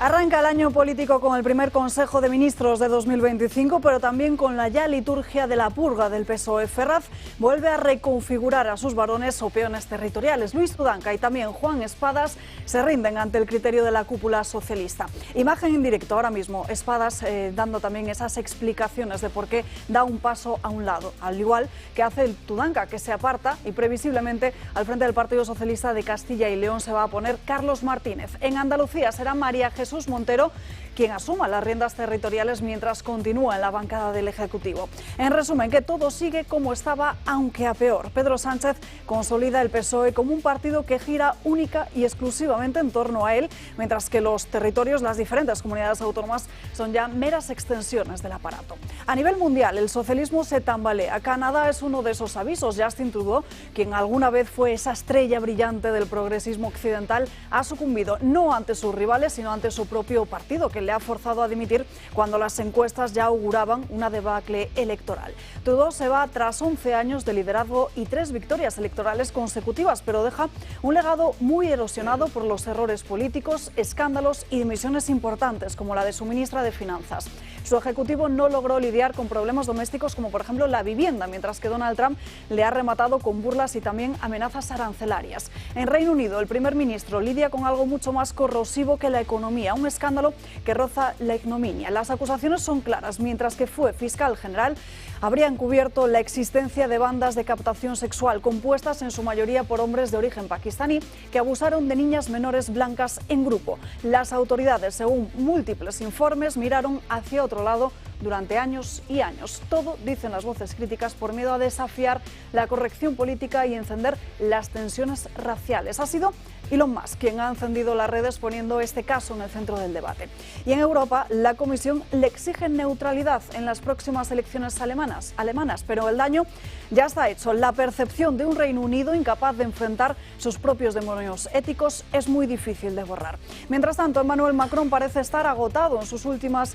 Arranca el año político con el primer Consejo de Ministros de 2025, pero también con la ya liturgia de la purga del PSOE. Ferraz vuelve a reconfigurar a sus varones o peones territoriales. Luis Tudanca y también Juan Espadas se rinden ante el criterio de la cúpula socialista. Imagen en directo ahora mismo, Espadas dando también esas explicaciones de por qué da un paso a un lado, al igual que hace el Tudanca, que se aparta y previsiblemente al frente del Partido Socialista de Castilla y León se va a poner Carlos Martínez. En Andalucía será María Jesús Montero quien asuma las riendas territoriales mientras continúa en la bancada del Ejecutivo. En resumen, que todo sigue como estaba, aunque a peor. Pedro Sánchez consolida el PSOE como un partido que gira única y exclusivamente en torno a él, mientras que los territorios, las diferentes comunidades autónomas, son ya meras extensiones del aparato. A nivel mundial, el socialismo se tambalea. Canadá es uno de esos avisos. Justin Trudeau, quien alguna vez fue esa estrella brillante del progresismo occidental, ha sucumbido no ante sus rivales, sino ante su propio partido, que le ha forzado a dimitir cuando las encuestas ya auguraban una debacle electoral. Trudeau se va tras 11 años de liderazgo y 3 victorias electorales consecutivas, pero deja un legado muy erosionado por los errores políticos, escándalos y dimisiones importantes, como la de su ministra de Finanzas. Su ejecutivo no logró lidiar con problemas domésticos como por ejemplo la vivienda, mientras que Donald Trump le ha rematado con burlas y también amenazas arancelarias. En Reino Unido, el primer ministro lidia con algo mucho más corrosivo que la economía, un escándalo que roza la ignominia. Las acusaciones son claras. Mientras que fue fiscal general, habría encubierto la existencia de bandas de captación sexual compuestas en su mayoría por hombres de origen pakistaní que abusaron de niñas menores blancas en grupo. Las autoridades, según múltiples informes, miraron hacia otro lado durante años y años. Todo, dicen las voces críticas, por miedo a desafiar la corrección política y encender las tensiones raciales. Ha sido Elon Musk quien ha encendido las redes poniendo este caso en el centro del debate. Y en Europa, la Comisión le exige neutralidad en las próximas elecciones alemanas, pero el daño ya está hecho. La percepción de un Reino Unido incapaz de enfrentar sus propios demonios éticos es muy difícil de borrar. Mientras tanto, Emmanuel Macron parece estar agotando sus últimas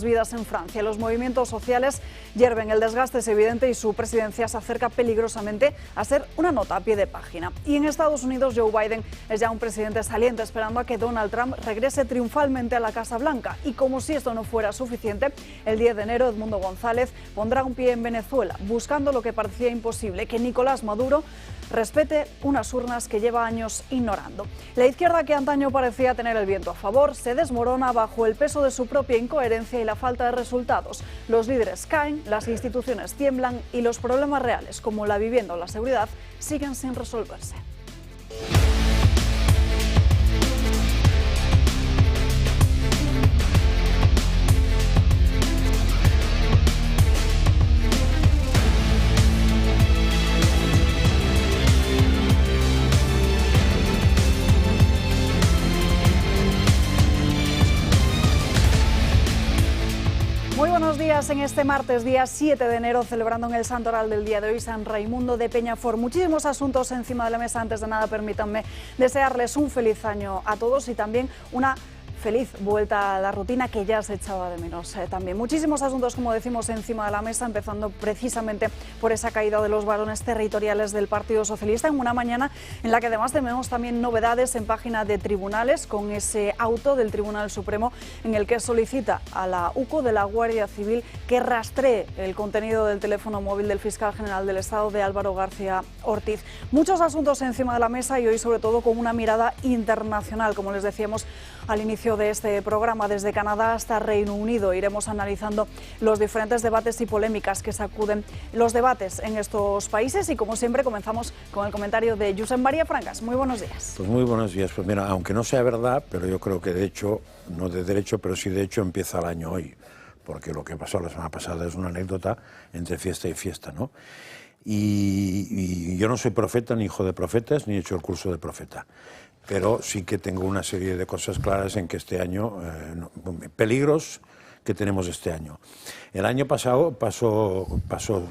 vidas en Francia. Los movimientos sociales hierven, el desgaste es evidente y su presidencia se acerca peligrosamente a ser una nota a pie de página. Y en Estados Unidos, Joe Biden es ya un presidente saliente, esperando a que Donald Trump regrese triunfalmente a la Casa Blanca. Y como si esto no fuera suficiente, el 10 de enero Edmundo González pondrá un pie en Venezuela, buscando lo que parecía imposible, que Nicolás Maduro respete unas urnas que lleva años ignorando. La izquierda, que antaño parecía tener el viento a favor, se desmorona bajo el peso de su propia incoherencia y la falta de resultados. Los líderes caen, las instituciones tiemblan y los problemas reales, como la vivienda o la seguridad, siguen sin resolverse. Muy buenos días en este martes, día 7 de enero, celebrando en el santoral del día de hoy San Raimundo de Peñafort. Muchísimos asuntos encima de la mesa. Antes de nada, permítanme desearles un feliz año a todos y también una feliz vuelta a la rutina que ya se echaba de menos también. Muchísimos asuntos, como decimos, encima de la mesa, empezando precisamente por esa caída de los varones territoriales del Partido Socialista, en una mañana en la que además tenemos también novedades en página de tribunales, con ese auto del Tribunal Supremo en el que solicita a la UCO de la Guardia Civil que rastree el contenido del teléfono móvil del fiscal general del Estado, de Álvaro García Ortiz. Muchos asuntos encima de la mesa y hoy sobre todo con una mirada internacional, como les decíamos al inicio de este programa. Desde Canadá hasta Reino Unido iremos analizando los diferentes debates y polémicas que sacuden los debates en estos países y, como siempre, comenzamos con el comentario de Josep María Frangas. Muy buenos días. Pues muy buenos días. Pues mira, aunque no sea verdad, pero yo creo que de hecho, no de derecho, pero sí de hecho empieza el año hoy, porque lo que pasó la semana pasada es una anécdota entre fiesta y fiesta, ¿no? Y yo no soy profeta ni hijo de profetas, ni he hecho el curso de profeta, pero sí que tengo una serie de cosas claras en que este año, peligros que tenemos este año. El año pasado pasó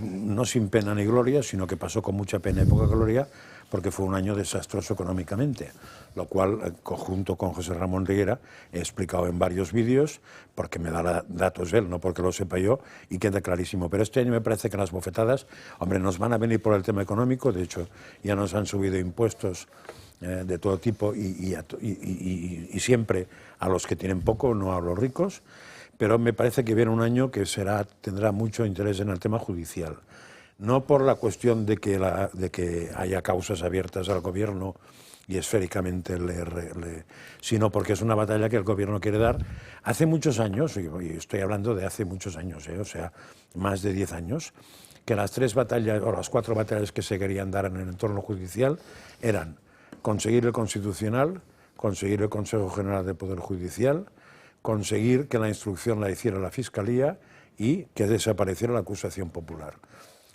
no sin pena ni gloria, sino que pasó con mucha pena y poca gloria, porque fue un año desastroso económicamente, lo cual, junto con José Ramón Riera, he explicado en varios vídeos, porque me da datos él, no porque lo sepa yo, y queda clarísimo. Pero este año me parece que las bofetadas, hombre, nos van a venir por el tema económico. De hecho, ya nos han subido impuestos de todo tipo y siempre a los que tienen poco, no a los ricos, pero me parece que viene un año que tendrá mucho interés en el tema judicial. No por la cuestión de que haya causas abiertas al gobierno y esféricamente sino porque es una batalla que el gobierno quiere dar hace muchos años, y estoy hablando de hace muchos años, o sea, más de 10 años, que las 3 batallas o las 4 batallas que se querían dar en el entorno judicial eran conseguir el Constitucional, conseguir el Consejo General del Poder Judicial, conseguir que la instrucción la hiciera la Fiscalía y que desapareciera la acusación popular.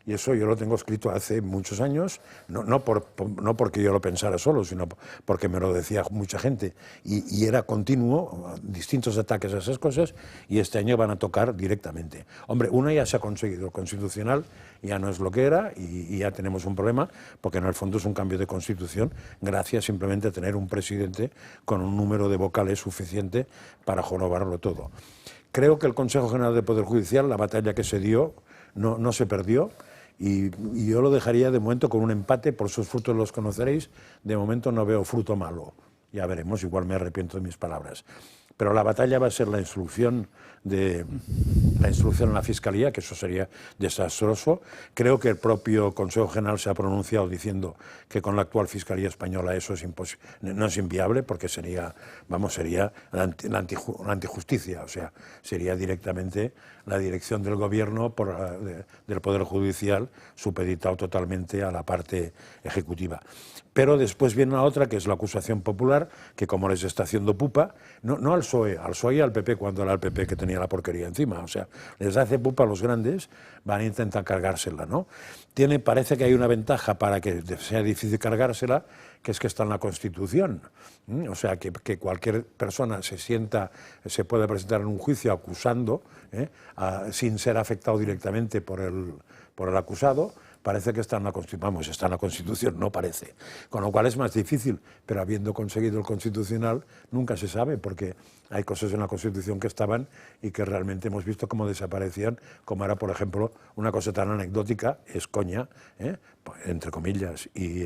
Y eso yo lo tengo escrito hace muchos años, no porque yo lo pensara solo, sino porque me lo decía mucha gente. Y era continuo, distintos ataques a esas cosas, y este año van a tocar directamente. Hombre, una ya se ha conseguido, el Constitucional ya no es lo que era, y ya tenemos un problema, porque en el fondo es un cambio de Constitución, gracias simplemente a tener un presidente con un número de vocales suficiente para jorobarlo todo. Creo que el Consejo General del Poder Judicial, la batalla que se dio, no se perdió. Y yo lo dejaría de momento con un empate, por sus frutos los conoceréis, de momento no veo fruto malo, ya veremos, igual me arrepiento de mis palabras. Pero la batalla va a ser la instrucción en la Fiscalía, que eso sería desastroso. Creo que el propio Consejo General se ha pronunciado diciendo que con la actual Fiscalía Española eso es no es inviable, porque sería la antijusticia, o sea, sería directamente la dirección del Gobierno del Poder Judicial supeditado totalmente a la parte ejecutiva. Pero después viene la otra, que es la acusación popular, que como les está haciendo pupa, no al PSOE y al PP, cuando era el PP que tenía la porquería encima, o sea, les hace pupa a los grandes, van a intentar cargársela, ¿no? Parece que hay una ventaja para que sea difícil cargársela, que es que está en la Constitución. O sea, que cualquier persona se puede presentar en un juicio acusando, sin ser afectado directamente por el acusado. Parece que está en la Constitución, está en la Constitución, no parece. Con lo cual es más difícil, pero habiendo conseguido el Constitucional, nunca se sabe, porque hay cosas en la Constitución que estaban y que realmente hemos visto cómo desaparecían, como era, por ejemplo, una cosa tan anecdótica, es coña, entre comillas, y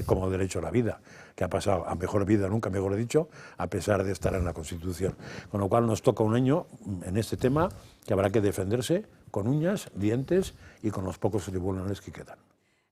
como derecho a la vida, que ha pasado a mejor vida, nunca mejor dicho, a pesar de estar en la Constitución. Con lo cual nos toca un año en este tema que habrá que defenderse con uñas, dientes y con los pocos tribunales que quedan.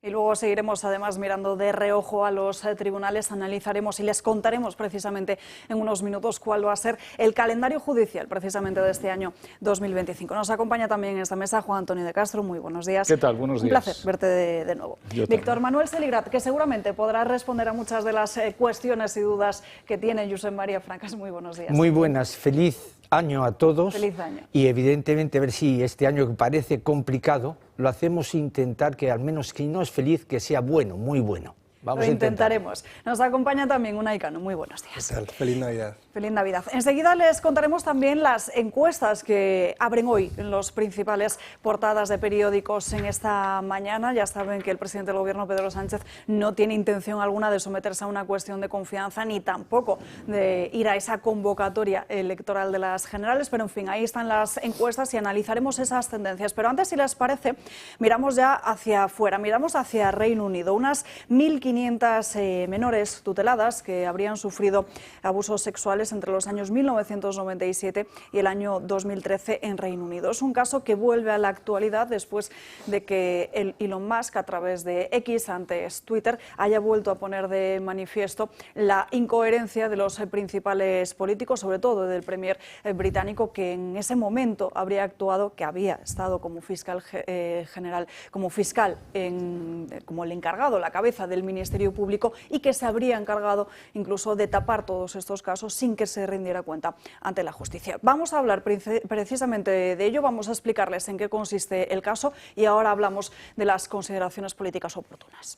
Y luego seguiremos además mirando de reojo a los tribunales, analizaremos y les contaremos precisamente en unos minutos cuál va a ser el calendario judicial precisamente de este año 2025. Nos acompaña también en esta mesa Juan Antonio de Castro, muy buenos días. ¿Qué tal? Buenos días. Un placer verte de nuevo. Víctor Manuel Seligrat, que seguramente podrá responder a muchas de las cuestiones y dudas que tiene Josep María Francas, muy buenos días. Muy buenas, feliz año a todos. Feliz año. Y evidentemente a ver si este año que parece complicado lo hacemos intentar que al menos que no es feliz, que sea bueno, muy bueno. Vamos Lo intentaremos. Nos acompaña también Unai Cano. Muy buenos días. ¿Qué tal? Feliz Navidad. Feliz Navidad. Enseguida les contaremos también las encuestas que abren hoy en las principales portadas de periódicos en esta mañana. Ya saben que el presidente del Gobierno, Pedro Sánchez, no tiene intención alguna de someterse a una cuestión de confianza ni tampoco de ir a esa convocatoria electoral de las generales. Pero, en fin, ahí están las encuestas y analizaremos esas tendencias. Pero antes, si les parece, miramos ya hacia afuera, miramos hacia Reino Unido. Unas 1.500 menores tuteladas que habrían sufrido abusos sexuales entre los años 1997 y el año 2013 en Reino Unido. Es un caso que vuelve a la actualidad después de que Elon Musk, a través de X, antes Twitter, haya vuelto a poner de manifiesto la incoherencia de los principales políticos, sobre todo del premier británico, que en ese momento habría actuado, que había estado como fiscal general, como fiscal, como el encargado, la cabeza del Ministerio Público, y que se habría encargado incluso de tapar todos estos casos sin que se rindiera cuenta ante la justicia. Vamos a hablar precisamente de ello, vamos a explicarles en qué consiste el caso y ahora hablamos de las consideraciones políticas oportunas.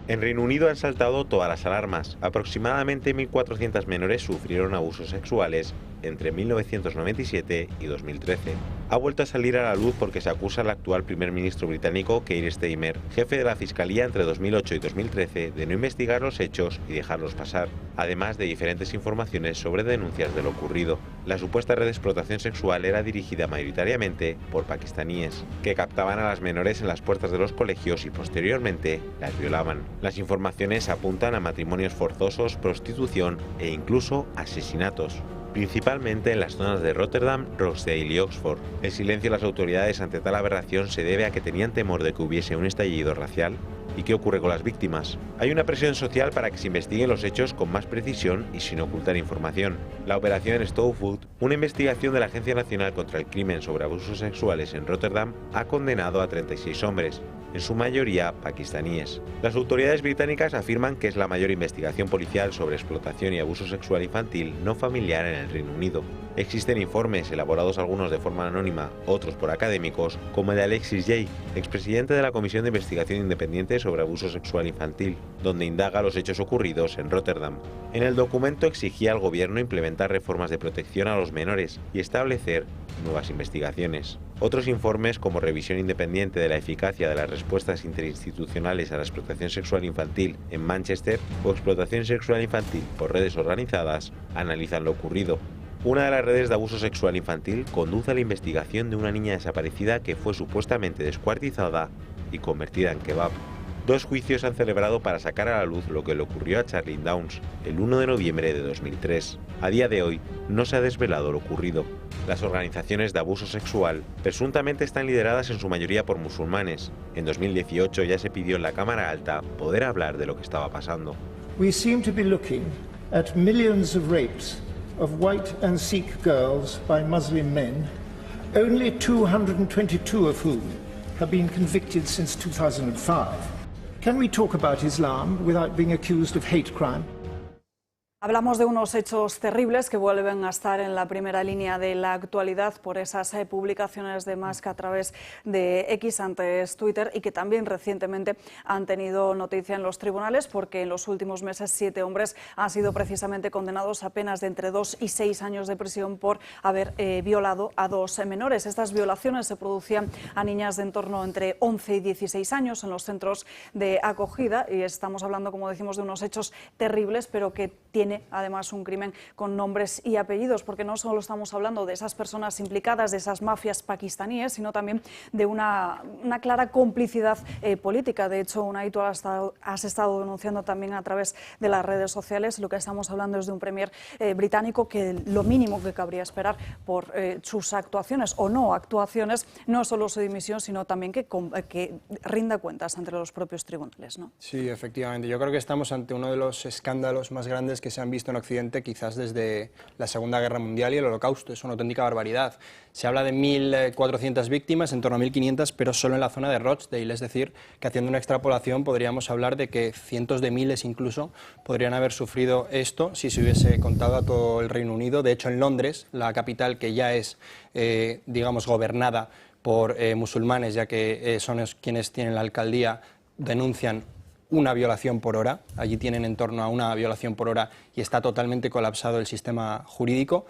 En Reino Unido han saltado todas las alarmas. Aproximadamente 1.400 menores sufrieron abusos sexuales entre 1997 y 2013. Ha vuelto a salir a la luz porque se acusa al actual primer ministro británico, Keir Starmer, jefe de la Fiscalía entre 2008 y 2013, de no investigar los hechos y dejarlos pasar, además de diferentes informaciones sobre denuncias de lo ocurrido. La supuesta red de explotación sexual era dirigida mayoritariamente por pakistaníes, que captaban a las menores en las puertas de los colegios y posteriormente las violaban. Las informaciones apuntan a matrimonios forzosos, prostitución e incluso asesinatos, principalmente en las zonas de Rotterdam, Rochdale y Oxford. El silencio de las autoridades ante tal aberración se debe a que tenían temor de que hubiese un estallido racial. ¿Y qué ocurre con las víctimas? Hay una presión social para que se investiguen los hechos con más precisión y sin ocultar información. La operación Stowfoot, una investigación de la Agencia Nacional contra el Crimen sobre Abusos Sexuales en Rotterdam, ha condenado a 36 hombres, en su mayoría pakistaníes. Las autoridades británicas afirman que es la mayor investigación policial sobre explotación y abuso sexual infantil no familiar en el Reino Unido. Existen informes, elaborados algunos de forma anónima, otros por académicos, como el de Alexis Jay, expresidente de la Comisión de Investigación Independiente sobre Abuso Sexual Infantil, donde indaga los hechos ocurridos en Rotterdam. En el documento exigía al gobierno implementar reformas de protección a los menores y establecer nuevas investigaciones. Otros informes, como revisión independiente de la eficacia de las respuestas interinstitucionales a la explotación sexual infantil en Manchester o explotación sexual infantil por redes organizadas, analizan lo ocurrido. Una de las redes de abuso sexual infantil conduce a la investigación de una niña desaparecida que fue supuestamente descuartizada y convertida en kebab. 2 juicios han celebrado para sacar a la luz lo que le ocurrió a Charlene Downs el 1 de noviembre de 2003. A día de hoy no se ha desvelado lo ocurrido. Las organizaciones de abuso sexual presuntamente están lideradas en su mayoría por musulmanes. En 2018 ya se pidió en la Cámara Alta poder hablar de lo que estaba pasando. We seem to be looking at millions of rapes of white and Sikh girls by Muslim men, only 222 of whom have been convicted since 2005. Can we talk about Islam without being accused of hate crime? Hablamos de unos hechos terribles que vuelven a estar en la primera línea de la actualidad por esas publicaciones de Musk a través de X, antes Twitter, y que también recientemente han tenido noticia en los tribunales, porque en los últimos meses 7 hombres han sido precisamente condenados a penas de entre 2 y 6 años de prisión por haber violado a 2 menores. Estas violaciones se producían a niñas de en torno entre 11 y 16 años en los centros de acogida, y estamos hablando, como decimos, de unos hechos terribles, pero que tiene además un crimen con nombres y apellidos, porque no solo estamos hablando de esas personas implicadas, de esas mafias pakistaníes, sino también de una clara complicidad política. De hecho, Unai, tú has estado denunciando también a través de las redes sociales. Lo que estamos hablando es de un premier británico que lo mínimo que cabría esperar por sus actuaciones o no actuaciones no es solo su dimisión, sino también que rinda cuentas ante los propios tribunales, ¿no? Sí, efectivamente. Yo creo que estamos ante uno de los escándalos más grandes que se han visto en Occidente quizás desde la Segunda Guerra Mundial y el Holocausto. Es una auténtica barbaridad. Se habla de 1.400 víctimas, en torno a 1.500, pero solo en la zona de Rochdale, es decir, que haciendo una extrapolación podríamos hablar de que cientos de miles incluso podrían haber sufrido esto si se hubiese contado a todo el Reino Unido. De hecho, en Londres, la capital, que ya es, digamos, gobernada por musulmanes, ya que son quienes tienen la alcaldía, denuncian una violación por hora. Allí tienen en torno a una violación por hora y está totalmente colapsado el sistema jurídico.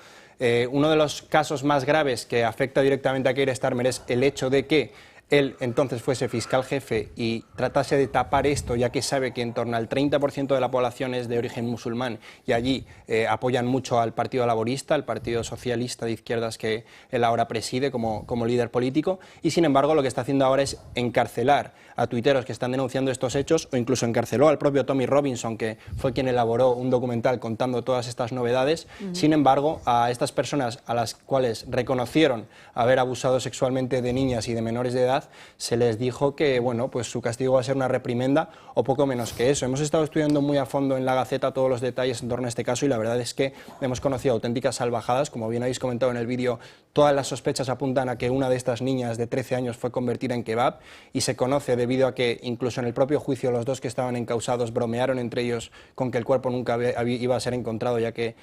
Uno de los casos más graves que afecta directamente a Keir Starmer es el hecho de que él entonces fuese fiscal jefe y tratase de tapar esto, ya que sabe que en torno al 30% de la población es de origen musulmán y allí apoyan mucho al Partido Laborista, al Partido Socialista de Izquierdas que él ahora preside como líder político, y sin embargo lo que está haciendo ahora es encarcelar a tuiteros que están denunciando estos hechos, o incluso encarceló al propio Tommy Robinson, que fue quien elaboró un documental contando todas estas novedades. Sin embargo, a estas personas a las cuales reconocieron haber abusado sexualmente de niñas y de menores de edad, se les dijo que bueno, pues su castigo va a ser una reprimenda o poco menos que eso. Hemos estado estudiando muy a fondo en La Gaceta todos los detalles en torno a este caso y la verdad es que hemos conocido auténticas salvajadas. Como bien habéis comentado en el vídeo, todas las sospechas apuntan a que una de estas niñas de 13 años fue convertida en kebab, y se conoce debido a que incluso en el propio juicio los dos que estaban encausados bromearon entre ellos con que el cuerpo nunca iba a ser encontrado, ya que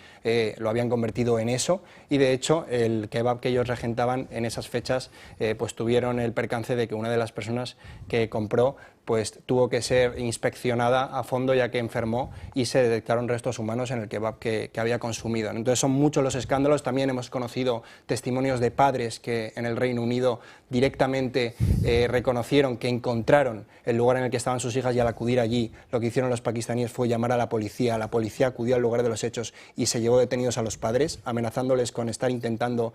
lo habían convertido en eso, y de hecho el kebab que ellos regentaban en esas fechas pues tuvieron el percance de que una de las personas que compró pues tuvo que ser inspeccionada a fondo ya que enfermó y se detectaron restos humanos en el kebab que había consumido. Entonces son muchos los escándalos. También hemos conocido testimonios de padres que en el Reino Unido directamente reconocieron que encontraron el lugar en el que estaban sus hijas, y al acudir allí lo que hicieron los pakistaníes fue llamar a la policía. La policía acudió al lugar de los hechos y se llevó detenidos a los padres, amenazándoles con estar intentando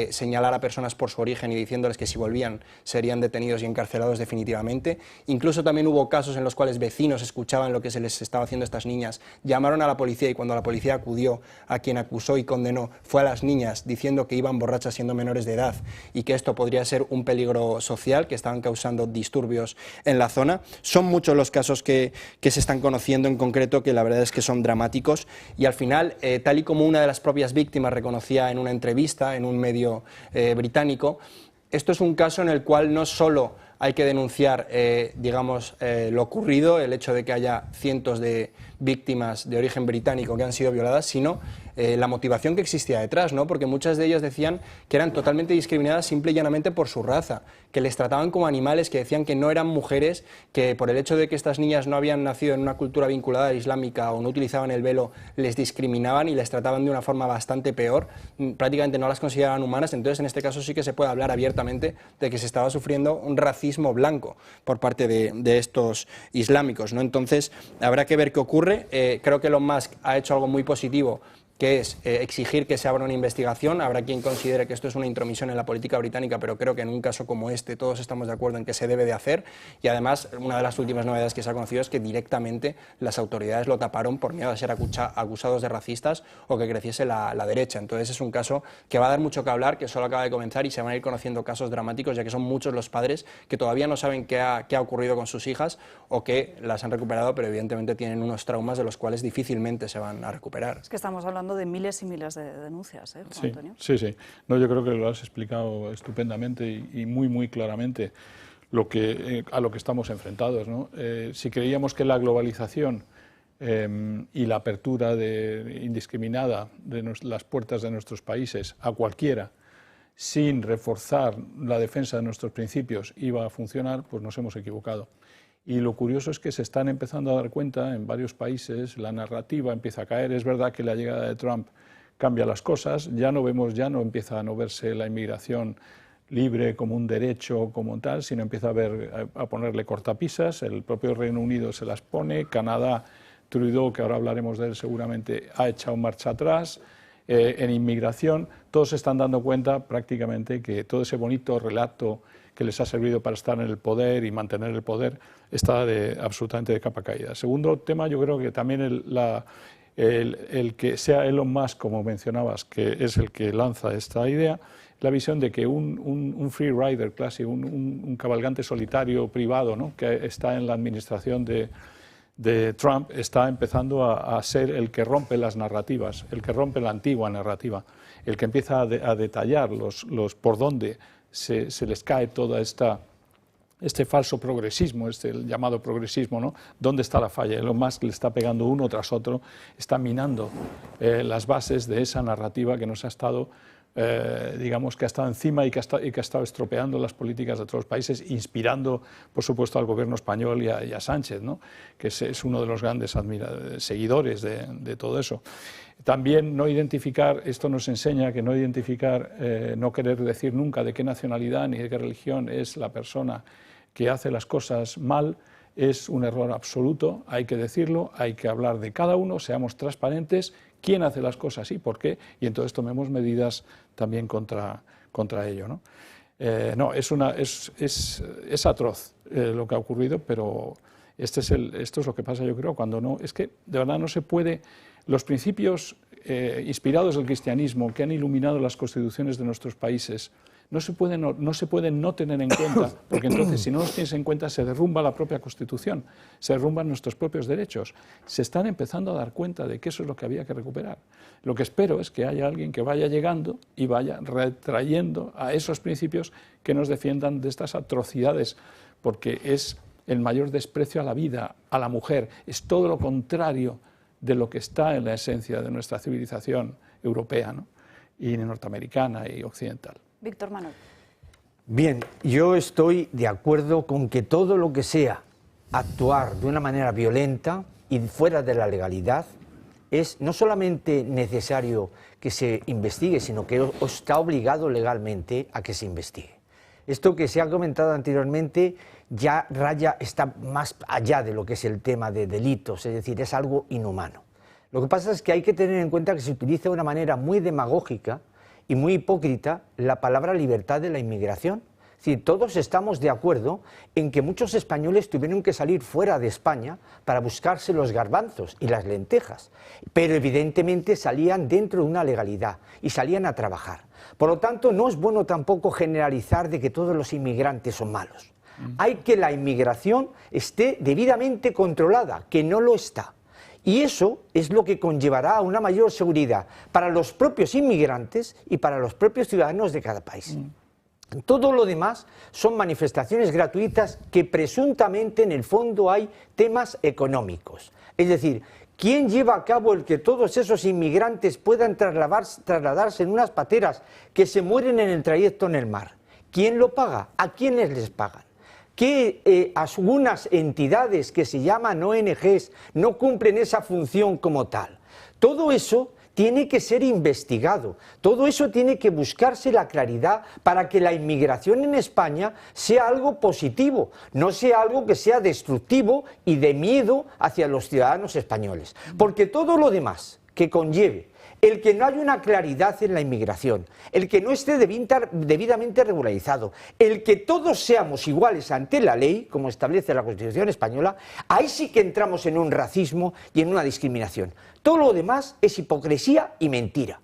señalar a personas por su origen y diciéndoles que si volvían serían detenidos y encarcelados definitivamente. Incluso Incluso también hubo casos en los cuales vecinos escuchaban lo que se les estaba haciendo a estas niñas, llamaron a la policía y cuando la policía acudió, a quien acusó y condenó fue a las niñas, diciendo que iban borrachas siendo menores de edad y que esto podría ser un peligro social, que estaban causando disturbios en la zona. Son muchos los casos que se están conociendo en concreto, que la verdad es que son dramáticos, y al final, tal y como una de las propias víctimas reconocía en una entrevista en un medio británico, esto es un caso en el cual no solo hay que denunciar, digamos, lo ocurrido, el hecho de que haya cientos de víctimas de origen británico que han sido violadas, sino la motivación que existía detrás, ¿no? Porque muchas de ellas decían que eran totalmente discriminadas simple y llanamente por su raza, que les trataban como animales, que decían que no eran mujeres, que por el hecho de que estas niñas no habían nacido en una cultura vinculada a la islámica o no utilizaban el velo, les discriminaban y les trataban de una forma bastante peor, prácticamente no las consideraban humanas. Entonces en este caso sí que se puede hablar abiertamente de que se estaba sufriendo un racismo blanco por parte de estos islámicos, ¿no? Entonces habrá que ver qué ocurre. Creo que Elon Musk ha hecho algo muy positivo, que es exigir que se abra una investigación. Habrá quien considere que esto es una intromisión en la política británica, pero creo que en un caso como este todos estamos de acuerdo en que se debe de hacer, y además una de las últimas novedades que se ha conocido es que directamente las autoridades lo taparon por miedo a ser acusados de racistas o que creciese la derecha. Entonces es un caso que va a dar mucho que hablar, que solo acaba de comenzar y se van a ir conociendo casos dramáticos, ya que son muchos los padres que todavía no saben qué ha ocurrido con sus hijas o que las han recuperado, pero evidentemente tienen unos traumas de los cuales difícilmente se van a recuperar. Es que estamos hablando de miles y miles de denuncias, Juan Antonio. Sí. No, yo creo que lo has explicado estupendamente y muy claramente a lo que estamos enfrentados, ¿no? Si creíamos que la globalización y la apertura indiscriminada de las puertas de nuestros países a cualquiera, sin reforzar la defensa de nuestros principios, iba a funcionar, pues nos hemos equivocado. Y lo curioso es que se están empezando a dar cuenta en varios países, la narrativa empieza a caer. Es verdad que la llegada de Trump cambia las cosas, ya no empieza a no verse la inmigración libre como un derecho, como tal, sino empieza a ponerle cortapisas. El propio Reino Unido se las pone, Canadá, Trudeau, que ahora hablaremos de él seguramente, ha echado marcha atrás. En inmigración, todos se están dando cuenta prácticamente que todo ese bonito relato que les ha servido para estar en el poder y mantener el poder está absolutamente de capa caída. Segundo tema, yo creo que también el que sea Elon Musk, como mencionabas, que es el que lanza esta idea, la visión de que un free rider clásico, un cabalgante solitario privado, ¿no?, que está en la administración de Trump, está empezando a ser el que rompe las narrativas, el que rompe la antigua narrativa, el que empieza a detallar por dónde se les cae toda este falso progresismo, el llamado progresismo, ¿no? ¿Dónde está la falla? Elon Musk le está pegando uno tras otro, está minando las bases de esa narrativa que nos ha estado, digamos, que ha estado encima y que ha estado estropeando las políticas de otros países, inspirando, por supuesto, al gobierno español y a Sánchez, ¿no?, que es uno de los grandes seguidores de todo eso. También no identificar, esto nos enseña que no identificar, no querer decir nunca de qué nacionalidad ni de qué religión es la persona que hace las cosas mal, es un error absoluto. Hay que decirlo, hay que hablar de cada uno, seamos transparentes, quién hace las cosas y por qué, y entonces tomemos medidas también contra ello, ¿no? No, es atroz lo que ha ocurrido, pero esto es lo que pasa, yo creo, cuando no, es que de verdad no se puede. Los principios inspirados del cristianismo que han iluminado las constituciones de nuestros países no se pueden no tener en cuenta, porque entonces si no los tienes en cuenta se derrumba la propia Constitución, se derrumban nuestros propios derechos. Se están empezando a dar cuenta de que eso es lo que había que recuperar. Lo que espero es que haya alguien que vaya llegando y vaya retrayendo a esos principios que nos defiendan de estas atrocidades, porque es el mayor desprecio a la vida, a la mujer, es todo lo contrario de lo que está en la esencia de nuestra civilización europea, ¿no?, y norteamericana y occidental. Víctor Manuel. Bien, yo estoy de acuerdo con que todo lo que sea actuar de una manera violenta y fuera de la legalidad es no solamente necesario que se investigue, sino que está obligado legalmente a que se investigue. Esto que se ha comentado anteriormente ya está más allá de lo que es el tema de delitos, es decir, es algo inhumano. Lo que pasa es que hay que tener en cuenta que se utiliza de una manera muy demagógica y muy hipócrita la palabra libertad de la inmigración, Es decir, todos estamos de acuerdo en que muchos españoles tuvieron que salir fuera de España para buscarse los garbanzos y las lentejas, pero evidentemente salían dentro de una legalidad y salían a trabajar. Por lo tanto, no es bueno tampoco generalizar de que todos los inmigrantes son malos. Hay que la inmigración esté debidamente controlada, que no lo está. Y eso es lo que conllevará a una mayor seguridad para los propios inmigrantes y para los propios ciudadanos de cada país. Todo lo demás son manifestaciones gratuitas que presuntamente en el fondo hay temas económicos. Es decir, ¿quién lleva a cabo el que todos esos inmigrantes puedan trasladarse en unas pateras que se mueren en el trayecto en el mar? ¿Quién lo paga? ¿A quiénes les pagan? Que algunas entidades que se llaman ONGs no cumplen esa función como tal. Todo eso tiene que ser investigado, todo eso tiene que buscarse la claridad para que la inmigración en España sea algo positivo, no sea algo que sea destructivo y de miedo hacia los ciudadanos españoles. Porque todo lo demás que conlleve el que no haya una claridad en la inmigración, el que no esté debidamente regularizado, el que todos seamos iguales ante la ley, como establece la Constitución española, ahí sí que entramos en un racismo y en una discriminación. Todo lo demás es hipocresía y mentira.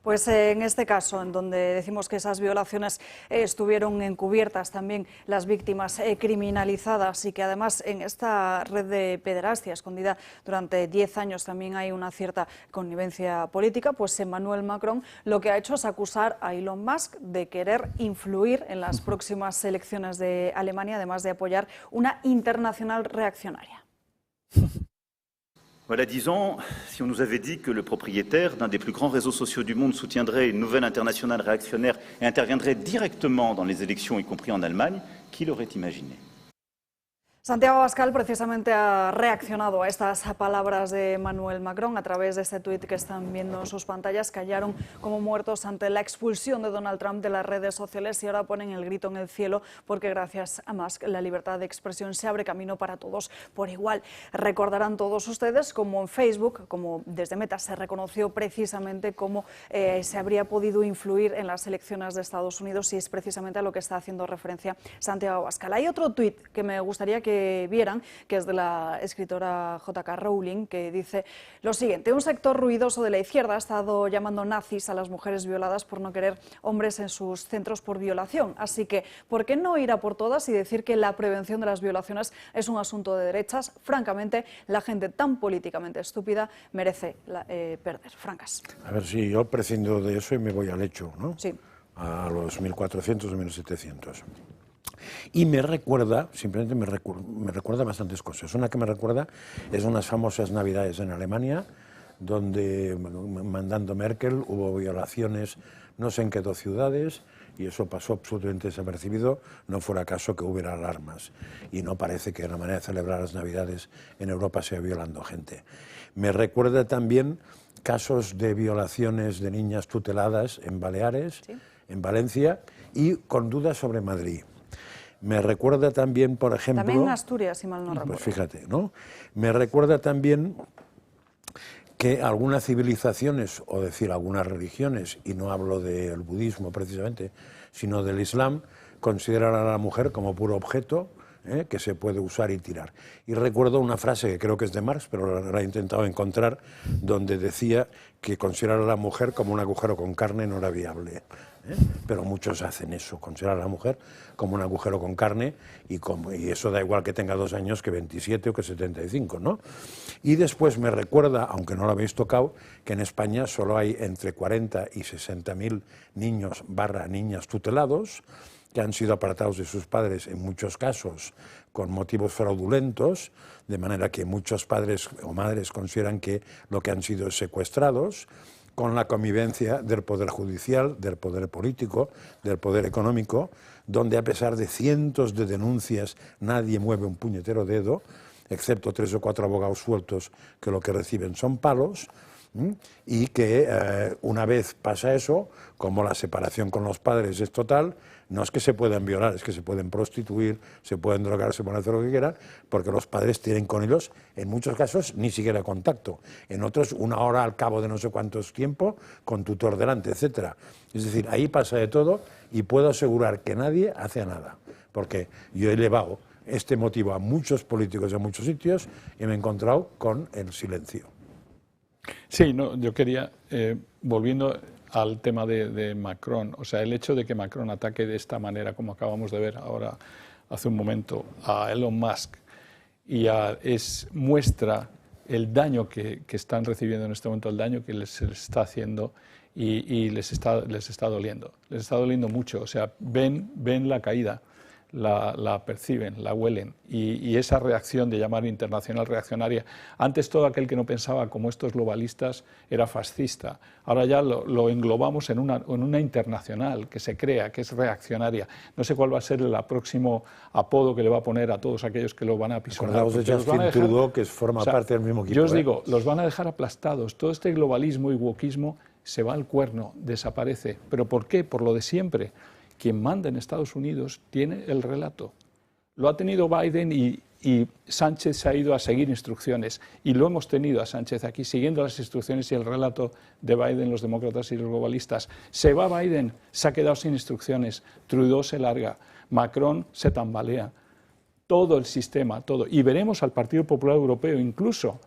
Pues en este caso, en donde decimos que esas violaciones estuvieron encubiertas, también las víctimas criminalizadas y que además en esta red de pederastia escondida durante 10 años también hay una cierta connivencia política, pues Emmanuel Macron lo que ha hecho es acusar a Elon Musk de querer influir en las próximas elecciones de Alemania, además de apoyar una internacional reaccionaria. Voilà 10 ans, si on nous avait dit que le propriétaire d'un des plus grands réseaux sociaux du monde soutiendrait une nouvelle internationale réactionnaire et interviendrait directement dans les élections, y compris en Allemagne, qui l'aurait imaginé? Santiago Abascal precisamente ha reaccionado a estas palabras de Emmanuel Macron a través de este tuit que están viendo en sus pantallas. Callaron como muertos ante la expulsión de Donald Trump de las redes sociales y ahora ponen el grito en el cielo porque gracias a Musk la libertad de expresión se abre camino para todos por igual. Recordarán todos ustedes como en Facebook, como desde Meta se reconoció precisamente cómo se habría podido influir en las elecciones de Estados Unidos y es precisamente a lo que está haciendo referencia Santiago Abascal. Hay otro tuit que me gustaría que vieran, que es de la escritora J.K. Rowling, que dice lo siguiente: un sector ruidoso de la izquierda ha estado llamando nazis a las mujeres violadas por no querer hombres en sus centros por violación. Así que, ¿por qué no ir a por todas y decir que la prevención de las violaciones es un asunto de derechas? Francamente, la gente tan políticamente estúpida merece perder. Francas. A ver, si yo prescindo de eso y me voy al hecho, ¿no? Sí. A los 1400 o 1700. Y me recuerda, simplemente me recuerda bastantes cosas. Una que me recuerda es unas famosas navidades en Alemania, donde, mandando Merkel, hubo violaciones no sé en qué 2 ciudades, y eso pasó absolutamente desapercibido, no fuera caso que hubiera alarmas. Y no parece que la manera de celebrar las navidades en Europa sea violando gente. Me recuerda también casos de violaciones de niñas tuteladas en Baleares, ¿sí?, en Valencia, y con dudas sobre Madrid. Me recuerda también, por ejemplo... También en Asturias, si mal no recuerdo. Pues fíjate, ¿no? Me recuerda también que algunas civilizaciones, o decir algunas religiones, y no hablo del budismo precisamente, sino del Islam, consideran a la mujer como puro objeto, que se puede usar y tirar. Y recuerdo una frase que creo que es de Marx, pero la he intentado encontrar, donde decía que considerar a la mujer como un agujero con carne no era viable. Pero muchos hacen eso, considerar a la mujer como un agujero con carne y eso da igual que tenga 2 años que 27 o que 75, ¿no? Y después me recuerda, aunque no lo habéis tocado, que en España solo hay entre 40 y 60.000 niños / niñas tutelados que han sido apartados de sus padres en muchos casos con motivos fraudulentos, de manera que muchos padres o madres consideran que lo que han sido es secuestrados, con la convivencia del poder judicial, del poder político, del poder económico, donde a pesar de cientos de denuncias nadie mueve un puñetero dedo, excepto 3 o 4 abogados sueltos que lo que reciben son palos, Y que una vez pasa eso, como la separación con los padres es total, no es que se puedan violar, es que se pueden prostituir, se pueden drogar, se pueden hacer lo que quieran, porque los padres tienen con ellos, en muchos casos, ni siquiera contacto. En otros, una hora al cabo de no sé cuántos tiempo, con tutor delante, etcétera. Es decir, ahí pasa de todo y puedo asegurar que nadie hace nada, porque yo he elevado este motivo a muchos políticos en muchos sitios y me he encontrado con el silencio. Sí, no, yo quería, volviendo al tema de Macron, o sea, el hecho de que Macron ataque de esta manera, como acabamos de ver ahora hace un momento, a Elon Musk, y muestra el daño que están recibiendo en este momento, el daño que les está haciendo y les está doliendo. Les está doliendo mucho, o sea, ven la caída, la perciben, la huelen, y esa reacción de llamar internacional reaccionaria. Antes todo aquel que no pensaba como estos globalistas era fascista, ahora ya lo englobamos en una internacional que se crea, que es reaccionaria. No sé cuál va a ser el próximo apodo que le va a poner a todos aquellos que lo van a pisotear. Acordaos de Justin Trudeau, que forma parte del mismo equipo. Yo os digo, los van a dejar aplastados. Todo este globalismo y wokismo se va al cuerno, desaparece. ¿Pero por qué? Por lo de siempre. Quien manda en Estados Unidos tiene el relato. Lo ha tenido Biden y Sánchez se ha ido a seguir instrucciones. Y lo hemos tenido a Sánchez aquí siguiendo las instrucciones y el relato de Biden, los demócratas y los globalistas. Se va Biden, se ha quedado sin instrucciones. Trudeau se larga. Macron se tambalea. Todo el sistema, todo. Y veremos al Partido Popular Europeo incluso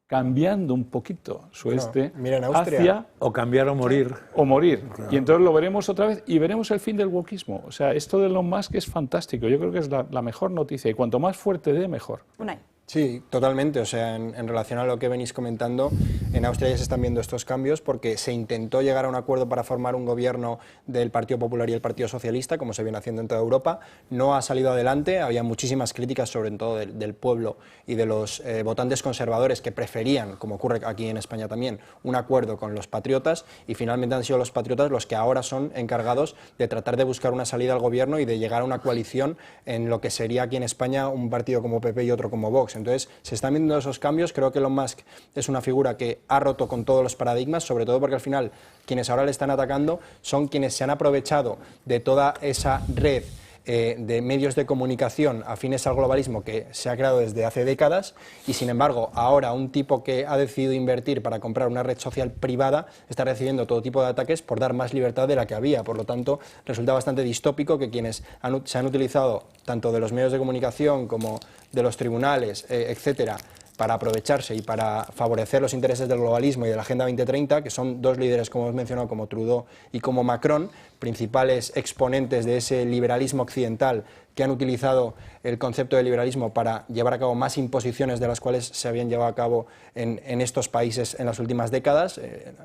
cambiando un poquito su hacia... O cambiar o morir. O morir. Claro. Y entonces lo veremos otra vez y veremos el fin del wokismo. O sea, esto de Elon Musk es fantástico. Yo creo que es la mejor noticia y cuanto más fuerte dé, mejor. Unai. Sí, totalmente. O sea, en relación a lo que venís comentando, en Austria ya se están viendo estos cambios porque se intentó llegar a un acuerdo para formar un gobierno del Partido Popular y el Partido Socialista, como se viene haciendo en toda Europa. No ha salido adelante, había muchísimas críticas, sobre todo del pueblo y de los votantes conservadores que preferían, como ocurre aquí en España también, un acuerdo con los patriotas, y finalmente han sido los patriotas los que ahora son encargados de tratar de buscar una salida al gobierno y de llegar a una coalición en lo que sería aquí en España un partido como PP y otro como Vox. Entonces, se están viendo esos cambios. Creo que Elon Musk es una figura que ha roto con todos los paradigmas, sobre todo porque al final quienes ahora le están atacando son quienes se han aprovechado de toda esa red de medios de comunicación afines al globalismo que se ha creado desde hace décadas, y sin embargo ahora un tipo que ha decidido invertir para comprar una red social privada está recibiendo todo tipo de ataques por dar más libertad de la que había. Por lo tanto, resulta bastante distópico que quienes se han utilizado tanto de los medios de comunicación como de los tribunales, etcétera, para aprovecharse y para favorecer los intereses del globalismo y de la Agenda 2030, que son dos líderes, como hemos mencionado, como Trudeau y como Macron, principales exponentes de ese liberalismo occidental que han utilizado el concepto de liberalismo para llevar a cabo más imposiciones de las cuales se habían llevado a cabo en estos países en las últimas décadas.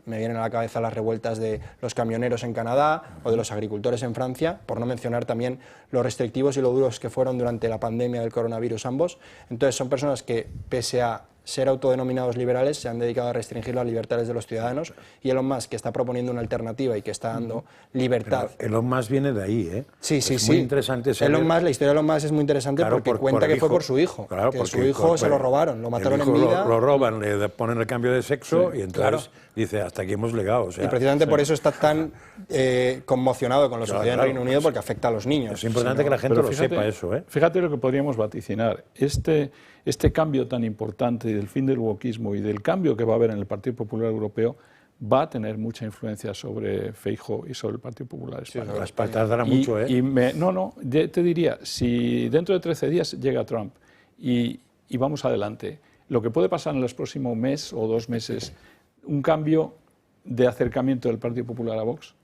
Me vienen a la cabeza las revueltas de los camioneros en Canadá o de los agricultores en Francia, por no mencionar también los restrictivos y lo duros que fueron durante la pandemia del coronavirus ambos. Entonces son personas que, pese a ser autodenominados liberales, se han dedicado a restringir las libertades de los ciudadanos, y Elon Musk, que está proponiendo una alternativa y que está dando libertad. Pero Elon Musk viene de ahí, ¿eh? Sí, es muy interesante saber... La historia de Elon Musk es muy interesante, claro, porque cuenta que fue por su hijo, claro, que su hijo se lo robaron, lo mataron en vida. Lo roban, le ponen el cambio de sexo, sí, y entonces dice, hasta aquí hemos llegado. O sea, y precisamente por eso está tan conmocionado con lo sucedido en Reino Unido, porque afecta a los niños. Es importante que la gente lo sepa eso, ¿eh? Fíjate lo que podríamos vaticinar. Este cambio tan importante del fin del wokismo y del cambio que va a haber en el Partido Popular Europeo va a tener mucha influencia sobre Feijóo y sobre el Partido Popular Español. Sí, tardará mucho, ¿eh? Te diría, si dentro de 13 días llega Trump y vamos adelante, lo que puede pasar en los próximos mes o 2 meses, un cambio de acercamiento del Partido Popular a Vox,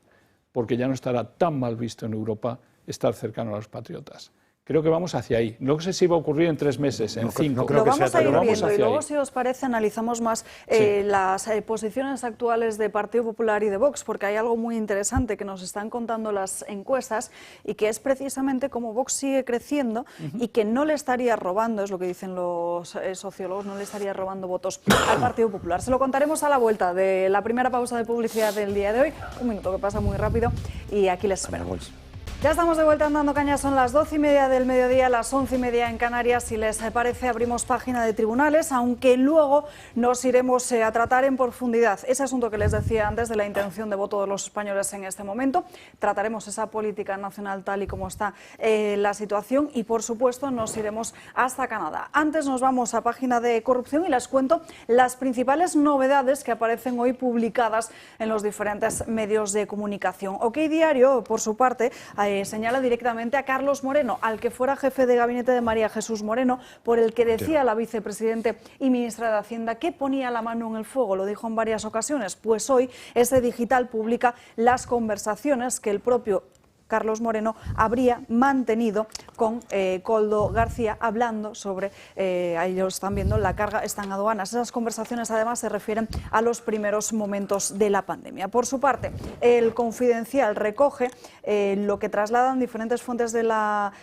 porque ya no estará tan mal visto en Europa estar cercano a los patriotas. Creo que vamos hacia ahí. No sé si va a ocurrir en 3 meses, en 5. No creo que sea, pero vamos a ir viendo, y luego, si os parece, analizamos más las posiciones actuales de Partido Popular y de Vox, porque hay algo muy interesante que nos están contando las encuestas, y que es precisamente cómo Vox sigue creciendo y que no le estaría robando, es lo que dicen los sociólogos, no le estaría robando votos al Partido Popular. Se lo contaremos a la vuelta de la primera pausa de publicidad del día de hoy. Un minuto que pasa muy rápido, y aquí les esperamos. Ya estamos de vuelta en Dando Caña, son las 12:30 del mediodía, las 11:30 en Canarias. Si les parece, abrimos página de tribunales, aunque luego nos iremos a tratar en profundidad ese asunto que les decía antes de la intención de voto de los españoles en este momento. Trataremos esa política nacional tal y como está la situación y, por supuesto, nos iremos hasta Canadá. Antes nos vamos a página de corrupción y les cuento las principales novedades que aparecen hoy publicadas en los diferentes medios de comunicación. OK Diario, por su parte, señala directamente a Carlos Moreno, al que fuera jefe de gabinete de María Jesús Moreno, por el que decía la vicepresidente y ministra de Hacienda que ponía la mano en el fuego. Lo dijo en varias ocasiones. Pues hoy ese digital publica las conversaciones que el propio Carlos Moreno habría mantenido con Koldo García, hablando sobre, ellos están viendo, la carga está en aduanas. Esas conversaciones además se refieren a los primeros momentos de la pandemia. Por su parte, el Confidencial recoge lo que trasladan diferentes fuentes de la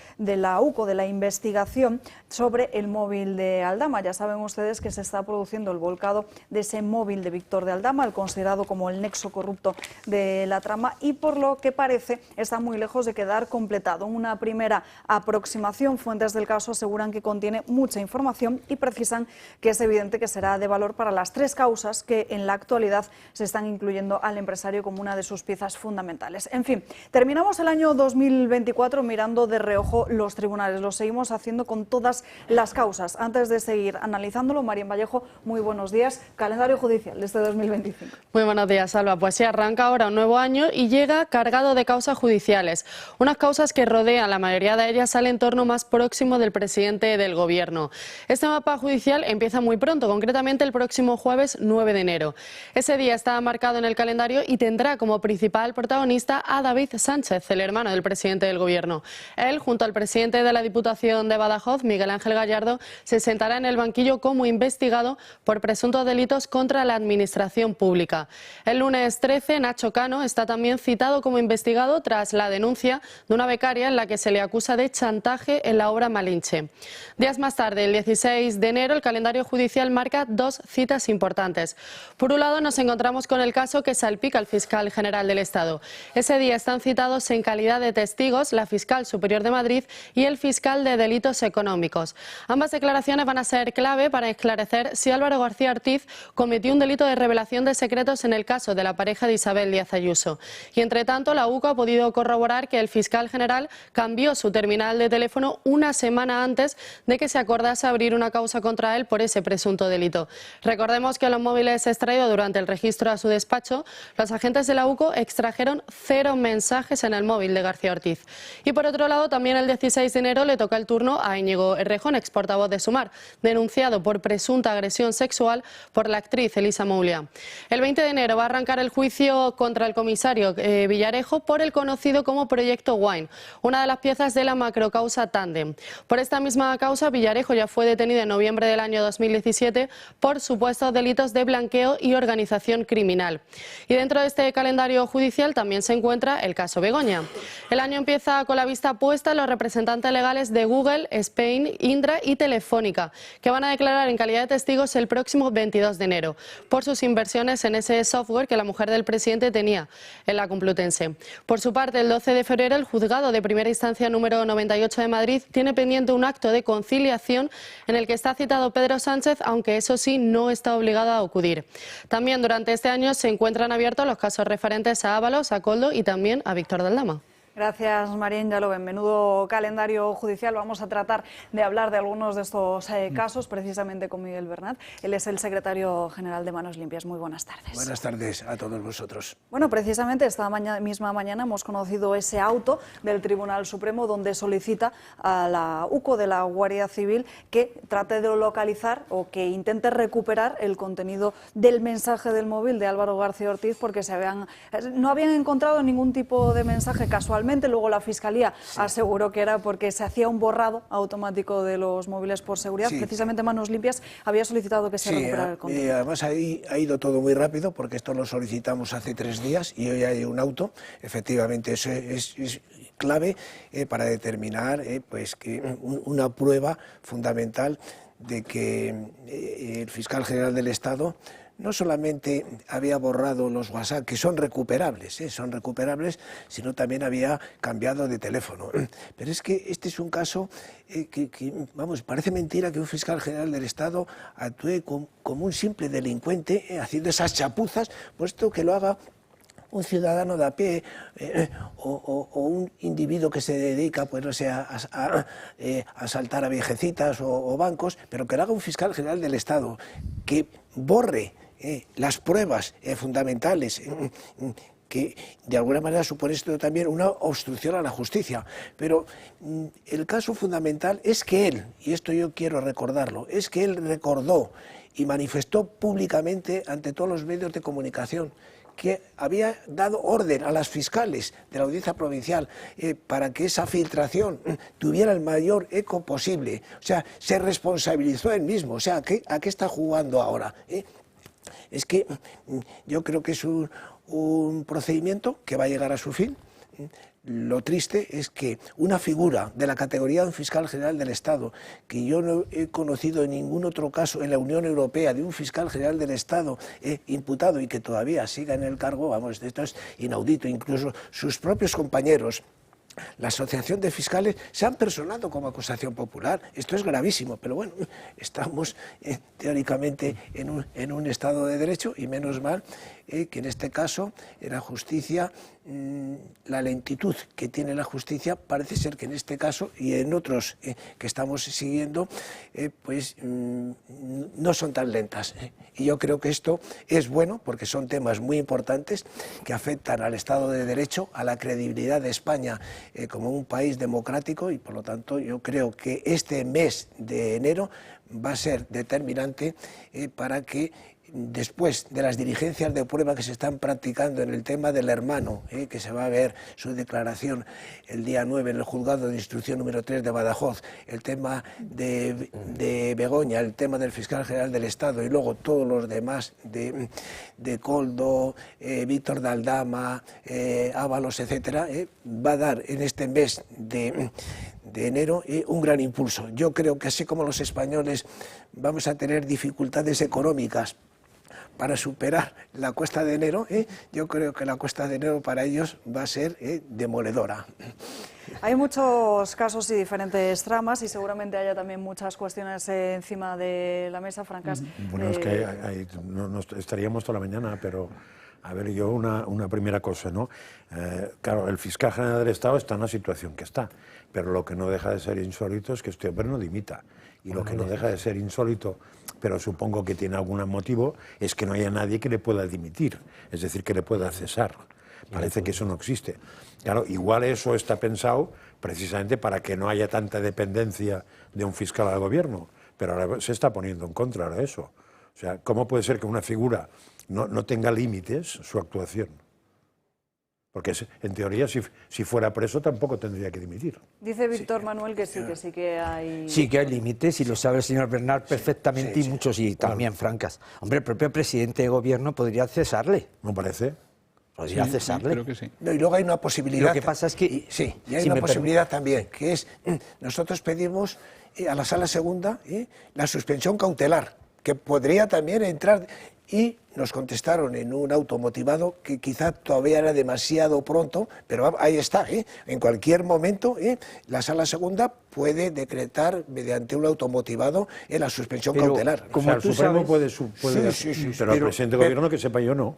UCO, de la investigación, sobre el móvil de Aldama. Ya saben ustedes que se está produciendo el volcado de ese móvil de Víctor de Aldama, el considerado como el nexo corrupto de la trama, y por lo que parece está muy lejos de quedar completado. Una primera aproximación, fuentes del caso aseguran que contiene mucha información y precisan que es evidente que será de valor para las tres causas que en la actualidad se están incluyendo al empresario como una de sus piezas fundamentales. En fin, terminamos el año 2024 mirando de reojo los tribunales. Lo seguimos haciendo con todas las causas. Antes de seguir analizándolo, Marian Vallejo, muy buenos días. Calendario judicial de este 2025. Muy buenos días, Alba. Pues sí, arranca ahora un nuevo año y llega cargado de causas judiciales. Unas causas que rodean, la mayoría de ellas, al entorno más próximo del presidente del Gobierno. Este mapa judicial empieza muy pronto, concretamente el próximo jueves 9 de enero. Ese día está marcado en el calendario y tendrá como principal protagonista a David Sánchez, el hermano del presidente del Gobierno. Él, junto al presidente de la Diputación de Badajoz, Miguel Ángel Gallardo, se sentará en el banquillo como investigado por presuntos delitos contra la administración pública. El lunes 13, Nacho Cano está también citado como investigado tras la denuncia de una becaria en la que se le acusa de chantaje en la obra Malinche. Días más tarde, el 16 de enero, el calendario judicial marca dos citas importantes. Por un lado, nos encontramos con el caso que salpica al fiscal general del Estado. Ese día están citados en calidad de testigos la fiscal superior de Madrid y el fiscal de delitos económicos. Ambas declaraciones van a ser clave para esclarecer si Álvaro García Ortiz cometió un delito de revelación de secretos en el caso de la pareja de Isabel Díaz Ayuso. Y entre tanto, la UCO ha podido corroborar que el fiscal general cambió su terminal de teléfono una semana antes de que se acordase abrir una causa contra él por ese presunto delito. Recordemos que en los móviles extraídos durante el registro a su despacho, los agentes de la UCO extrajeron 0 mensajes en el móvil de García Ortiz. Y por otro lado, también el 16 de enero le toca el turno a Íñigo Errejón, ex portavoz de Sumar, denunciado por presunta agresión sexual por la actriz Elisa Moulia. El 20 de enero va a arrancar el juicio contra el comisario Villarejo por el conocido como Proyecto Wine, una de las piezas de la macrocausa Tándem. Por esta misma causa, Villarejo ya fue detenido en noviembre del año 2017 por supuestos delitos de blanqueo y organización criminal. Y dentro de este calendario judicial también se encuentra el caso Begoña. El año empieza con la vista puesta en los representantes legales de Google, Spain, Indra y Telefónica, que van a declarar en calidad de testigos el próximo 22 de enero por sus inversiones en ese software que la mujer del presidente tenía en la Complutense. Por su parte, el 12 de febrero, el juzgado de primera instancia número 98 de Madrid tiene pendiente un acto de conciliación en el que está citado Pedro Sánchez, aunque eso sí no está obligado a acudir. También durante este año se encuentran abiertos los casos referentes a Ábalos, a Koldo y también a Víctor de Aldama. Gracias, Marín. Ya lo ven, menudo calendario judicial. Vamos a tratar de hablar de algunos de estos casos, precisamente con Miguel Bernat. Él es el secretario general de Manos Limpias. Muy buenas tardes. Buenas tardes a todos vosotros. Bueno, precisamente esta misma mañana hemos conocido ese auto del Tribunal Supremo donde solicita a la UCO de la Guardia Civil que trate de localizar o que intente recuperar el contenido del mensaje del móvil de Álvaro García Ortiz, porque no habían encontrado ningún tipo de mensaje casualmente. Luego la Fiscalía aseguró que era porque se hacía un borrado automático de los móviles por seguridad. Precisamente Manos Limpias había solicitado que se recuperara el contenido. Además ha ido todo muy rápido porque esto lo solicitamos hace 3 días y hoy hay un auto. Efectivamente, eso es clave para determinar pues que una prueba fundamental de que el fiscal general del Estado no solamente había borrado los WhatsApp, que son recuperables, sino también había cambiado de teléfono. Pero es que este es un caso vamos, parece mentira que un fiscal general del Estado actúe como un simple delincuente, haciendo esas chapuzas, puesto que lo haga un ciudadano de a pie o un individuo que se dedica, pues no sé, a asaltar a viejecitas o bancos, pero que lo haga un fiscal general del Estado, que borre las pruebas fundamentales, que de alguna manera supone esto también una obstrucción a la justicia. Pero el caso fundamental es que él, y esto yo quiero recordarlo, es que él recordó y manifestó públicamente ante todos los medios de comunicación que había dado orden a las fiscales de la Audiencia Provincial para que esa filtración tuviera el mayor eco posible. O sea, se responsabilizó él mismo. O sea, ¿a qué está jugando ahora? Es que yo creo que es un procedimiento que va a llegar a su fin. Lo triste es que una figura de la categoría de un fiscal general del Estado, que yo no he conocido en ningún otro caso en la Unión Europea de un fiscal general del Estado imputado y que todavía siga en el cargo, vamos, esto es inaudito. Incluso sus propios compañeros, la Asociación de Fiscales, se han personado como acusación popular. Esto es gravísimo, pero bueno, estamos teóricamente en un Estado de Derecho y menos mal que en este caso en la justicia, la lentitud que tiene la justicia parece ser que en este caso y en otros que estamos siguiendo, pues no son tan lentas. Y yo creo que esto es bueno porque son temas muy importantes que afectan al Estado de Derecho, a la credibilidad de España como un país democrático, y por lo tanto yo creo que este mes de enero va a ser determinante para que después de las diligencias de prueba que se están practicando en el tema del hermano, que se va a ver su declaración el día 9 en el juzgado de instrucción número 3 de Badajoz, el tema de Begoña, el tema del fiscal general del Estado y luego todos los demás de Coldo, Víctor de Aldama, Ábalos, etcétera, va a dar en este mes de enero un gran impulso. Yo creo que así como los españoles vamos a tener dificultades económicas para superar la cuesta de enero, yo creo que la cuesta de enero para ellos va a ser demoledora. Hay muchos casos y diferentes tramas y seguramente haya también muchas cuestiones encima de la mesa, Francas. Bueno, es que no estaríamos toda la mañana, pero a ver, yo una primera cosa, ¿no? Claro, el fiscal general del Estado está en la situación que está, pero lo que no deja de ser insólito es que este hombre no dimita. Y lo que no deja de ser insólito, pero supongo que tiene algún motivo, es que no haya nadie que le pueda dimitir, es decir, que le pueda cesar. Parece que eso no existe. Claro, igual eso está pensado precisamente para que no haya tanta dependencia de un fiscal al gobierno, pero ahora se está poniendo en contra ahora eso. O sea, ¿cómo puede ser que una figura no tenga límites su actuación? Porque en teoría si fuera preso tampoco tendría que dimitir. Dice Víctor Manuel que sí que hay... Sí que hay límites y lo sabe el señor Bernal perfectamente y muchos y también Francas. Hombre, el propio presidente de gobierno podría cesarle. ¿No parece? Podría cesarle. Creo que sí. No, y luego hay una posibilidad. Lo que pasa es que... y hay una posibilidad también, que es, nosotros pedimos a la Sala Segunda la suspensión cautelar, que podría también entrar, y nos contestaron en un auto motivado que quizá todavía era demasiado pronto, pero ahí está, en cualquier momento la Sala Segunda puede decretar mediante un auto motivado la suspensión cautelar. Como el Supremo puede pero el presidente del gobierno, que sepa yo, no.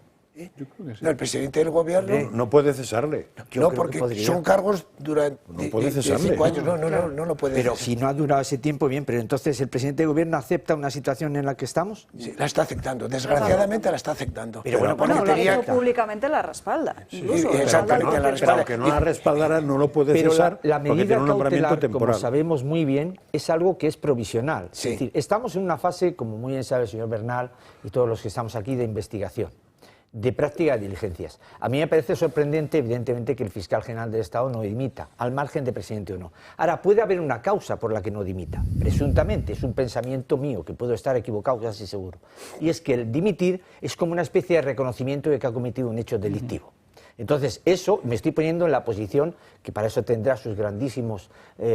Yo creo que sí. No, el presidente del gobierno... No puede cesarle. No, porque son cargos durante no puede cesarle. 5 años. No lo puede Pero cesar. si no ha durado ese tiempo, bien, pero entonces ¿el presidente de gobierno acepta una situación en la que estamos? Sí, la está aceptando, desgraciadamente la está aceptando. Pero bueno, Bueno, lo ha tenía... dicho públicamente la respalda. Incluso, exactamente, la respalda. Pero que no la respaldara no lo puede Pero cesar la porque medida tiene un nombramiento cautelar, como temporal. sabemos muy bien, es algo que es provisional. Sí. Es decir, estamos en una fase, como muy bien sabe el señor Bernal y todos los que estamos aquí, de investigación, de práctica de diligencias. A mí me parece sorprendente, evidentemente, que el fiscal general del Estado no dimita, al margen de presidente o no. Ahora, puede haber una causa por la que no dimita, presuntamente, es un pensamiento mío, que puedo estar equivocado, casi seguro. Y es que el dimitir es como una especie de reconocimiento de que ha cometido un hecho delictivo. Entonces, eso me estoy poniendo en la posición, que para eso tendrá sus grandísimos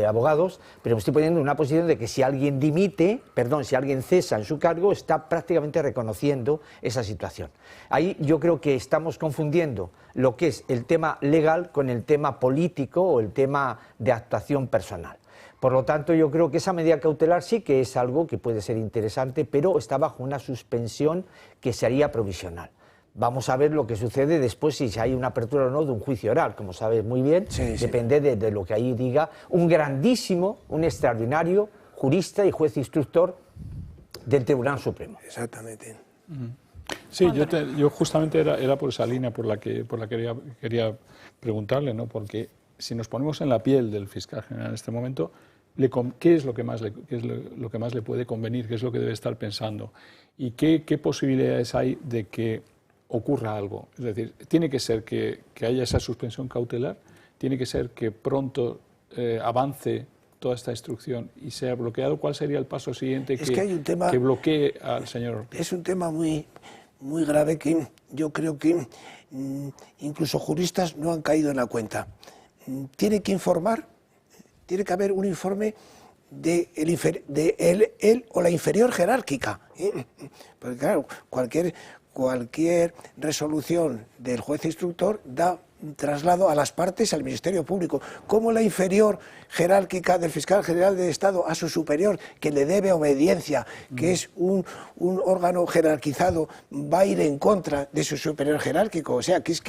abogados, pero me estoy poniendo en una posición de que si alguien si alguien cesa en su cargo, está prácticamente reconociendo esa situación. Ahí yo creo que estamos confundiendo lo que es el tema legal con el tema político o el tema de actuación personal. Por lo tanto, yo creo que esa medida cautelar sí que es algo que puede ser interesante, pero está bajo una suspensión que sería provisional. Vamos a ver lo que sucede después, si hay una apertura o no de un juicio oral, como sabes muy bien, depende de lo que ahí diga un grandísimo, un extraordinario jurista y juez instructor del Tribunal Supremo. Exactamente. Sí, yo justamente era por esa línea por la que quería preguntarle, ¿no? Porque si nos ponemos en la piel del fiscal general en este momento, ¿qué es lo que más le puede convenir? ¿Qué es lo que debe estar pensando? ¿Y qué posibilidades hay de que ocurra algo? Es decir, tiene que ser que haya esa suspensión cautelar, tiene que ser que pronto avance toda esta instrucción y sea bloqueado. ¿Cuál sería el paso siguiente que bloquee al señor Ortega? Es un tema muy grave que yo creo que incluso juristas no han caído en la cuenta. Tiene que informar, tiene que haber un informe de él o la inferior jerárquica. Porque claro, cualquier resolución del juez instructor da traslado a las partes al Ministerio Público. ¿Cómo la inferior jerárquica del fiscal general del Estado a su superior, que le debe obediencia, que es un órgano jerarquizado, va a ir en contra de su superior jerárquico? O sea, que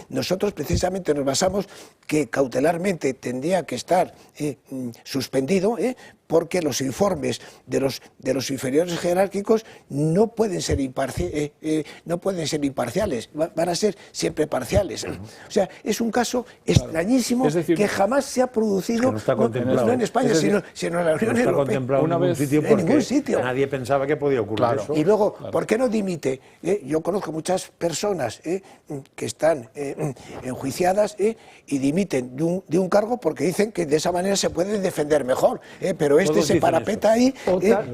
nosotros precisamente nos basamos que cautelarmente tendría que estar suspendido, porque los informes de los inferiores jerárquicos no pueden ser imparciales, van a ser siempre parciales. O sea, es un caso extrañísimo, es decir, que jamás se ha producido, no en España, sino en la Unión Europea. En ningún sitio. Nadie pensaba que podía ocurrir eso. Y luego, ¿por qué no dimite? Yo conozco muchas personas que están enjuiciadas y dimiten de un cargo porque dicen que de esa manera se pueden defender mejor, pero se parapeta ahí.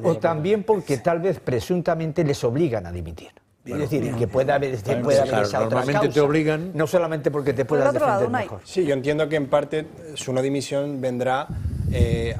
O también porque tal vez presuntamente les obligan a dimitir. Es decir, que puede haber esa otra causa. Te obligan. No solamente porque te puedas defender mejor. Sí, yo entiendo que en parte su no dimisión vendrá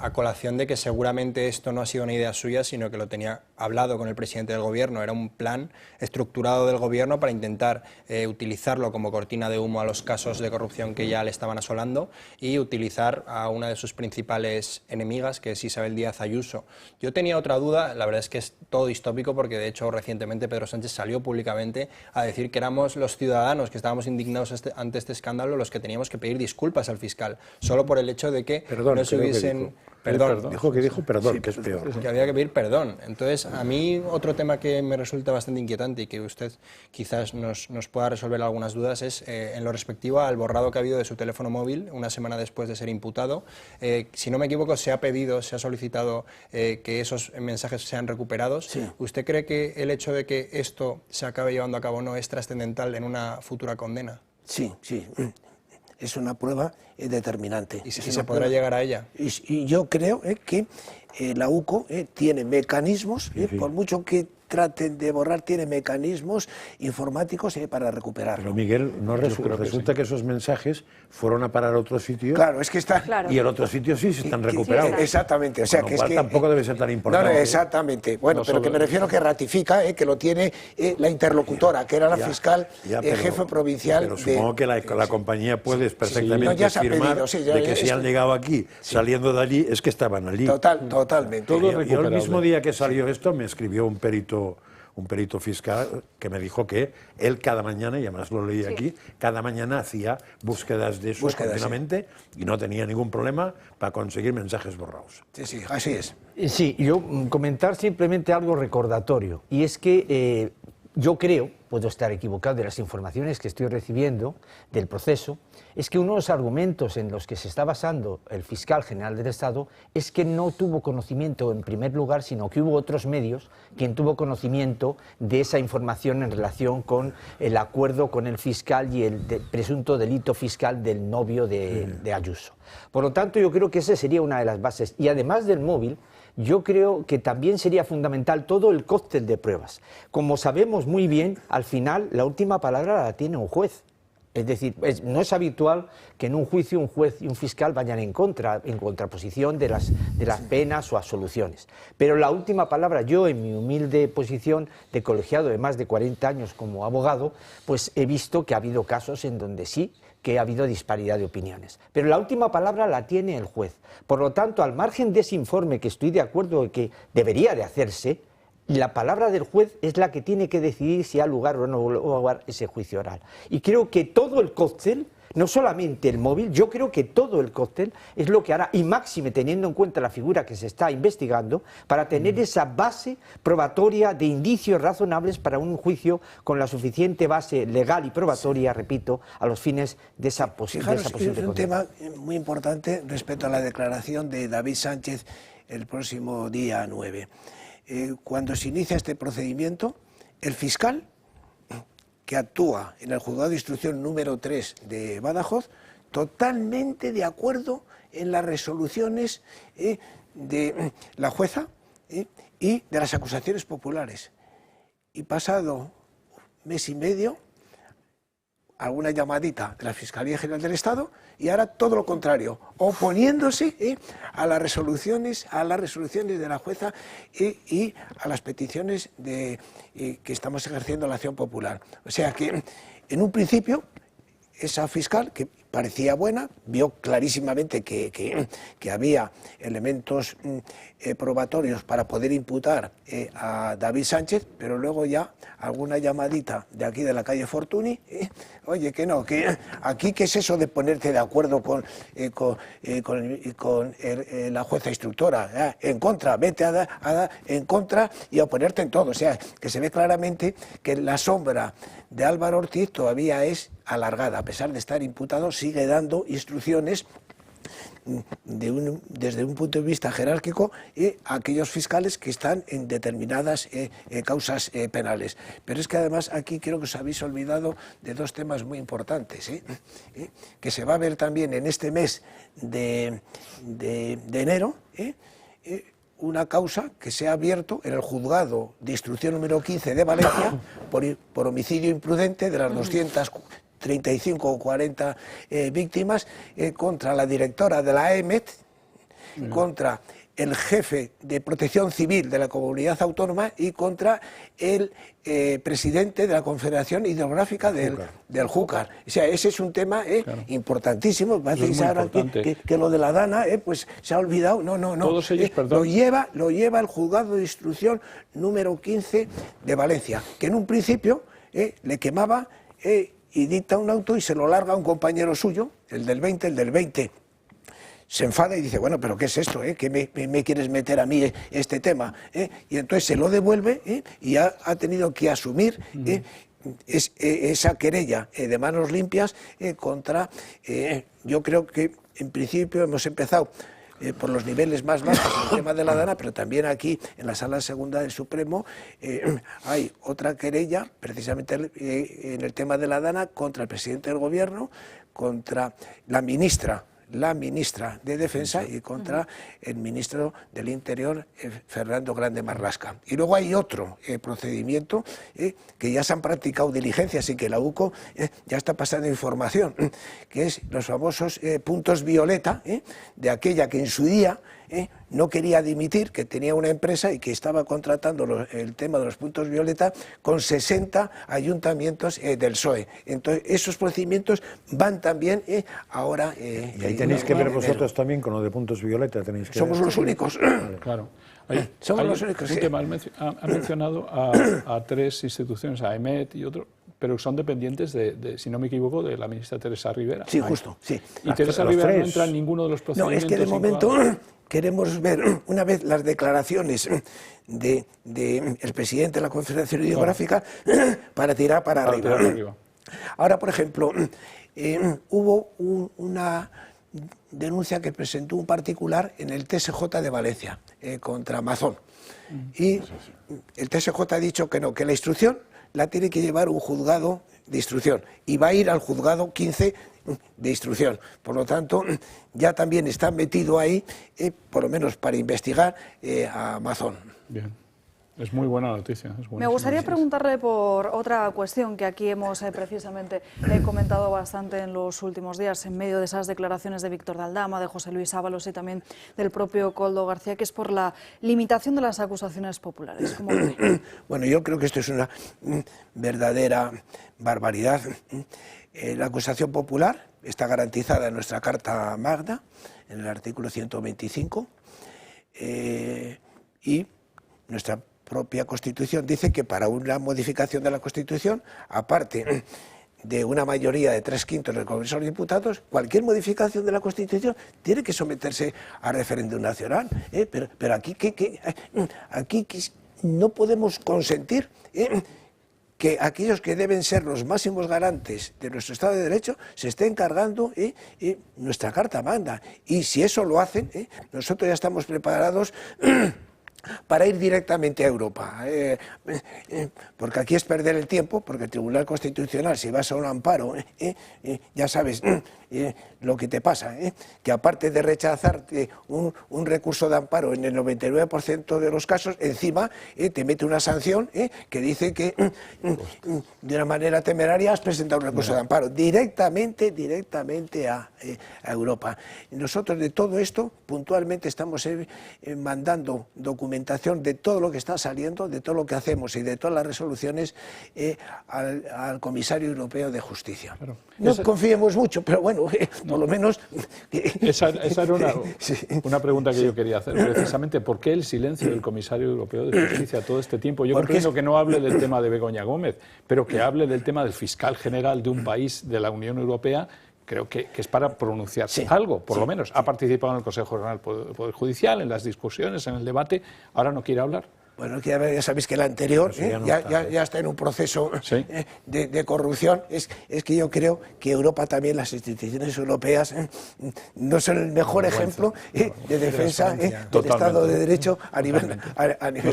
a colación de que seguramente esto no ha sido una idea suya, sino que lo tenía hablado con el presidente del gobierno. Era un plan estructurado del gobierno para intentar utilizarlo como cortina de humo a los casos de corrupción que ya le estaban asolando y utilizar a una de sus principales enemigas, que es Isabel Díaz Ayuso. Yo tenía otra duda, la verdad es que es todo distópico, porque de hecho recientemente Pedro Sánchez salió públicamente a decir que éramos los ciudadanos que estábamos indignados ante este escándalo los que teníamos que pedir disculpas al fiscal, solo por el hecho de que no se hubiesen... Perdón, que es peor. Que había que pedir perdón. Entonces, a mí otro tema que me resulta bastante inquietante y que usted quizás nos pueda resolver algunas dudas es en lo respectivo al borrado que ha habido de su teléfono móvil una semana después de ser imputado. Si no me equivoco, se ha solicitado que esos mensajes sean recuperados. Sí. ¿Usted cree que el hecho de que esto se acabe llevando a cabo no es trascendental en una futura condena? Sí. Es una prueba determinante. ¿Y se podrá llegar a ella? Y yo creo que la UCO tiene mecanismos, por mucho que traten de borrar, tiene mecanismos informáticos para recuperarlo. Pero Miguel, resulta que esos mensajes fueron a parar a otro sitio. Claro, es que está... Claro. Y el otro sitio sí se están recuperados. Exactamente. O sea, que tampoco debe ser tan importante. No, exactamente. Bueno, pero que me refiero que ratifica que lo tiene la interlocutora, que era la fiscal jefe provincial. Pero supongo que la compañía puede perfectamente afirmar de que si han llegado aquí, saliendo de allí, es que estaban allí. Totalmente. Yo el mismo día que salió esto me escribió un perito fiscal que me dijo que él cada mañana, y además lo leí aquí, cada mañana hacía búsquedas de eso continuamente y no tenía ningún problema para conseguir mensajes borrados. Sí, así es. Sí, yo comentar simplemente algo recordatorio, y es que yo creo, puedo estar equivocado de las informaciones que estoy recibiendo del proceso, es que uno de los argumentos en los que se está basando el fiscal general del Estado es que no tuvo conocimiento en primer lugar, sino que hubo otros medios quien tuvo conocimiento de esa información en relación con el acuerdo con el fiscal y el presunto delito fiscal del novio de Ayuso. Por lo tanto, yo creo que esa sería una de las bases. Y además del móvil, yo creo que también sería fundamental todo el cóctel de pruebas. Como sabemos muy bien, al final la última palabra la tiene un juez. Es decir, no es habitual que en un juicio un juez y un fiscal vayan en contraposición de las penas o absoluciones. Pero la última palabra, yo en mi humilde posición de colegiado de más de 40 años como abogado, pues he visto que ha habido casos en donde sí, que ha habido disparidad de opiniones. Pero la última palabra la tiene el juez. Por lo tanto, al margen de ese informe que estoy de acuerdo en que debería de hacerse, la palabra del juez es la que tiene que decidir si ha lugar o no lugar ese juicio oral. Y creo que todo el cóctel, no solamente el móvil, yo creo que todo el cóctel es lo que hará, y máxime teniendo en cuenta la figura que se está investigando, para tener esa base probatoria de indicios razonables para un juicio con la suficiente base legal y probatoria, repito, a los fines de esa posible condena. Es un tema muy importante respecto a la declaración de David Sánchez el próximo día 9. Cuando se inicia este procedimiento, el fiscal que actúa en el juzgado de instrucción número 3 de Badajoz, totalmente de acuerdo en las resoluciones de la jueza y de las acusaciones populares. Y pasado mes y medio, alguna llamadita de la Fiscalía General del Estado y ahora todo lo contrario, oponiéndose a las resoluciones de la jueza y a las peticiones de que estamos ejerciendo la acción popular. O sea que en un principio esa fiscal, que parecía buena, vio clarísimamente que había elementos probatorios para poder imputar a David Sánchez, pero luego ya alguna llamadita de aquí de la calle Fortuny, oye, que no, que aquí qué es eso de ponerte de acuerdo con la jueza instructora, en contra, vete en contra y a oponerte en todo. O sea, que se ve claramente que la sombra de Álvaro Ortiz todavía es alargada, a pesar de estar imputado, sigue dando instrucciones desde un punto de vista jerárquico a aquellos fiscales que están en determinadas causas penales. Pero es que además aquí creo que os habéis olvidado de dos temas muy importantes, que se va a ver también en este mes de enero, una causa que se ha abierto en el juzgado de instrucción número 15 de Valencia por homicidio imprudente de las 235 o 40 víctimas contra la directora de la AEMET, contra el jefe de protección civil de la comunidad autónoma y contra el presidente de la Confederación Hidrográfica del Júcar. O sea, ese es un tema importantísimo. Parece ahora que lo de la Dana pues se ha olvidado. No. Todos ellos, lo lleva el juzgado de instrucción número 15 de Valencia, que en un principio le quemaba y dicta un auto y se lo larga a un compañero suyo, el del 20, se enfada y dice, bueno, pero ¿qué es esto? ¿Qué me quieres meter a mí este tema? Y entonces se lo devuelve y ha tenido que asumir esa querella de manos limpias contra... yo creo que en principio hemos empezado por los niveles más bajos el tema de la Dana, pero también aquí en la Sala Segunda del Supremo hay otra querella, precisamente en el tema de la Dana, contra el presidente del Gobierno, contra la ministra de Defensa y contra el ministro del Interior, Fernando Grande Marlaska. Y luego hay otro procedimiento que ya se han practicado diligencias y que la UCO ya está pasando información, que es los famosos puntos violeta de aquella que en su día no quería dimitir, que tenía una empresa y que estaba contratando el tema de los puntos violeta con 60 ayuntamientos del PSOE. Entonces, esos procedimientos van también ahora... y ahí tenéis que ver vosotros también con lo de puntos violeta. Somos los únicos. Claro. Somos los únicos. Un tema, ha mencionado a tres instituciones, a EMET y otro, pero son dependientes si no me equivoco, de la ministra Teresa Rivera. Sí, justo, sí. Y Teresa Rivera no entra en ninguno de los procedimientos. No, es que de momento queremos ver una vez las declaraciones del presidente de la Confederación Hidrográfica para tirar para arriba. Ahora, por ejemplo, hubo una denuncia que presentó un particular en el TSJ de Valencia contra Amazon. Y el TSJ ha dicho que no, que la instrucción la tiene que llevar un juzgado de instrucción y va a ir al juzgado 15 de instrucción. Por lo tanto, ya también está metido ahí, por lo menos para investigar a Amazon. Bien. Es muy buena noticia. Me gustaría preguntarle por otra cuestión que aquí hemos precisamente comentado bastante en los últimos días, en medio de esas declaraciones de Víctor de Aldama, de José Luis Ábalos y también del propio Koldo García, que es por la limitación de las acusaciones populares. ¿Cómo lo ve? Bueno, yo creo que esto es una verdadera barbaridad. La acusación popular está garantizada en nuestra Carta Magna, en el artículo 125, y nuestra propia Constitución dice que para una modificación de la Constitución, aparte de una mayoría de 3/5 en el Congreso de los Diputados, cualquier modificación de la Constitución tiene que someterse a referéndum nacional. Pero aquí no podemos consentir que aquellos que deben ser los máximos garantes de nuestro Estado de Derecho se estén cargando nuestra Carta Magna. Y si eso lo hacen, nosotros ya estamos preparados para ir directamente a Europa, porque aquí es perder el tiempo, porque el Tribunal Constitucional, si vas a un amparo, ya sabes lo que te pasa, que aparte de rechazarte un recurso de amparo en el 99% de los casos, encima te mete una sanción que dice que de una manera temeraria has presentado un recurso de amparo directamente a Europa. Nosotros de todo esto puntualmente estamos mandando documentación de todo lo que está saliendo, de todo lo que hacemos y de todas las resoluciones al Comisario Europeo de Justicia. Claro. No confiemos mucho, pero bueno, por lo menos... Esa era una pregunta que yo quería hacer, precisamente, ¿por qué el silencio del Comisario Europeo de Justicia todo este tiempo? Yo comprendo que no hable del tema de Begoña Gómez, pero que hable del tema del fiscal general de un país de la Unión Europea. Creo que es para pronunciarse algo, por lo menos. Ha participado en el Consejo General del Poder Judicial, en las discusiones, en el debate, ahora no quiere hablar. Bueno, ya sabéis que el anterior ya está en un proceso de corrupción. Es que yo creo que Europa también, las instituciones europeas, no son el mejor ejemplo de defensa del Estado de Derecho a nivel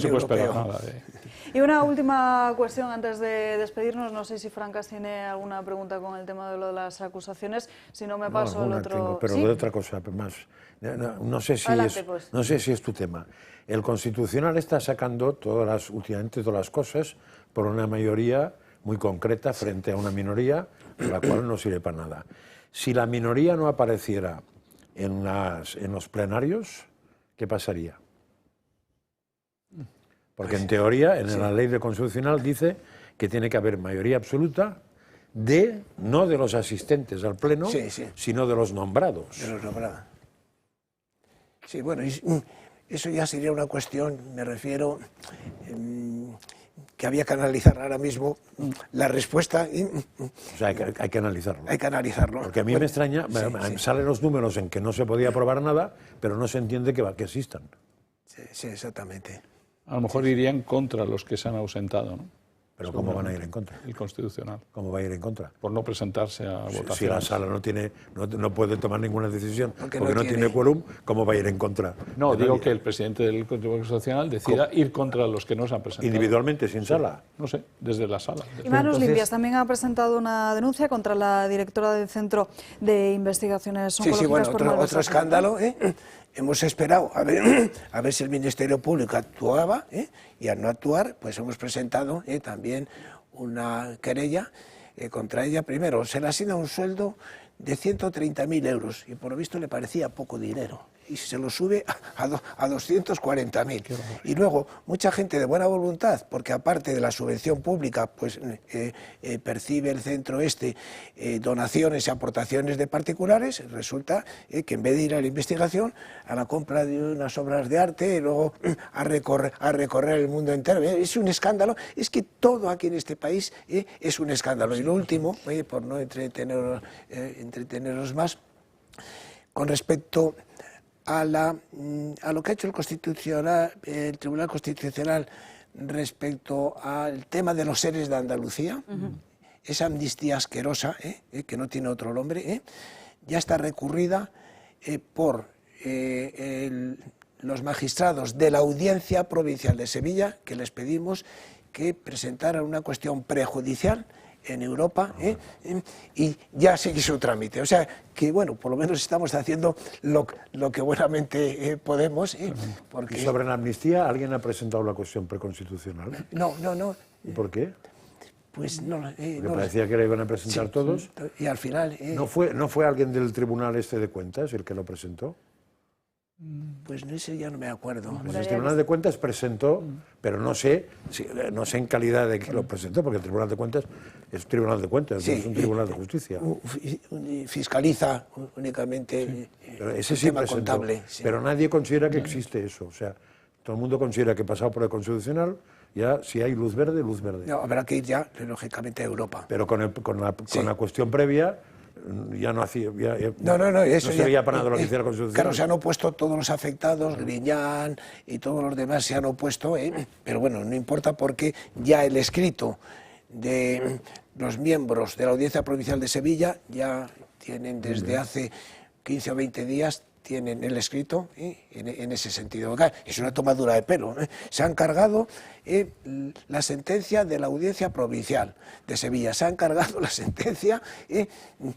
europeo. Y una última cuestión antes de despedirnos. No sé si Francas tiene alguna pregunta con el tema de lo de las acusaciones. Si no, me paso el otro. Tengo, pero de otra cosa más. No sé si es tu tema. El Constitucional está sacando últimamente todas las cosas por una mayoría muy concreta frente a una minoría, la cual no sirve para nada. Si la minoría no apareciera en los plenarios, ¿qué pasaría? Porque en teoría, en la ley de Constitucional dice que tiene que haber mayoría absoluta no de los asistentes al Pleno, sino de los nombrados. De los nombrados. Sí, bueno, eso ya sería una cuestión, me refiero, que había que analizar ahora mismo la respuesta. O sea, hay que analizarlo. Hay que analizarlo. Porque a mí me extraña, salen los números en que no se podía aprobar nada, pero no se entiende que existan. Sí, exactamente. A lo mejor irían contra los que se han ausentado, ¿no? Pero ¿cómo van a ir en contra? El Constitucional. ¿Cómo va a ir en contra? Por no presentarse a votación. Si la sala no puede tomar ninguna decisión porque no tiene quórum, ¿cómo va a ir en contra? No, digo que el presidente del Constitucional decida ir contra los que no se han presentado. ¿Individualmente, sin sala? No sé, desde la sala. Y Manos Limpias también ha presentado una denuncia contra la directora del Centro de Investigaciones Oncológicas. Sí, bueno, otro escándalo, Hemos esperado a ver si el Ministerio Público actuaba, y al no actuar, pues hemos presentado también una querella contra ella. Primero, se le asigna un sueldo de 130.000 euros y por lo visto le parecía poco dinero y se lo sube a 240.000. Y luego, mucha gente de buena voluntad, porque aparte de la subvención pública, pues percibe el centro donaciones y aportaciones de particulares, resulta que en vez de ir a la investigación, a la compra de unas obras de arte, y luego a recorrer el mundo entero. Es un escándalo, es que todo aquí en este país es un escándalo. Y lo último, por no entreteneros más, con respecto a lo que ha hecho el Tribunal Constitucional respecto al tema de los seres de Andalucía, esa amnistía asquerosa, que no tiene otro nombre, ya está recurrida por los magistrados de la Audiencia Provincial de Sevilla, que les pedimos que presentaran una cuestión prejudicial en Europa, y ya sigue su trámite. O sea, que bueno, por lo menos estamos haciendo lo que buenamente podemos. Porque... ¿Y sobre la amnistía alguien ha presentado la cuestión preconstitucional? No. ¿Y por qué? Pues no. Porque parecía que la iban a presentar todos. Y al final... ¿No fue alguien del Tribunal de Cuentas el que lo presentó? Pues ese ya no me acuerdo. Pues el Tribunal de Cuentas presentó, pero no sé en calidad de que lo presentó, porque el Tribunal de Cuentas es un Tribunal de Cuentas, no es un Tribunal de Justicia. Fiscaliza únicamente ese el sí tema presentó, contable. pero nadie considera que existe eso. O sea, todo el mundo considera que pasado por el Constitucional, ya si hay luz verde, luz verde. No, habrá que ir ya, lógicamente, a Europa. Pero con la cuestión previa... ya no hacía, eso no servía para nada lo que hiciera la Constitución. Claro, se han opuesto todos los afectados, Griñán y todos los demás se han opuesto, pero bueno, no importa porque ya el escrito de los miembros de la Audiencia Provincial de Sevilla ya tienen desde hace 15 o 20 días tienen el escrito en ese sentido. Es una tomadura de pelo. Se han cargado la sentencia de la Audiencia Provincial de Sevilla, se han cargado la sentencia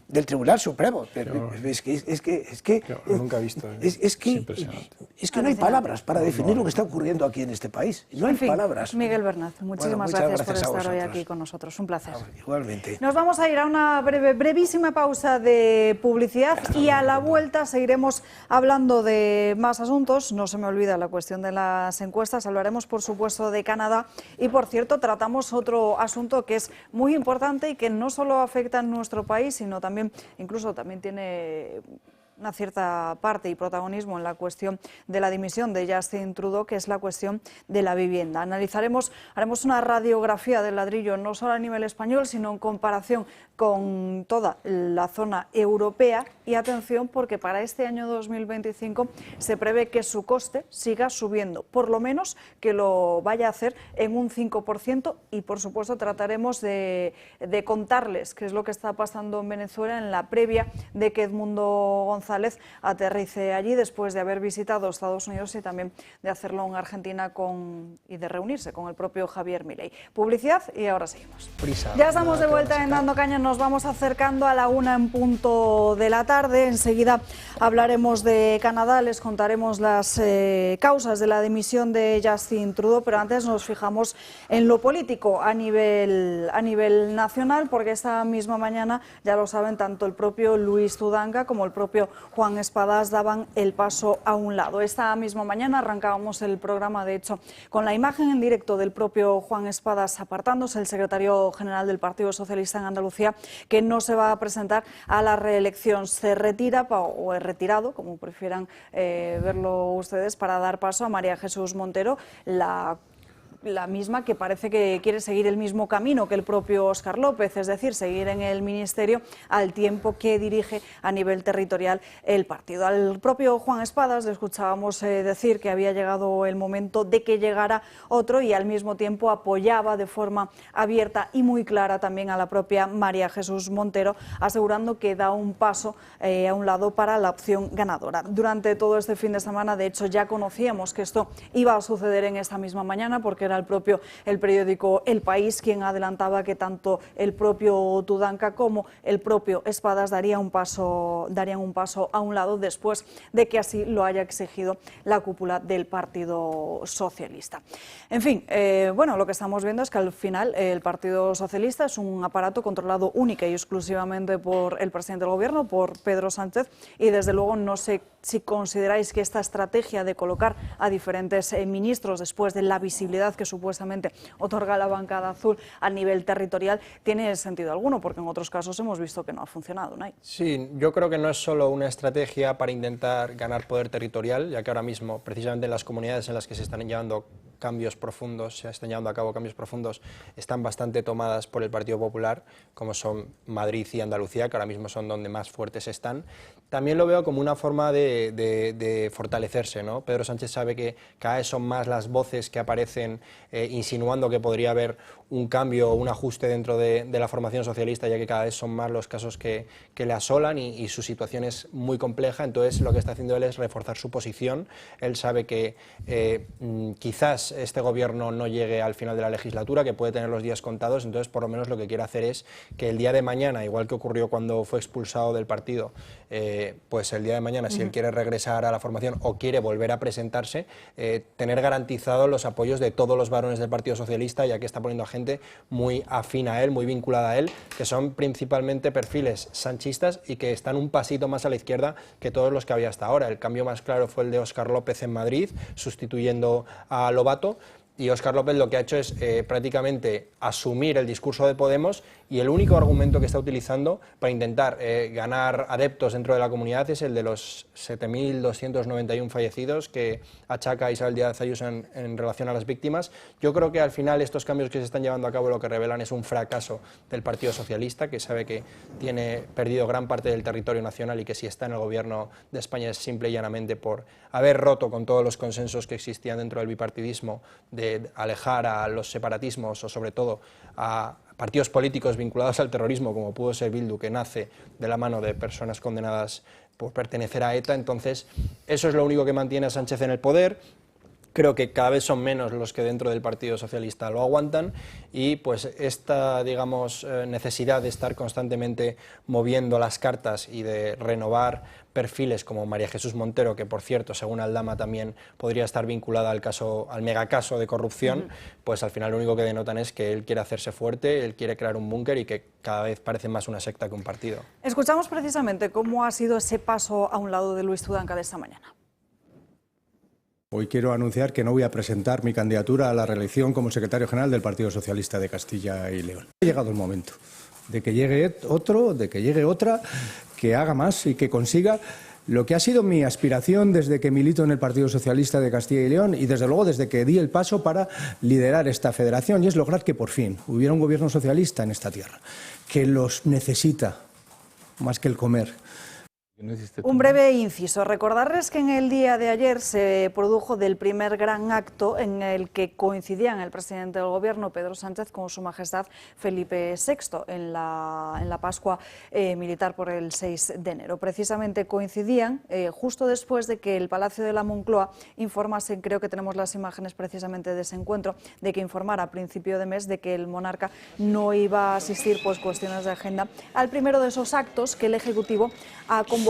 del Tribunal Supremo. Pero es que nunca he visto. Es que no hay palabras para definir lo que está ocurriendo aquí en este país. No hay palabras. Miguel Bernat, muchísimas gracias por estar hoy aquí con nosotros. Un placer. Igualmente. Nos vamos a ir a una brevísima pausa de publicidad y a la vuelta seguiremos hablando de más asuntos. No se me olvida la cuestión de las encuestas. Hablaremos, por supuesto, de Canadá y, por cierto, tratamos otro asunto que es muy importante y que no solo afecta a nuestro país, sino también, incluso también tiene una cierta parte y protagonismo en la cuestión de la dimisión de Justin Trudeau, que es la cuestión de la vivienda. Haremos una radiografía del ladrillo, no solo a nivel español, sino en comparación con toda la zona europea. Y atención, porque para este año 2025 se prevé que su coste siga subiendo, por lo menos que lo vaya a hacer en un 5%, y por supuesto trataremos de contarles qué es lo que está pasando en Venezuela en la previa de que Edmundo González aterrice allí después de haber visitado Estados Unidos y también de hacerlo en Argentina y de reunirse con el propio Javier Milei. Publicidad y ahora seguimos. Ya estamos de vuelta en Dando Caña, nos vamos acercando a la 1 en punto de la tarde. Enseguida hablaremos de Canadá, les contaremos las causas de la dimisión de Justin Trudeau, pero antes nos fijamos en lo político a nivel nacional, porque esta misma mañana, ya lo saben, tanto el propio Luis Tudanca como el propio Juan Espadas daban el paso a un lado. Esta misma mañana arrancábamos el programa, de hecho, con la imagen en directo del propio Juan Espadas apartándose, el secretario general del Partido Socialista en Andalucía, que no se va a presentar a la reelección. Se retira o es retirado, como prefieran verlo ustedes, para dar paso a María Jesús Montero, la misma que parece que quiere seguir el mismo camino que el propio Óscar López, es decir, seguir en el ministerio al tiempo que dirige a nivel territorial el partido. Al propio Juan Espadas le escuchábamos decir que había llegado el momento de que llegara otro, y al mismo tiempo apoyaba de forma abierta y muy clara también a la propia María Jesús Montero, asegurando que da un paso a un lado para la opción ganadora. Durante todo este fin de semana, de hecho, ya conocíamos que esto iba a suceder en esta misma mañana, porque era el periódico El País quien adelantaba que tanto el propio Tudanca como el propio Espadas darían un paso a un lado después de que así lo haya exigido la cúpula del Partido Socialista. En fin, lo que estamos viendo es que al final el Partido Socialista es un aparato controlado única y exclusivamente por el presidente del Gobierno, por Pedro Sánchez, y desde luego no sé si consideráis que esta estrategia de colocar a diferentes ministros después de la visibilidad que supuestamente otorga la bancada azul a nivel territorial tiene sentido alguno, porque en otros casos hemos visto que no ha funcionado, ¿no? Sí, yo creo que no es solo una estrategia para intentar ganar poder territorial, ya que ahora mismo, precisamente en las comunidades en las que se están llevando a cabo cambios profundos, están bastante tomadas por el Partido Popular, como son Madrid y Andalucía, que ahora mismo son donde más fuertes están. También lo veo como una forma de fortalecerse, ¿no? Pedro Sánchez sabe que cada vez son más las voces que aparecen insinuando que podría haber un cambio o un ajuste dentro de la formación socialista, ya que cada vez son más los casos que le asolan y su situación es muy compleja. Entonces lo que está haciendo él es reforzar su posición. Él sabe que quizás quizás este gobierno no llegue al final de la legislatura, que puede tener los días contados, entonces por lo menos lo que quiere hacer es que el día de mañana, igual que ocurrió cuando fue expulsado del partido, pues el día de mañana, si él quiere regresar a la formación o quiere volver a presentarse, tener garantizados los apoyos de todos los varones del Partido Socialista, ya que está poniendo a gente muy afín a él, muy vinculada a él, que son principalmente perfiles sanchistas y que están un pasito más a la izquierda que todos los que había hasta ahora. El cambio más claro fue el de Óscar López en Madrid, sustituyendo a Lobato, y Óscar López lo que ha hecho es prácticamente asumir el discurso de Podemos, y el único argumento que está utilizando para intentar ganar adeptos dentro de la comunidad es el de los 7.291 fallecidos que achaca Isabel Díaz Ayuso en relación a las víctimas. Yo creo que al final estos cambios que se están llevando a cabo lo que revelan es un fracaso del Partido Socialista, que sabe que tiene perdido gran parte del territorio nacional y que si está en el gobierno de España es simple y llanamente por haber roto con todos los consensos que existían dentro del bipartidismo, de alejar a los separatismos o sobre todo a partidos políticos vinculados al terrorismo, como pudo ser Bildu, que nace de la mano de personas condenadas por pertenecer a ETA. Entonces, eso es lo único que mantiene a Sánchez en el poder. Creo que cada vez son menos los que dentro del Partido Socialista lo aguantan, y pues esta, digamos, necesidad de estar constantemente moviendo las cartas y de renovar perfiles como María Jesús Montero, que por cierto, según Aldama, también podría estar vinculada al megacaso de corrupción, pues al final lo único que denotan es que él quiere hacerse fuerte, él quiere crear un búnker y que cada vez parece más una secta que un partido. Escuchamos precisamente cómo ha sido ese paso a un lado de Luis Tudanca de esta mañana. Hoy quiero anunciar que no voy a presentar mi candidatura a la reelección como secretario general del Partido Socialista de Castilla y León. Ha llegado el momento de que llegue otro, de que llegue otra, que haga más y que consiga lo que ha sido mi aspiración desde que milito en el Partido Socialista de Castilla y León y desde luego desde que di el paso para liderar esta federación, y es lograr que por fin hubiera un gobierno socialista en esta tierra, que los necesita más que el comer. Un breve inciso. Recordarles que en el día de ayer se produjo del primer gran acto en el que coincidían el presidente del gobierno, Pedro Sánchez, con su majestad Felipe VI en la Pascua militar por el 6 de enero. Precisamente coincidían justo después de que el Palacio de la Moncloa informase, creo que tenemos las imágenes precisamente de ese encuentro, de que informara a principio de mes de que el monarca no iba a asistir, pues cuestiones de agenda, al primero de esos actos que el Ejecutivo ha convocado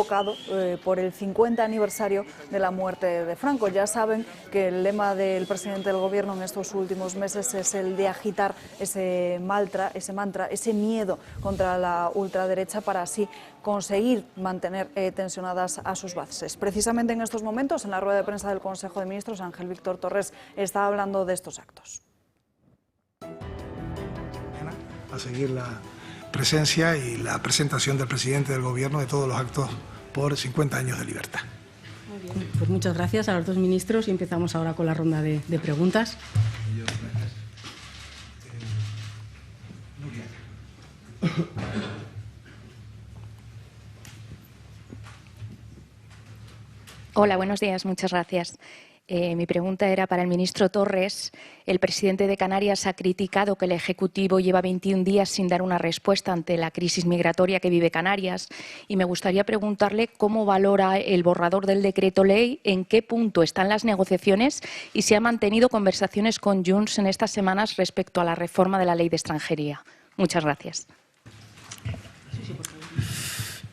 por el 50 aniversario de la muerte de Franco. Ya saben que el lema del presidente del gobierno en estos últimos meses es el de agitar ese mantra, ese miedo contra la ultraderecha para así conseguir mantener tensionadas a sus bases. Precisamente en estos momentos, en la rueda de prensa del Consejo de Ministros, Ángel Víctor Torres está hablando de estos actos. A seguir la presencia y la presentación del presidente del gobierno de todos los actos por 50 años de libertad. Muy bien, pues muchas gracias a los dos ministros y empezamos ahora con la ronda de preguntas. Hola, buenos días, muchas gracias. Mi pregunta era para el ministro Torres. El presidente de Canarias ha criticado que el Ejecutivo lleva 21 días sin dar una respuesta ante la crisis migratoria que vive Canarias, y me gustaría preguntarle cómo valora el borrador del decreto ley, en qué punto están las negociaciones y si ha mantenido conversaciones con Junts en estas semanas respecto a la reforma de la ley de extranjería. Muchas gracias.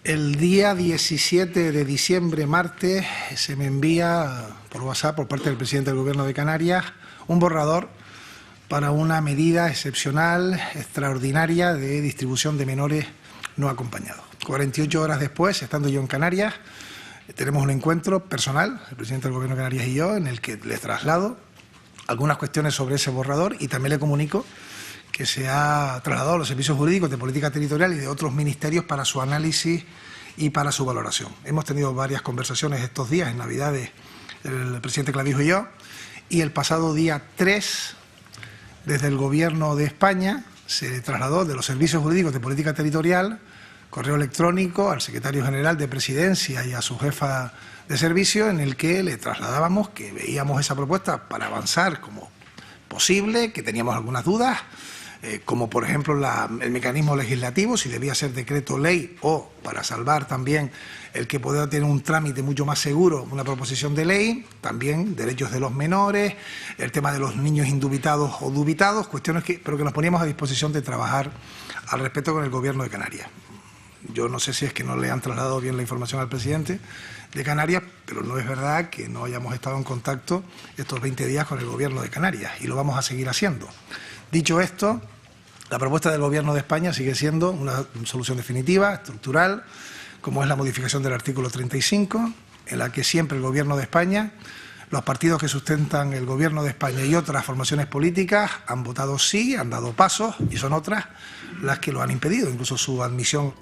El día 17 de diciembre, martes, se me envía por WhatsApp por parte del presidente del Gobierno de Canarias un borrador para una medida excepcional, extraordinaria de distribución de menores no acompañados. 48 horas después, estando yo en Canarias, tenemos un encuentro personal, el presidente del Gobierno de Canarias y yo, en el que le traslado algunas cuestiones sobre ese borrador y también le comunico que se ha trasladado a los servicios jurídicos de política territorial y de otros ministerios para su análisis y para su valoración. Hemos tenido varias conversaciones estos días, en Navidades, el presidente Clavijo y yo, y el pasado día 3, desde el Gobierno de España, se trasladó de los servicios jurídicos de política territorial, correo electrónico al secretario general de Presidencia y a su jefa de servicio, en el que le trasladábamos que veíamos esa propuesta para avanzar como posible, que teníamos algunas dudas, como por ejemplo el mecanismo legislativo, si debía ser decreto ley o, para salvar también el que pueda tener un trámite mucho más seguro, una proposición de ley, también derechos de los menores, el tema de los niños indubitados o dubitados, cuestiones pero que nos poníamos a disposición de trabajar al respecto con el Gobierno de Canarias. Yo no sé si es que no le han trasladado bien la información al presidente de Canarias, pero no es verdad que no hayamos estado en contacto estos 20 días con el Gobierno de Canarias, y lo vamos a seguir haciendo. Dicho esto, la propuesta del Gobierno de España sigue siendo una solución definitiva, estructural, como es la modificación del artículo 35, en la que siempre el Gobierno de España, los partidos que sustentan el Gobierno de España y otras formaciones políticas han votado sí, han dado pasos, y son otras las que lo han impedido, incluso su admisión.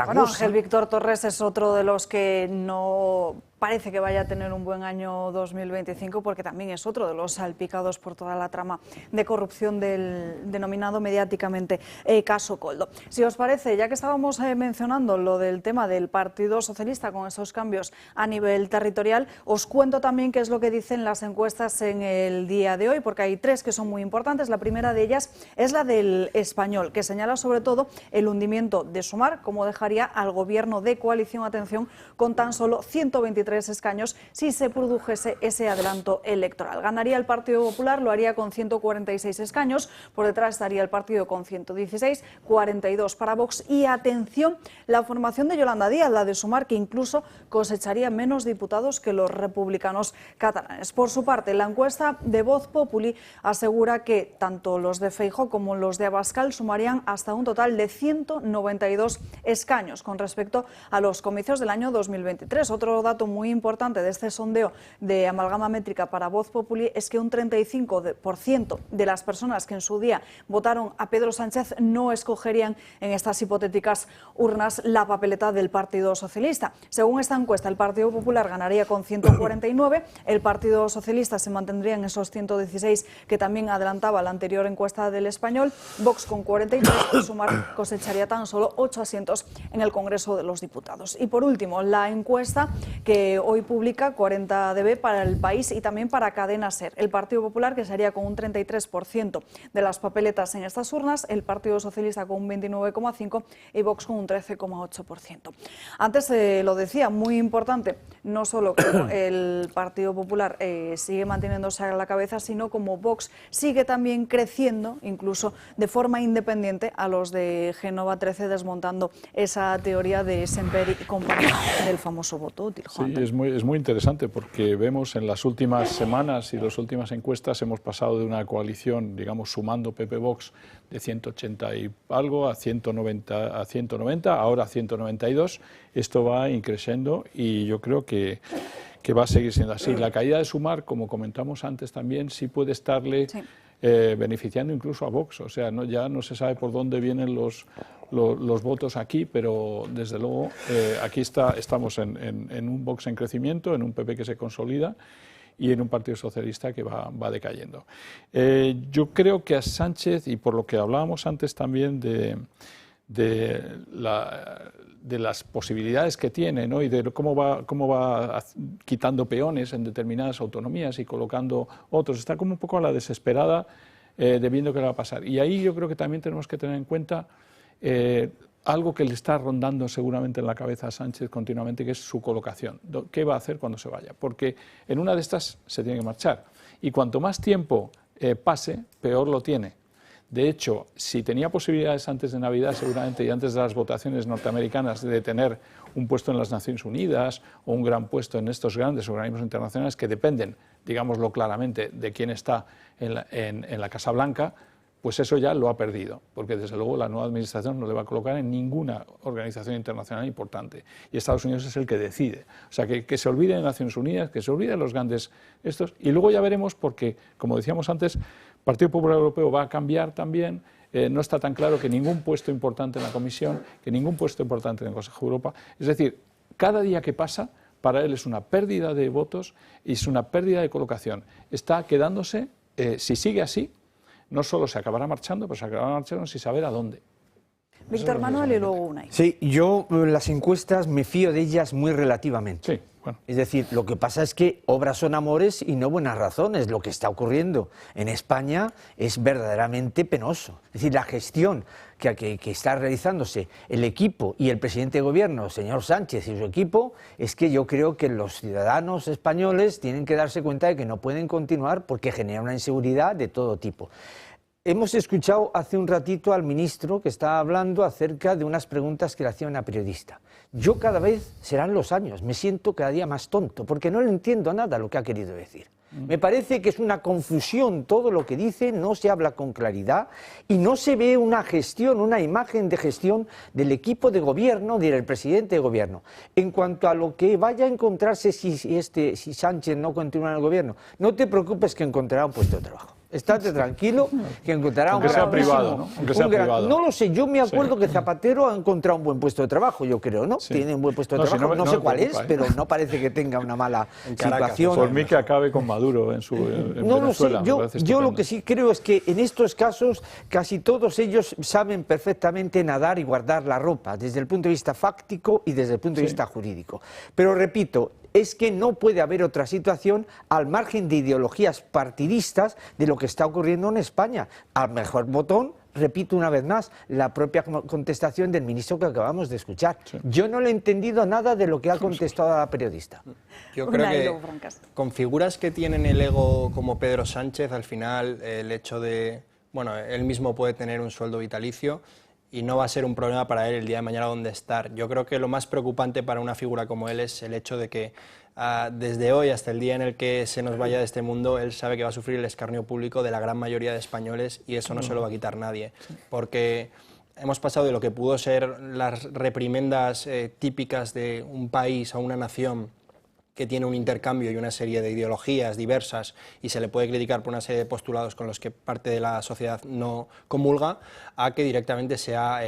Bueno, Ángel Víctor Torres es otro de los que no parece que vaya a tener un buen año 2025, porque también es otro de los salpicados por toda la trama de corrupción del denominado mediáticamente caso Koldo. Si os parece, ya que estábamos mencionando lo del tema del Partido Socialista con esos cambios a nivel territorial, os cuento también qué es lo que dicen las encuestas en el día de hoy, porque hay tres que son muy importantes. La primera de ellas es la del Español, que señala sobre todo el hundimiento de Sumar, como dejaría al gobierno de coalición, atención, con tan solo 123 escaños si se produjese ese adelanto electoral. Ganaría el Partido Popular, lo haría con 146 escaños, por detrás estaría el partido con 116, 42 para Vox y, atención, la formación de Yolanda Díaz, la de Sumar, que incluso cosecharía menos diputados que los republicanos catalanes. Por su parte, la encuesta de Voz Populi asegura que tanto los de Feijóo como los de Abascal sumarían hasta un total de 192 escaños con respecto a los comicios del año 2023. Otro dato muy importante de este sondeo de amalgama métrica para Voz Populi es que un 35% de las personas que en su día votaron a Pedro Sánchez no escogerían en estas hipotéticas urnas la papeleta del Partido Socialista. Según esta encuesta, el Partido Popular ganaría con 149, el Partido Socialista se mantendría en esos 116 que también adelantaba la anterior encuesta del Español, Vox con 43 y Sumar cosecharía tan solo 8 asientos en el Congreso de los Diputados. Y por último, la encuesta que hoy publica 40DB para El País y también para Cadena SER. El Partido Popular, que sería con un 33% de las papeletas en estas urnas, el Partido Socialista con un 29,5% y Vox con un 13,8%. Antes lo decía, muy importante, no solo que el Partido Popular sigue manteniéndose a la cabeza, sino como Vox sigue también creciendo, incluso de forma independiente, a los de Génova 13, desmontando esa teoría de Semper y compañía del famoso voto útil. Sí, es muy interesante, porque vemos en las últimas semanas y las últimas encuestas hemos pasado de una coalición, digamos, sumando PP-Vox, de 180 y algo a 190, ahora 192. Esto va increciendo y yo creo que va a seguir siendo así. La caída de Sumar, como comentamos antes también, sí puede estarle beneficiando incluso a Vox. O sea, ya no se sabe por dónde vienen los votos aquí, pero desde luego aquí estamos en un Vox en crecimiento, en un PP que se consolida y en un Partido Socialista que va decayendo. Yo creo que a Sánchez, y por lo que hablábamos antes también de las posibilidades que tiene, ¿no? Y de cómo va quitando peones en determinadas autonomías y colocando otros, está como un poco a la desesperada de viendo qué le va a pasar. Y ahí yo creo que también tenemos que tener en cuenta algo que le está rondando seguramente en la cabeza a Sánchez continuamente, que es su colocación. ¿Qué va a hacer cuando se vaya? Porque en una de estas se tiene que marchar. Y cuanto más tiempo pase, peor lo tiene. De hecho, si tenía posibilidades antes de Navidad, seguramente, y antes de las votaciones norteamericanas, de tener un puesto en las Naciones Unidas o un gran puesto en estos grandes organismos internacionales que dependen, digámoslo claramente, de quién está en la Casa Blanca, pues eso ya lo ha perdido, porque desde luego la nueva administración no le va a colocar en ninguna organización internacional importante. Y Estados Unidos es el que decide. O sea, que se olvide de Naciones Unidas, que se olvide de los grandes estos, y luego ya veremos, porque, como decíamos antes, el Partido Popular Europeo va a cambiar también. No está tan claro que ningún puesto importante en la Comisión, que ningún puesto importante en el Consejo de Europa. Es decir, cada día que pasa, para él es una pérdida de votos y es una pérdida de colocación. Está quedándose, si sigue así, no solo se acabará marchando, pero se acabará marchando sin saber a dónde. Víctor Manuel y luego Unai. Sí, yo las encuestas me fío de ellas muy relativamente. Sí, bueno. Es decir, lo que pasa es que obras son amores y no buenas razones. Lo que está ocurriendo en España es verdaderamente penoso. Es decir, la gestión que está realizándose el equipo y el presidente de gobierno, señor Sánchez y su equipo, es que yo creo que los ciudadanos españoles tienen que darse cuenta de que no pueden continuar porque genera una inseguridad de todo tipo. Hemos escuchado hace un ratito al ministro que estaba hablando acerca de unas preguntas que le hacía una periodista. Yo cada vez, serán los años, me siento cada día más tonto, porque no le entiendo nada lo que ha querido decir. Me parece que es una confusión todo lo que dice, no se habla con claridad y no se ve una gestión, una imagen de gestión del equipo de gobierno, del presidente de gobierno. En cuanto a lo que vaya a encontrarse si Sánchez no continúa en el gobierno, no te preocupes que encontrará un puesto de trabajo. Estate tranquilo que encontrará aunque sea privado, ¿no? Aunque sea privado. No lo sé, yo me acuerdo que Zapatero ha encontrado un buen puesto de trajo, yo creo, ¿no? Sí. Tiene un buen puesto de trabajo, no sé cuál es, pero no parece que tenga una mala situación. Por mí que acabe con Maduro en no Venezuela. Lo sé, yo lo que sí creo es que en estos casos casi todos ellos saben perfectamente nadar y guardar la ropa, desde el punto de vista fáctico y desde el punto de vista jurídico. Pero repito, es que no puede haber otra situación al margen de ideologías partidistas de lo que está ocurriendo en España. Al mejor botón, repito una vez más, la propia contestación del ministro que acabamos de escuchar. Sí. Yo no le he entendido nada de lo que ha contestado a la periodista. Yo creo que con figuras que tienen el ego como Pedro Sánchez, al final el hecho de, bueno, él mismo puede tener un sueldo vitalicio y no va a ser un problema para él el día de mañana dónde estar. Yo creo que lo más preocupante para una figura como él es el hecho de que desde hoy hasta el día en el que se nos vaya de este mundo, él sabe que va a sufrir el escarnio público de la gran mayoría de españoles y eso no se lo va a quitar nadie. Porque hemos pasado de lo que pudo ser las reprimendas típicas de un país o una nación que tiene un intercambio y una serie de ideologías diversas y se le puede criticar por una serie de postulados con los que parte de la sociedad no comulga, a que directamente sea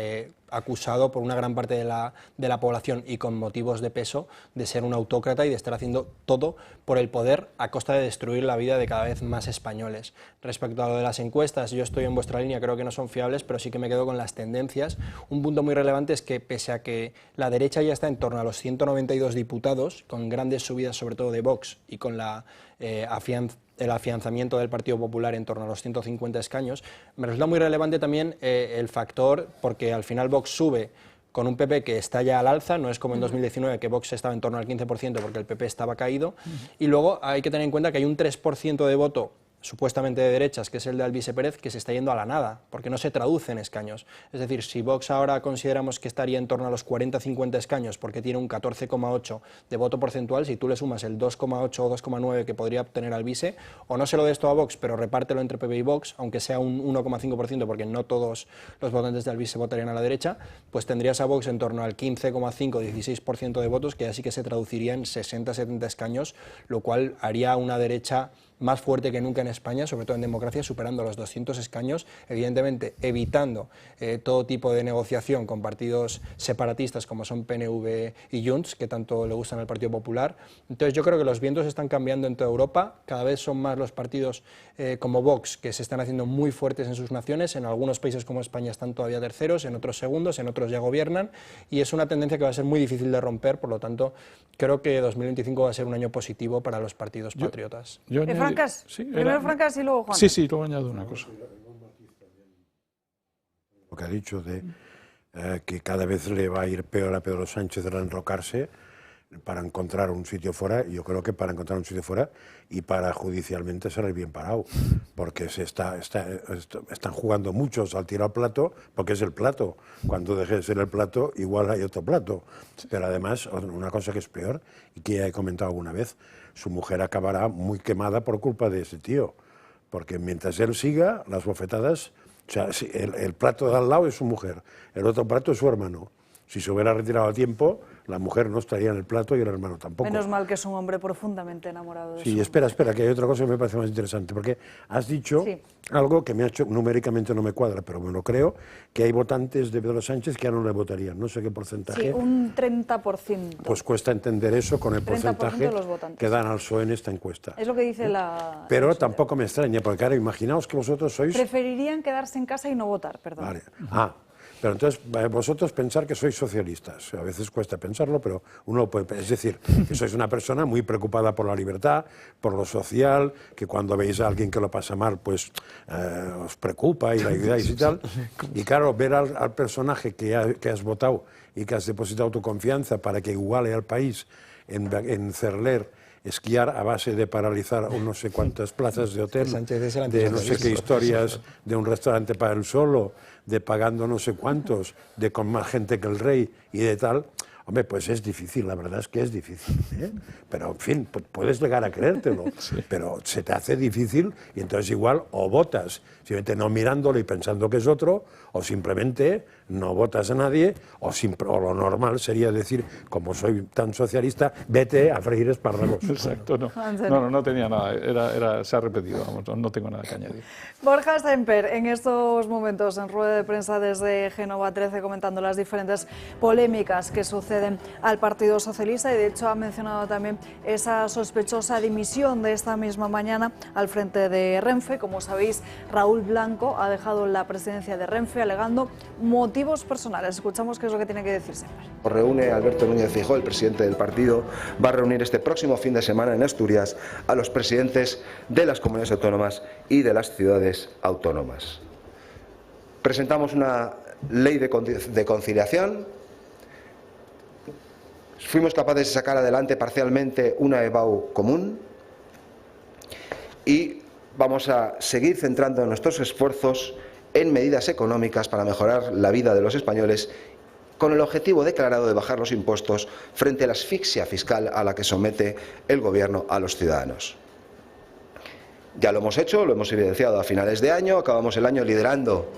acusado por una gran parte de la población y con motivos de peso de ser un autócrata y de estar haciendo todo por el poder a costa de destruir la vida de cada vez más españoles. Respecto a lo de las encuestas, yo estoy en vuestra línea, creo que no son fiables, pero sí que me quedo con las tendencias. Un punto muy relevante es que pese a que la derecha ya está en torno a los 192 diputados, con grandes subidas sobre todo de Vox y con el afianzamiento del Partido Popular en torno a los 150 escaños, me resulta muy relevante también el factor, porque al final Vox sube con un PP que está ya al alza, no es como en 2019 que Vox estaba en torno al 15% porque el PP estaba caído, y luego hay que tener en cuenta que hay un 3% de voto supuestamente de derechas, que es el de Alvise Pérez, que se está yendo a la nada, porque no se traduce en escaños. Es decir, si Vox ahora consideramos que estaría en torno a los 40-50 escaños, porque tiene un 14,8 de voto porcentual, si tú le sumas el 2,8 o 2,9 que podría obtener Alvise, o no se lo des todo a Vox, pero repártelo entre PP y Vox, aunque sea un 1,5%, porque no todos los votantes de Alvise votarían a la derecha, pues tendrías a Vox en torno al 15,5-16% de votos, que así que se traduciría en 60-70 escaños, lo cual haría una derecha más fuerte que nunca en España, sobre todo en democracia, superando los 200 escaños, evidentemente evitando todo tipo de negociación con partidos separatistas como son PNV y Junts, que tanto le gustan al Partido Popular. Entonces yo creo que los vientos están cambiando en toda Europa, cada vez son más los partidos como Vox, que se están haciendo muy fuertes en sus naciones, en algunos países como España están todavía terceros, en otros segundos, en otros ya gobiernan, y es una tendencia que va a ser muy difícil de romper, por lo tanto creo que 2025 va a ser un año positivo para los partidos patriotas. Francas, sí, primero Francas y luego Juan. Sí, luego añado una cosa. Lo que ha dicho de que cada vez le va a ir peor a Pedro Sánchez de enrocarse para encontrar un sitio fuera, yo creo que para encontrar un sitio fuera y para judicialmente ser bien parado, porque están jugando muchos al tirar al plato, porque es el plato. Cuando deje de ser el plato, igual hay otro plato. Pero además, una cosa que es peor, y que ya he comentado alguna vez, su mujer acabará muy quemada por culpa de ese tío, porque mientras él siga, las bofetadas, o sea, el plato de al lado es su mujer, el otro plato es su hermano. Si se hubiera retirado a tiempo, la mujer no estaría en el plato y el hermano tampoco. Menos mal que es un hombre profundamente enamorado de Sí, espera, que hay otra cosa que me parece más interesante, porque has dicho algo que me ha hecho, numéricamente no me cuadra, pero me lo creo, que hay votantes de Pedro Sánchez que ya no le votarían, no sé qué porcentaje. Sí, un 30%. Pues cuesta entender eso con el porcentaje que dan al PSOE en esta encuesta. Es lo que dice la... Pero tampoco me extraña, porque ahora imaginaos que vosotros sois... Preferirían quedarse en casa y no votar, perdón. Vale. Pero entonces, vosotros pensar que sois socialistas, a veces cuesta pensarlo, pero uno puede, es decir, que sois una persona muy preocupada por la libertad, por lo social, que cuando veis a alguien que lo pasa mal, pues os preocupa y la ayudáis y tal. Y claro, ver al personaje que has votado y que has depositado tu confianza para que iguale al país en Cerler, esquiar a base de paralizar no sé cuántas plazas de hotel, de no sé qué historias, de un restaurante para él solo, de pagando no sé cuántos, de con más gente que el rey y de tal. Hombre, pues es difícil, la verdad es que es difícil, ¿eh? Pero, en fin, puedes llegar a creértelo, sí. Pero se te hace difícil y entonces igual o votas, simplemente no mirándolo y pensando que es otro, o simplemente no votas a nadie, o lo normal sería decir, como soy tan socialista, vete a freír espárragos. Exacto, no tenía nada, se ha repetido, vamos, no tengo nada que añadir. Borja Semper, en estos momentos en rueda de prensa desde Génova 13, comentando las diferentes polémicas que suceden al Partido Socialista, y de hecho ha mencionado también esa sospechosa dimisión de esta misma mañana al frente de Renfe. Como sabéis, Raúl Blanco ha dejado la presidencia de Renfe alegando motivos personales. Escuchamos qué es lo que tiene que decir Semper. Reúne Alberto Núñez Feijóo, el presidente del partido, va a reunir este próximo fin de semana en Asturias a los presidentes de las comunidades autónomas y de las ciudades autónomas. Presentamos una ley de conciliación. Fuimos capaces de sacar adelante parcialmente una EBAU común y vamos a seguir centrando nuestros esfuerzos en medidas económicas para mejorar la vida de los españoles, con el objetivo declarado de bajar los impuestos frente a la asfixia fiscal a la que somete el Gobierno a los ciudadanos. Ya lo hemos hecho, lo hemos evidenciado a finales de año, acabamos el año liderando.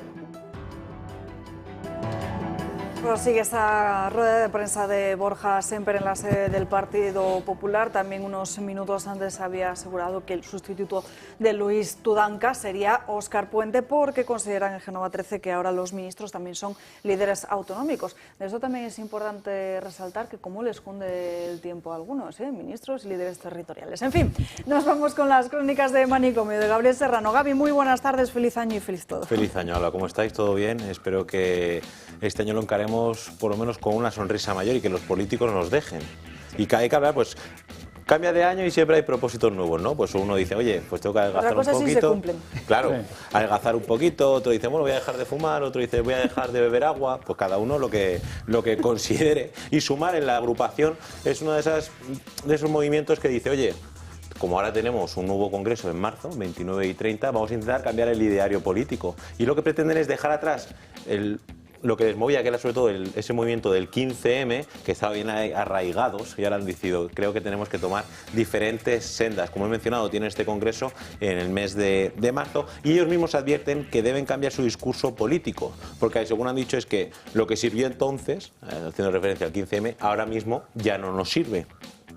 Sigue esa rueda de prensa de Borja Semper en la sede del Partido Popular. También unos minutos antes había asegurado que el sustituto de Luis Tudanca sería Óscar Puente, porque consideran en Génova 13 que ahora los ministros también son líderes autonómicos. De eso también es importante resaltar que cómo les cunde el tiempo a algunos, ministros y líderes territoriales. En fin, nos vamos con las crónicas de Manicomio de Gabriel Serrano. Gaby, muy buenas tardes, feliz año y feliz todo. Feliz año, hola, ¿cómo estáis? ¿Todo bien? Espero que este año lo encaremos por lo menos con una sonrisa mayor y que los políticos nos dejen. Y hay que hablar, pues, cambia de año y siempre hay propósitos nuevos, ¿no? Pues uno dice, oye, pues tengo que adelgazar un poquito. Se cumplen. Claro, adelgazar un poquito, otro dice, bueno, voy a dejar de fumar, otro dice, voy a dejar de beber agua, pues cada uno lo que considere. Y sumar en la agrupación es uno de esos movimientos que dice, oye, como ahora tenemos un nuevo congreso en marzo, 29 y 30, vamos a intentar cambiar el ideario político. Y lo que pretenden es dejar atrás lo que les movía, que era sobre todo ese movimiento del 15M, que estaba bien arraigados, y ahora han decidido, creo que tenemos que tomar diferentes sendas. Como he mencionado, tienen este congreso en el mes de marzo, y ellos mismos advierten que deben cambiar su discurso político, porque según han dicho es que lo que sirvió entonces, haciendo referencia al 15M, ahora mismo ya no nos sirve.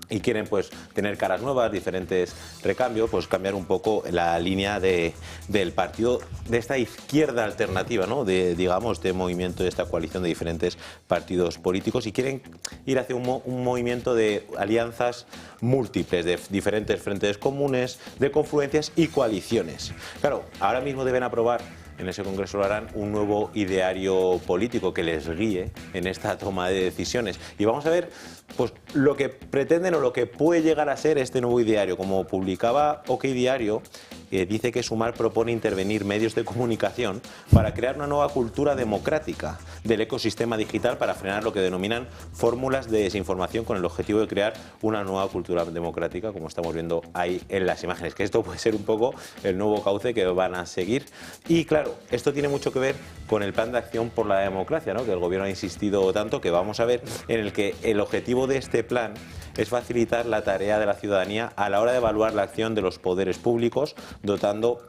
Y quieren pues tener caras nuevas, diferentes recambios, pues cambiar un poco la línea del partido, de esta izquierda alternativa, ¿no? Digamos, de movimiento, de esta coalición de diferentes partidos políticos, y quieren ir hacia un movimiento de alianzas múltiples, de diferentes frentes comunes, de confluencias y coaliciones. Claro, ahora mismo deben aprobar, en ese congreso lo harán, un nuevo ideario político que les guíe en esta toma de decisiones. Y vamos a ver pues lo que pretenden o lo que puede llegar a ser este nuevo ideario. Como publicaba OK Diario, dice que Sumar propone intervenir medios de comunicación para crear una nueva cultura democrática del ecosistema digital, para frenar lo que denominan fórmulas de desinformación, con el objetivo de crear una nueva cultura democrática, como estamos viendo ahí en las imágenes, que esto puede ser un poco el nuevo cauce que van a seguir. Y claro, esto tiene mucho que ver con el plan de acción por la democracia, ¿no?, que el gobierno ha insistido tanto, que vamos a ver, en el que el objetivo de este plan es facilitar la tarea de la ciudadanía a la hora de evaluar la acción de los poderes públicos, dotando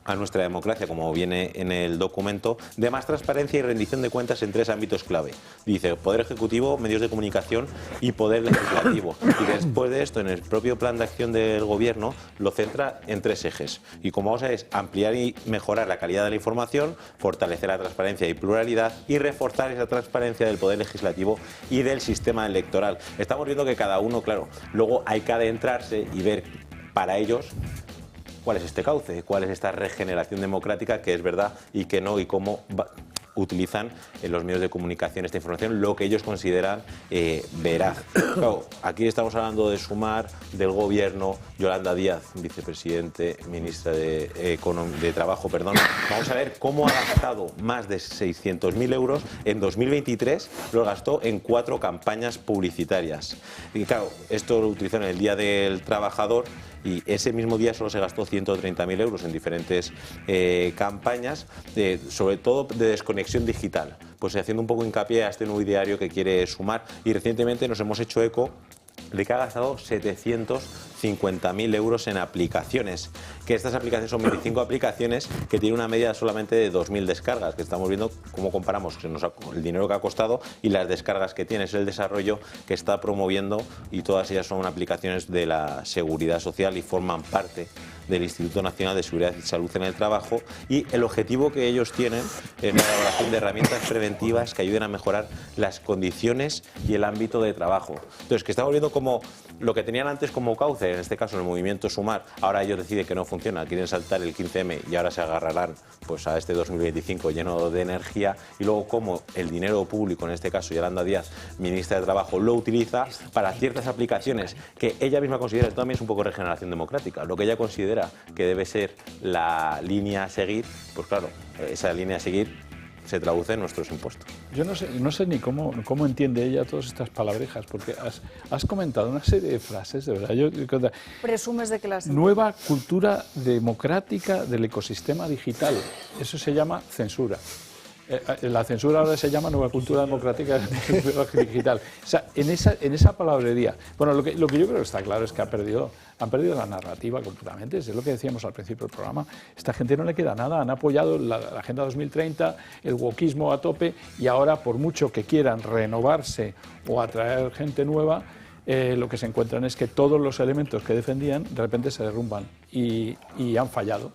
a nuestra democracia, como viene en el documento, de más transparencia y rendición de cuentas en 3 ámbitos clave. Dice, poder ejecutivo, medios de comunicación y poder legislativo. Y después de esto, en el propio plan de acción del gobierno, lo centra en 3 ejes. Y como vamos a ver, es ampliar y mejorar la calidad de la información, fortalecer la transparencia y pluralidad, y reforzar esa transparencia del poder legislativo y del sistema electoral. Estamos viendo que cada uno, claro, luego hay que adentrarse y ver para ellos cuál es este cauce, cuál es esta regeneración democrática, que es verdad y que no, y cómo utilizan en los medios de comunicación esta información, lo que ellos consideran veraz. Claro, aquí estamos hablando de Sumar, del gobierno, Yolanda Díaz, vicepresidente, ministra de Trabajo, perdón. Vamos a ver cómo ha gastado más de 600.000 euros en 2023, lo gastó en 4 campañas publicitarias. Y claro, esto lo utilizó en el Día del Trabajador, y ese mismo día solo se gastó 130.000 euros en diferentes campañas, sobre todo de desconexión digital, pues haciendo un poco hincapié a este nuevo ideario que quiere Sumar. Y recientemente nos hemos hecho eco de que ha gastado 750.000 euros en aplicaciones, que estas aplicaciones son 25 aplicaciones que tienen una media solamente de 2.000 descargas, que estamos viendo cómo comparamos el dinero que ha costado y las descargas que tiene. Es el desarrollo que está promoviendo, y todas ellas son aplicaciones de la Seguridad Social y forman parte del Instituto Nacional de Seguridad y Salud en el Trabajo, y el objetivo que ellos tienen es la elaboración de herramientas preventivas que ayuden a mejorar las condiciones y el ámbito de trabajo. Entonces, que estamos viendo como lo que tenían antes como cauce, en este caso el movimiento Sumar, ahora ellos deciden que no funciona, quieren saltar el 15M y ahora se agarrarán pues a este 2025 lleno de energía, y luego como el dinero público, en este caso Yolanda Díaz, ministra de Trabajo, lo utiliza para ciertas aplicaciones que ella misma considera, esto también es un poco regeneración democrática, lo que ella considera que debe ser la línea a seguir, pues claro, esa línea a seguir se traduce en nuestros impuestos. Yo no sé ni cómo entiende ella todas estas palabrejas, porque has comentado una serie de frases, de verdad. Presumes de que las... Nueva cultura democrática del ecosistema digital, eso se llama censura. La censura ahora se llama nueva cultura democrática digital. O sea, en esa palabrería, bueno, lo que yo creo que está claro es que han perdido la narrativa completamente. Es lo que decíamos al principio del programa. Esta gente no le queda nada. Han apoyado la Agenda 2030, el wokismo a tope, y ahora, por mucho que quieran renovarse o atraer gente nueva, lo que se encuentran es que todos los elementos que defendían de repente se derrumban, y han fallado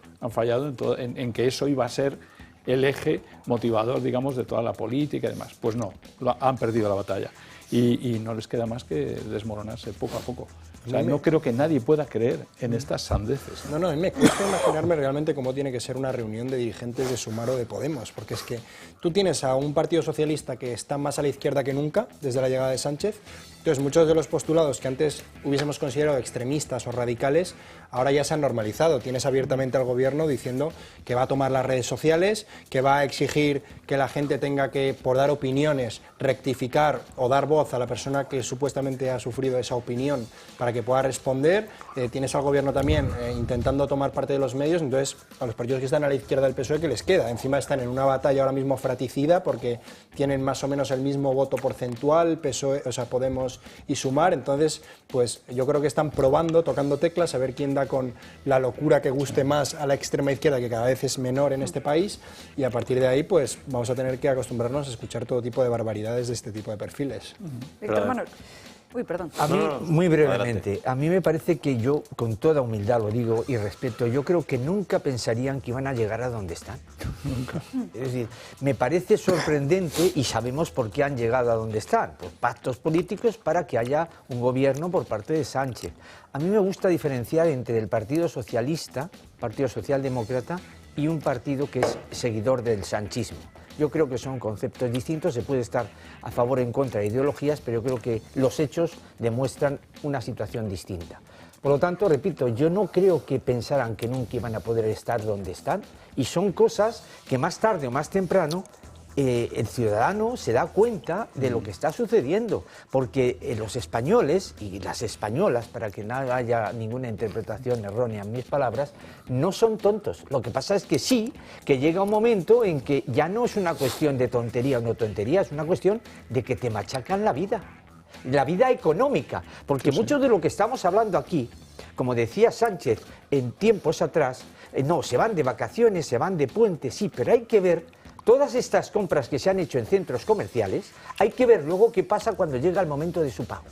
en que eso iba a ser el eje motivador, digamos, de toda la política y demás. Pues no, han perdido la batalla, y no les queda más que desmoronarse poco a poco. O sea, no creo que nadie pueda creer en estas sandeces. No, a mí me cuesta imaginarme realmente cómo tiene que ser una reunión de dirigentes de Sumar o de Podemos, porque es que tú tienes a un partido socialista que está más a la izquierda que nunca desde la llegada de Sánchez. Entonces, muchos de los postulados que antes hubiésemos considerado extremistas o radicales, ahora ya se han normalizado. Tienes abiertamente al gobierno diciendo que va a tomar las redes sociales, que va a exigir que la gente tenga que, por dar opiniones, rectificar o dar voz a la persona que supuestamente ha sufrido esa opinión para que pueda responder. Tienes al gobierno también intentando tomar parte de los medios. Entonces, a los partidos que están a la izquierda del PSOE, ¿qué les queda? Encima están en una batalla ahora mismo fratricida, porque tienen más o menos el mismo voto porcentual, PSOE, o sea, Podemos y Sumar. Entonces, pues yo creo que están probando, tocando teclas, a ver quién da con la locura que guste más a la extrema izquierda, que cada vez es menor en este país, y a partir de ahí pues vamos a tener que acostumbrarnos a escuchar todo tipo de barbaridades de este tipo de perfiles. Víctor Manuel. Uy, perdón. A mí, muy brevemente, a mí me parece que yo, con toda humildad lo digo y respeto, yo creo que nunca pensarían que iban a llegar a donde están. Nunca. Es decir, me parece sorprendente, y sabemos por qué han llegado a donde están, por pactos políticos para que haya un gobierno por parte de Sánchez. A mí me gusta diferenciar entre el Partido Socialista, Partido Socialdemócrata, y un partido que es seguidor del sanchismo. Yo creo que son conceptos distintos, se puede estar a favor o en contra de ideologías, pero yo creo que los hechos demuestran una situación distinta. Por lo tanto, repito, yo no creo que pensaran que nunca iban a poder estar donde están, y son cosas que más tarde o más temprano el ciudadano se da cuenta de lo que está sucediendo, porque los españoles y las españolas, para que no haya ninguna interpretación errónea en mis palabras, no son tontos. Lo que pasa es que sí, que llega un momento en que ya no es una cuestión de tontería o no tontería, es una cuestión de que te machacan la vida económica, porque mucho de lo que estamos hablando aquí, como decía Sánchez en tiempos atrás, no, se van de vacaciones, se van de puente, sí, pero hay que ver todas estas compras que se han hecho en centros comerciales, hay que ver luego qué pasa cuando llega el momento de su pago.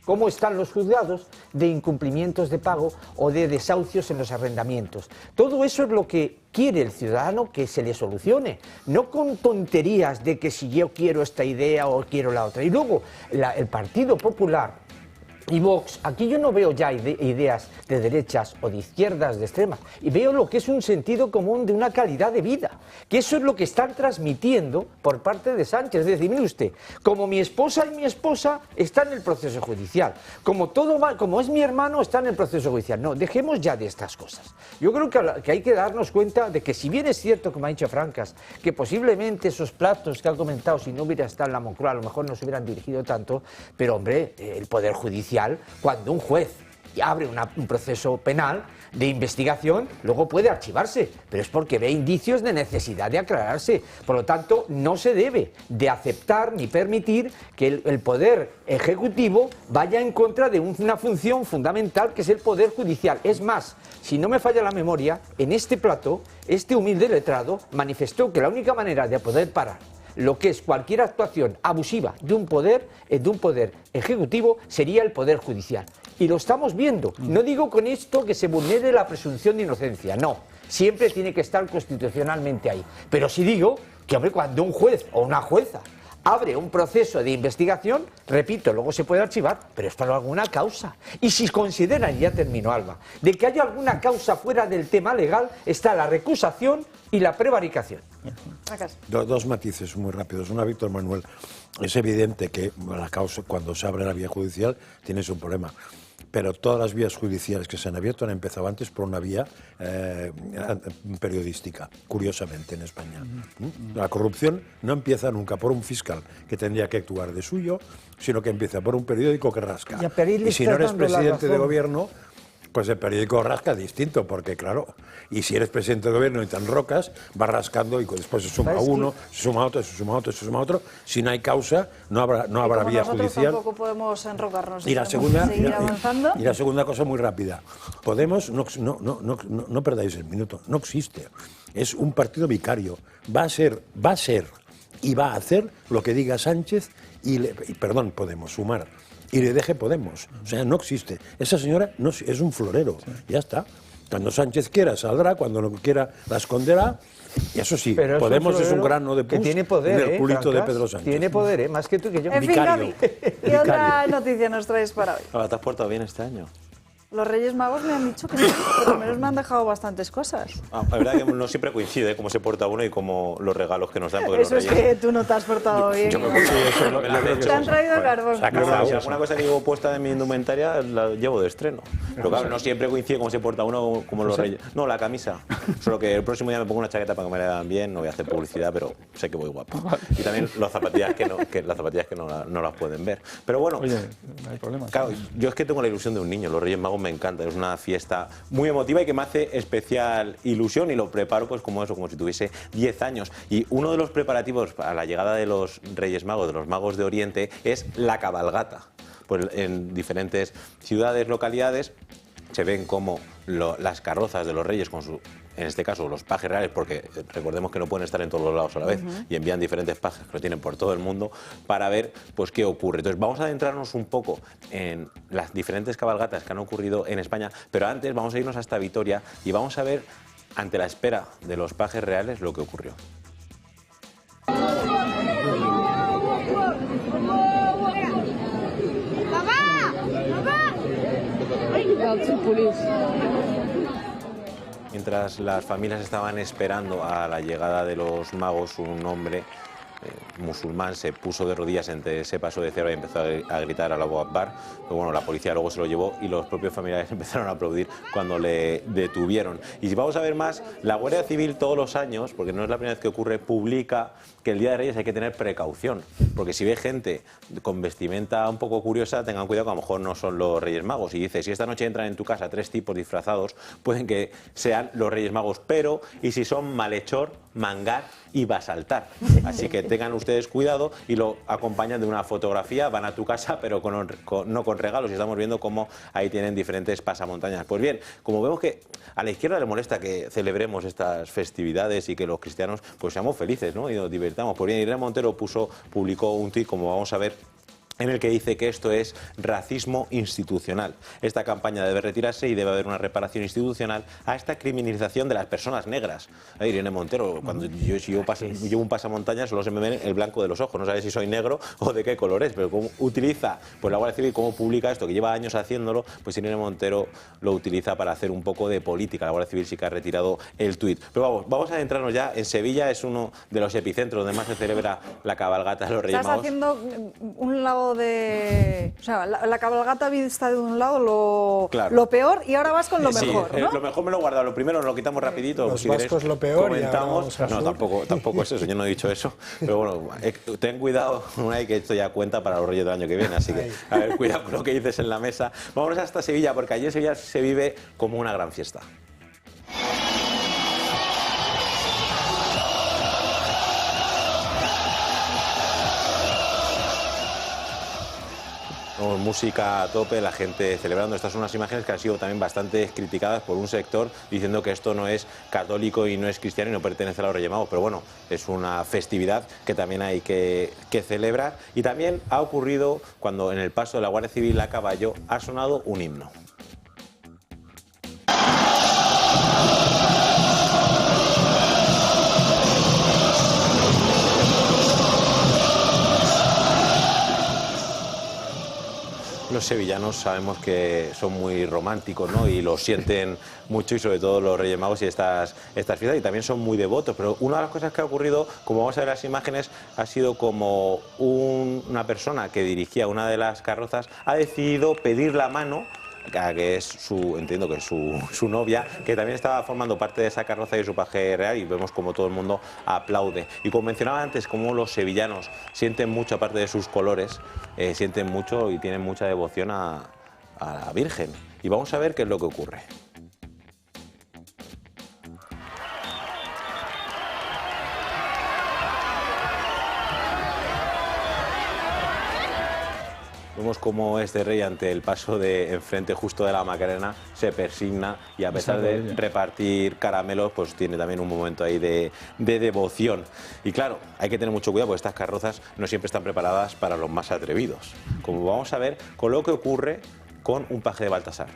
Cómo están los juzgados de incumplimientos de pago o de desahucios en los arrendamientos. Todo eso es lo que quiere el ciudadano que se le solucione, no con tonterías de que si yo quiero esta idea o quiero la otra. Y luego el Partido Popular, y Vox, aquí yo no veo ya ideas de derechas o de izquierdas, de extremas, y veo lo que es un sentido común de una calidad de vida, que eso es lo que están transmitiendo por parte de Sánchez. Es decir, mire usted, como mi esposa y mi esposa están en el proceso judicial, como es mi hermano está en el proceso judicial. No, dejemos ya de estas cosas. Yo creo que hay que darnos cuenta de que si bien es cierto, como ha dicho Francas, que posiblemente esos platos que ha comentado, si no hubiera estado en la Moncloa, a lo mejor no se hubieran dirigido tanto, pero hombre, el Poder Judicial, cuando un juez abre un proceso penal de investigación, luego puede archivarse, pero es porque ve indicios de necesidad de aclararse. Por lo tanto, no se debe de aceptar ni permitir que el Poder Ejecutivo vaya en contra de una función fundamental que es el Poder Judicial. Es más, si no me falla la memoria, en este plató, este humilde letrado manifestó que la única manera de poder parar lo que es cualquier actuación abusiva de un poder ejecutivo sería el Poder Judicial. Y lo estamos viendo. No digo con esto que se vulnere la presunción de inocencia, no. Siempre tiene que estar constitucionalmente ahí. Pero sí digo que, hombre, cuando un juez o una jueza abre un proceso de investigación, repito, luego se puede archivar, pero es por alguna causa. Y si consideran, y ya termino, Alba, de que haya alguna causa fuera del tema legal, está la recusación y la prevaricación. Dos matices muy rápidos. Una, Víctor Manuel, es evidente que la causa, cuando se abre la vía judicial, tienes un problema. Pero todas las vías judiciales que se han abierto han empezado antes por una vía periodística, curiosamente, en España. La corrupción no empieza nunca por un fiscal que tendría que actuar de suyo, sino que empieza por un periódico que rasca. Y si no eres presidente de gobierno, pues el periódico rasca distinto, porque claro, y si eres presidente de gobierno y te enrocas, vas rascando y después se suma uno, se suma otro, se suma otro, se suma otro. Si no hay causa, no habrá vía judicial. Nosotros tampoco podemos enrocarnos. Y la segunda cosa muy rápida. Podemos, no perdáis el minuto, no existe. Es un partido vicario. Va a ser y va a hacer lo que diga Sánchez Podemos, Sumar. Y le deje Podemos. O sea, no existe. Esa señora es un florero. Ya está. Cuando Sánchez quiera, saldrá. Cuando no quiera, la esconderá. Y eso sí, pero Podemos es un grano de pus que tiene poder, del culito de Pedro Sánchez. Tiene poder, más que tú y que yo. En fin, Gaby, ¿qué otra noticia nos traes para hoy? Ahora te has portado bien este año. Los Reyes Magos me han dicho que sí, por lo menos me han dejado bastantes cosas. La verdad que no siempre coincide cómo se porta uno y cómo los regalos que nos dan. Eso es que tú no te has portado bien. Te han traído carbón. Si alguna cosa que llevo puesta en mi indumentaria la llevo de estreno. Pero claro, no siempre coincide cómo se porta uno como los Reyes. No, la camisa. Solo que el próximo día me pongo una chaqueta para que me la vean bien. No voy a hacer publicidad, pero sé que voy guapo. Y también las zapatillas que no las pueden ver. Pero bueno, oye, no hay problema. Claro, yo es que tengo la ilusión de un niño. Los Reyes Magos me encanta, es una fiesta muy emotiva y que me hace especial ilusión y lo preparo pues como si tuviese 10 años. Y uno de los preparativos a la llegada de los Reyes Magos, de los Magos de Oriente, es la cabalgata. Pues en diferentes ciudades, localidades, se ven como las carrozas de los Reyes con en este caso los pajes reales, porque recordemos que no pueden estar en todos los lados a la vez, y envían diferentes pajes que lo tienen por todo el mundo para ver pues qué ocurre. Entonces vamos a adentrarnos un poco en las diferentes cabalgatas que han ocurrido en España, pero antes vamos a irnos hasta Vitoria y vamos a ver, ante la espera de los pajes reales, lo que ocurrió. Mientras las familias estaban esperando a la llegada de los magos, un hombre musulmán se puso de rodillas entre ese paso de cebra y empezó a gritar Allahu Akbar. Pero bueno, la policía luego se lo llevó y los propios familiares empezaron a aplaudir cuando le detuvieron. Y si vamos a ver más, la Guardia Civil todos los años, porque no es la primera vez que ocurre, publica que el Día de Reyes hay que tener precaución, porque si ve gente con vestimenta un poco curiosa, tengan cuidado que a lo mejor no son los Reyes Magos. Y dice, si esta noche entran en tu casa 3 tipos disfrazados, pueden que sean los Reyes Magos, pero y si son malhechor, mangar y basaltar. Así que tengan ustedes cuidado y lo acompañan de una fotografía, van a tu casa, pero no con regalos, y estamos viendo cómo ahí tienen diferentes pasamontañas. Pues bien, como vemos que a la izquierda le molesta que celebremos estas festividades y que los cristianos pues seamos felices, ¿no? Y nos divirtamos. Pues bien, Irene Montero publicó un tuit, como vamos a ver en el que dice que esto es racismo institucional. Esta campaña debe retirarse y debe haber una reparación institucional a esta criminalización de las personas negras. Irene Montero, cuando yo llevo un pasamontañas solo se me ve el blanco de los ojos, no sabes si soy negro o de qué color es, pero cómo utiliza pues la Guardia Civil, cómo publica esto, que lleva años haciéndolo, pues Irene Montero lo utiliza para hacer un poco de política. La Guardia Civil sí que ha retirado el tuit. Pero vamos a adentrarnos ya en Sevilla, es uno de los epicentros donde más se celebra la cabalgata de los Reyes Magos. Estás haciendo un lado de... O sea, la cabalgata vista de un lado lo peor y ahora vas con lo mejor, ¿no? Lo mejor me lo he guardado. Lo primero nos lo quitamos rapidito. Los si vascos lo peor comentamos. y No, tampoco es eso, yo no he dicho eso. Pero bueno, ten cuidado, Unai, que esto ya cuenta para los Reyes del año que viene. Así que, a ver, cuidado con lo que dices en la mesa. Vámonos hasta Sevilla, porque allí en Sevilla se vive como una gran fiesta. Música a tope, la gente celebrando. Estas son unas imágenes que han sido también bastante criticadas por un sector diciendo que esto no es católico y no es cristiano y no pertenece a los Reyes Magos, pero bueno, es una festividad que también hay que celebrar. Y también ha ocurrido cuando en el paso de la Guardia Civil a caballo ha sonado un himno. Los sevillanos sabemos que son muy románticos, ¿no? Y lo sienten mucho, y sobre todo los Reyes Magos y estas fiestas, y también son muy devotos. Pero una de las cosas que ha ocurrido, como vamos a ver en las imágenes, ha sido como una persona que dirigía una de las carrozas ha decidido pedir la mano, que es entiendo que es su novia, que también estaba formando parte de esa carroza y su paje real, y vemos como todo el mundo aplaude. Y como mencionaba antes, como los sevillanos sienten mucho, aparte de sus colores, sienten mucho y tienen mucha devoción a la Virgen. Y vamos a ver qué es lo que ocurre. Vemos cómo este rey, ante el paso de enfrente justo de la Macarena, se persigna y a pesar de repartir caramelos, pues tiene también un momento ahí de devoción. Y claro, hay que tener mucho cuidado porque estas carrozas no siempre están preparadas para los más atrevidos, como vamos a ver con lo que ocurre con un paje de Baltasar.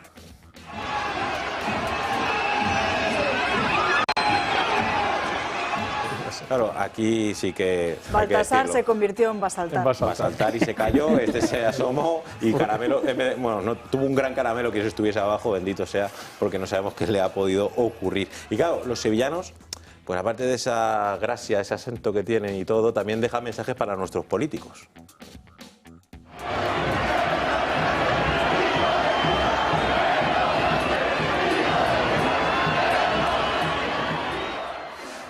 Claro, aquí sí que... Baltasar se convirtió en Basaltar. Basaltar y se cayó, este se asomó y Caramelo, bueno, no tuvo un gran Caramelo que eso estuviese abajo, bendito sea, porque no sabemos qué le ha podido ocurrir. Y claro, los sevillanos, pues aparte de esa gracia, ese acento que tienen y todo, también dejan mensajes para nuestros políticos.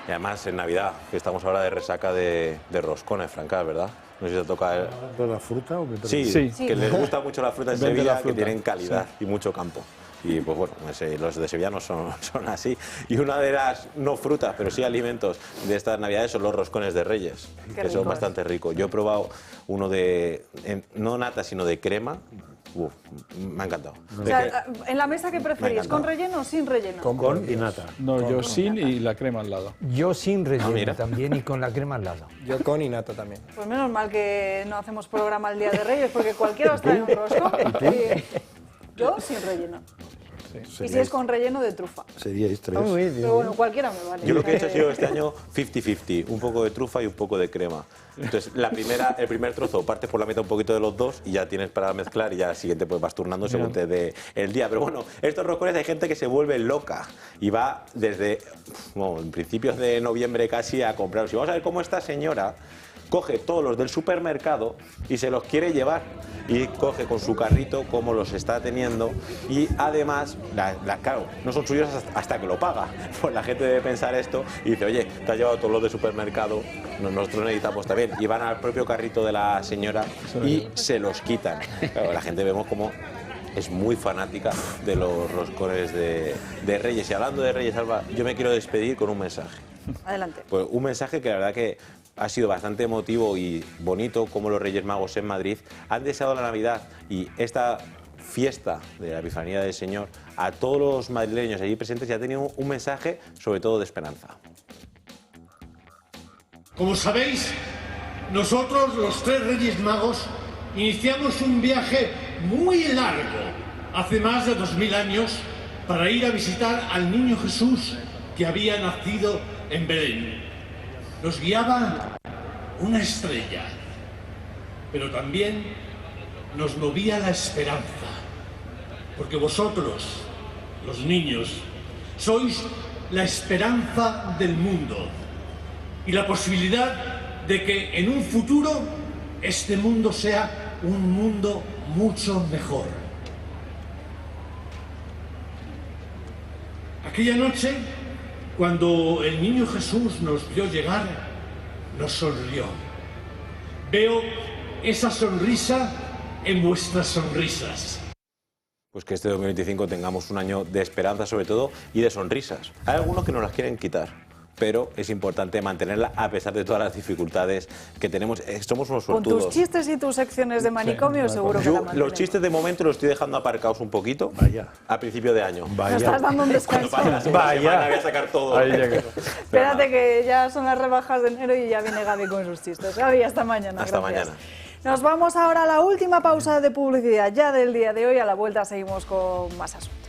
Y además en Navidad, que estamos ahora de resaca de roscones, Francal, ¿verdad? No sé si te toca... ¿De la fruta o qué? Sí, que les gusta mucho la fruta en Sevilla, que tienen calidad y mucho campo. Y pues bueno, los de Sevilla no son así. Y una de las, no frutas, pero sí alimentos de estas Navidades son los roscones de Reyes, que son bastante ricos. Yo he probado uno de, no nata, sino de crema. Uf, me ha encantado. O sea, en la mesa, ¿qué preferís? ¿Con relleno o sin relleno? Con y nata. No, yo sin y la crema al lado. Yo sin relleno también y con la crema al lado. Yo con y nata también. Pues menos mal que no hacemos programa el Día de Reyes, porque cualquiera os trae un rosco. Yo sin relleno. Sí. Y si es con relleno de trufa. Seríais tres. Pero bueno, cualquiera me vale. Yo lo que he hecho ha sido este año 50-50, un poco de trufa y un poco de crema. Entonces, el primer trozo partes por la mitad un poquito de los dos y ya tienes para mezclar y ya al siguiente pues vas turnando según te dé el día. Pero bueno, estos roscones hay gente que se vuelve loca y va desde en principios de noviembre casi a comprarlos. Y vamos a ver cómo esta señora coge todos los del supermercado y se los quiere llevar, y coge con su carrito como los está teniendo, y además, claro, no son suyos hasta que lo paga. Pues la gente debe pensar esto y dice, oye, te has llevado todos los del supermercado, nosotros necesitamos también, y van al propio carrito de la señora y se los quitan. Claro, la gente vemos como es muy fanática de los roscones de Reyes. Y hablando de Reyes, Alba, yo me quiero despedir con un mensaje. Adelante. Pues un mensaje que la verdad que ha sido bastante emotivo y bonito, como los Reyes Magos en Madrid han deseado la Navidad y esta fiesta de la Epifanía del Señor a todos los madrileños allí presentes, y ha tenido un mensaje sobre todo de esperanza. Como sabéis, nosotros, los tres Reyes Magos, iniciamos un viaje muy largo, hace más de 2000 años, para ir a visitar al niño Jesús que había nacido en Belén. Nos guiaba una estrella, pero también nos movía la esperanza, porque vosotros, los niños, sois la esperanza del mundo y la posibilidad de que en un futuro este mundo sea un mundo mucho mejor. Aquella noche, cuando el niño Jesús nos vio llegar, nos sonrió. Veo esa sonrisa en vuestras sonrisas. Pues que este 2025 tengamos un año de esperanza sobre todo y de sonrisas. Hay algunos que nos las quieren quitar, pero es importante mantenerla a pesar de todas las dificultades que tenemos. Somos unos suertudos. Con tus chistes y tus secciones de manicomio seguro que la mantenemos. Los chistes de momento los estoy dejando aparcados un poquito. A principio de año. Me estás dando un descanso. Semana voy a sacar todo. Espérate que ya son las rebajas de enero y ya viene Gaby con sus chistes. Gaby, hasta mañana. Hasta gracias. mañana. Nos vamos ahora a la última pausa de publicidad ya del día de hoy. A la vuelta seguimos con más asuntos.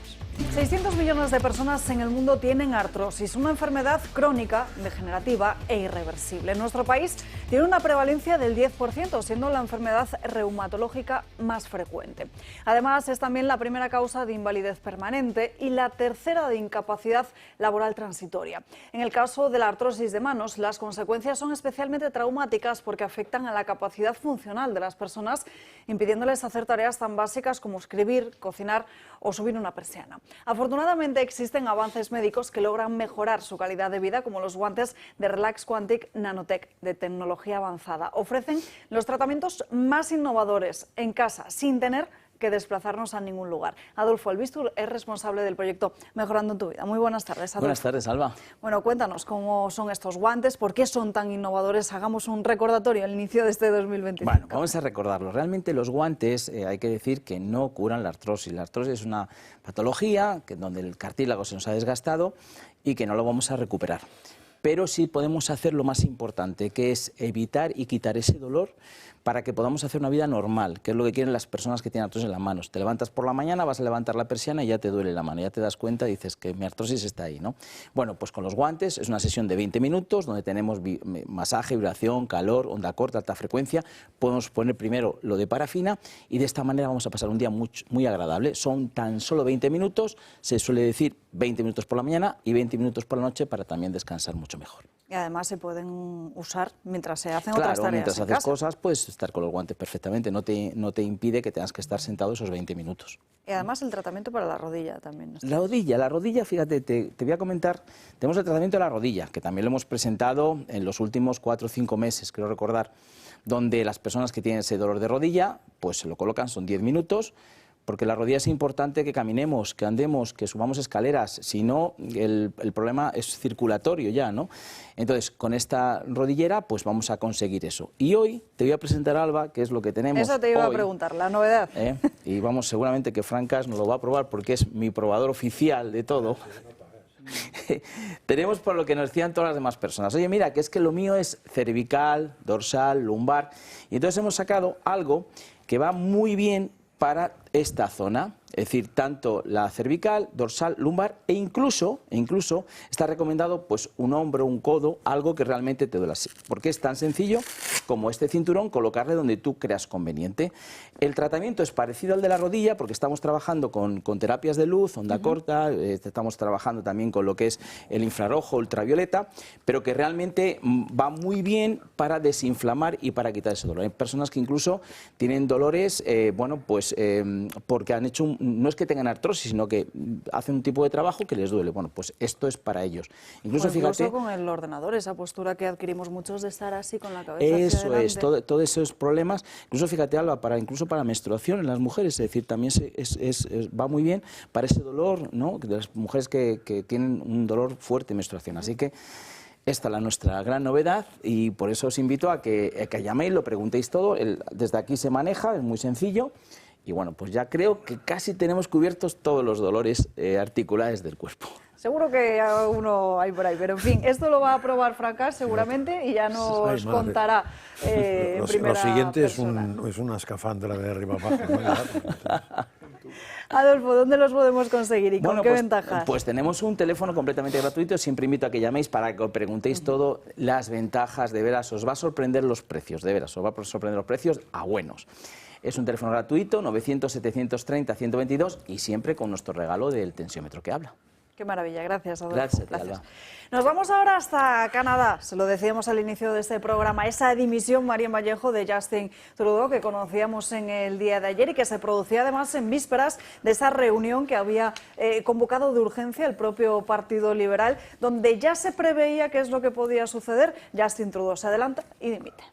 600 millones de personas en el mundo tienen artrosis, una enfermedad crónica, degenerativa e irreversible. En nuestro país tiene una prevalencia del 10%, siendo la enfermedad reumatológica más frecuente. Además, es también la primera causa de invalidez permanente y la tercera de incapacidad laboral transitoria. En el caso de la artrosis de manos, las consecuencias son especialmente traumáticas porque afectan a la capacidad funcional de las personas, impidiéndoles hacer tareas tan básicas como escribir, cocinar o subir una persiana. Afortunadamente existen avances médicos que logran mejorar su calidad de vida, como los guantes de Relax Quantic Nanotech de tecnología avanzada. Ofrecen los tratamientos más innovadores en casa, sin tener que desplazarnos a ningún lugar. Adolfo Albistur es responsable del proyecto Mejorando en tu Vida. Muy buenas tardes, Adolfo. Buenas tardes, Alba. Bueno, cuéntanos cómo son estos guantes, por qué son tan innovadores. Hagamos un recordatorio al inicio de este 2025. Bueno, vamos a recordarlo. Realmente los guantes, hay que decir que no curan la artrosis. La artrosis es una patología donde el cartílago se nos ha desgastado y que no lo vamos a recuperar. Pero sí podemos hacer lo más importante, que es evitar y quitar ese dolor para que podamos hacer una vida normal, que es lo que quieren las personas que tienen artrosis en las manos. Te levantas por la mañana, vas a levantar la persiana y ya te duele la mano, ya te das cuenta y dices que mi artrosis está ahí, ¿no? Bueno, pues con los guantes es una sesión de 20 minutos donde tenemos masaje, vibración, calor, onda corta, alta frecuencia. Podemos poner primero lo de parafina y de esta manera vamos a pasar un día muy agradable. Son tan solo 20 minutos, se suele decir 20 minutos por la mañana y 20 minutos por la noche para también descansar mucho mejor. Y además se pueden usar mientras se hacen otras tareas. Claro, mientras haces casa. cosas, puedes estar con los guantes perfectamente, no te impide que tengas que estar sentado esos 20 minutos. Y además el tratamiento para la rodilla también. La rodilla, fíjate, te voy a comentar, tenemos el tratamiento de la rodilla, que también lo hemos presentado en los últimos 4 o 5 meses, creo recordar, donde las personas que tienen ese dolor de rodilla, pues se lo colocan, son 10 minutos, porque la rodilla es importante que caminemos, que andemos, que subamos escaleras, si no el problema es circulatorio ya, ¿no? Entonces, con esta rodillera, pues vamos a conseguir eso. Y hoy te voy a presentar, Alba, que es lo que tenemos Eso te iba hoy, a preguntar, la novedad. Y vamos, seguramente que Francas nos lo va a probar porque es mi probador oficial de todo. Tenemos por lo que nos decían todas las demás personas. Oye, mira, que es que lo mío es cervical, dorsal, lumbar. Y entonces hemos sacado algo que va muy bien para esta zona, es decir, tanto la cervical, dorsal, lumbar e incluso está recomendado pues un hombro, un codo, algo que realmente te duela así, porque es tan sencillo como este cinturón colocarle donde tú creas conveniente. El tratamiento es parecido al de la rodilla porque estamos trabajando con terapias de luz, onda corta, estamos trabajando también con lo que es el infrarrojo, ultravioleta, pero que realmente va muy bien para desinflamar y para quitar ese dolor. Hay personas que incluso tienen dolores, porque han hecho, no es que tengan artrosis, sino que hacen un tipo de trabajo que les duele. Bueno, pues esto es para ellos. Incluso, fíjate, con el ordenador, esa postura que adquirimos muchos de estar así con la cabeza eso hacia es, todos esos problemas, incluso fíjate, Alba, incluso para menstruación en las mujeres, es decir, también va muy bien para ese dolor, ¿no?, de las mujeres que tienen un dolor fuerte en menstruación. Así que esta es nuestra gran novedad y por eso os invito a que llaméis, lo preguntéis todo. Desde aquí se maneja, es muy sencillo. Y bueno, pues ya creo que casi tenemos cubiertos todos los dolores articulares del cuerpo. Seguro que uno hay por ahí, pero en fin, esto lo va a aprobar Francas seguramente y ya nos contará en primera Lo siguiente persona. es una escafandra de arriba abajo, ¿no? Adolfo, ¿dónde los podemos conseguir y con qué ventajas? Pues tenemos un teléfono completamente gratuito, siempre invito a que llaméis para que os preguntéis todo, las ventajas, de veras, os va a sorprender los precios, de veras, os va a sorprender los precios a buenos. Es un teléfono gratuito, 900-730-122 y siempre con nuestro regalo del tensiómetro que habla. Qué maravilla, gracias Adolfo. Gracias, Alba. Nos vamos ahora hasta Canadá, se lo decíamos al inicio de este programa, esa dimisión, Marian Vallejo, de Justin Trudeau que conocíamos en el día de ayer y que se producía además en vísperas de esa reunión que había convocado de urgencia el propio Partido Liberal, donde ya se preveía qué es lo que podía suceder. Justin Trudeau se adelanta y dimite.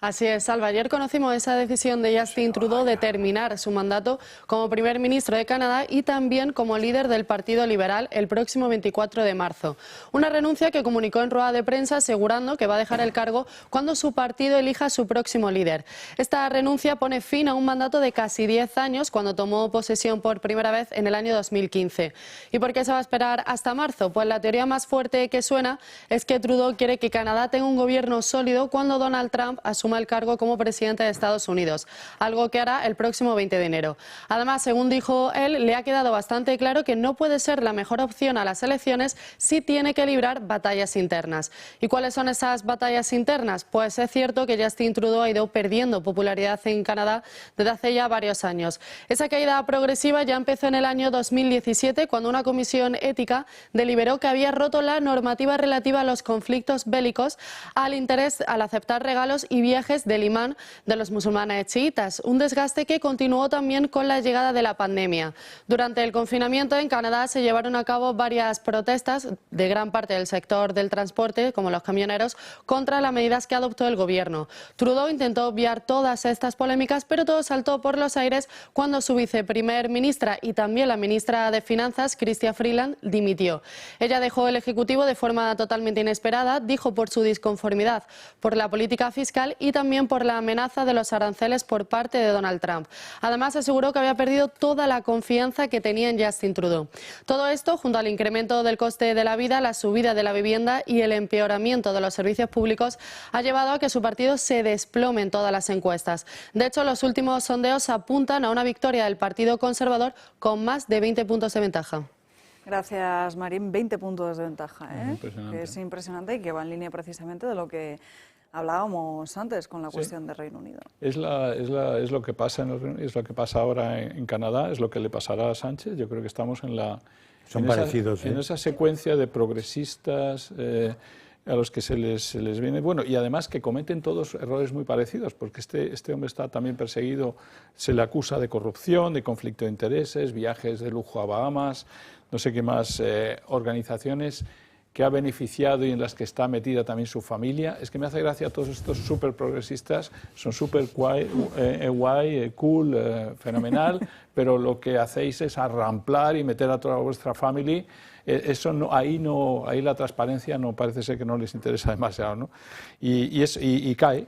Así es, Salva. Ayer conocimos esa decisión de Justin Trudeau de terminar su mandato como primer ministro de Canadá y también como líder del Partido Liberal el próximo 24 de marzo. Una renuncia que comunicó en rueda de prensa asegurando que va a dejar el cargo cuando su partido elija a su próximo líder. Esta renuncia pone fin a un mandato de casi 10 años cuando tomó posesión por primera vez en el año 2015. ¿Y por qué se va a esperar hasta marzo? Pues la teoría más fuerte que suena es que Trudeau quiere que Canadá tenga un gobierno sólido cuando Donald Trump asuma el cargo como presidente de Estados Unidos, algo que hará el próximo 20 de enero. Además, según dijo él, le ha quedado bastante claro que no puede ser la mejor opción a las elecciones si tiene que librar batallas internas. ¿Y cuáles son esas batallas internas? Pues es cierto que Justin Trudeau ha ido perdiendo popularidad en Canadá desde hace ya varios años. Esa caída progresiva ya empezó en el año 2017, cuando una comisión ética deliberó que había roto la normativa relativa a los conflictos bélicos al aceptar regalos y viajes del imán de los musulmanes chiitas, un desgaste que continuó también con la llegada de la pandemia. Durante el confinamiento en Canadá se llevaron a cabo varias protestas de gran parte del sector del transporte, como los camioneros, contra las medidas que adoptó el gobierno. Trudeau intentó obviar todas estas polémicas, pero todo saltó por los aires cuando su viceprimer ministra y también la ministra de Finanzas, Chrystia Freeland, dimitió. Ella dejó el Ejecutivo de forma totalmente inesperada, dijo por su disconformidad por la política fiscal y también por la amenaza de los aranceles por parte de Donald Trump. Además, aseguró que había perdido toda la confianza que tenía en Justin Trudeau. Todo esto, junto al incremento del coste de la vida, la subida de la vivienda y el empeoramiento de los servicios públicos, ha llevado a que su partido se desplome en todas las encuestas. De hecho, los últimos sondeos apuntan a una victoria del Partido Conservador con más de 20 puntos de ventaja. Gracias, Marín. 20 puntos de ventaja, Impresionante. Es impresionante y que va en línea precisamente de lo que hablábamos antes con la cuestión de Reino Unido. Es lo que pasa es lo que pasa ahora en Canadá, es lo que le pasará a Sánchez. Yo creo que estamos en esa secuencia de progresistas a los que se les viene, bueno, y además que cometen todos errores muy parecidos, porque este hombre está también perseguido, se le acusa de corrupción, de conflicto de intereses, viajes de lujo a Bahamas, no sé qué más organizaciones que ha beneficiado y en las que está metida también su familia. Es que me hace gracia todos estos súper progresistas, son súper guay, cool, fenomenal, pero lo que hacéis es arramplar y meter a toda vuestra familia. Eso no, ahí la transparencia no parece ser que no les interesa demasiado, ¿no? Y cae.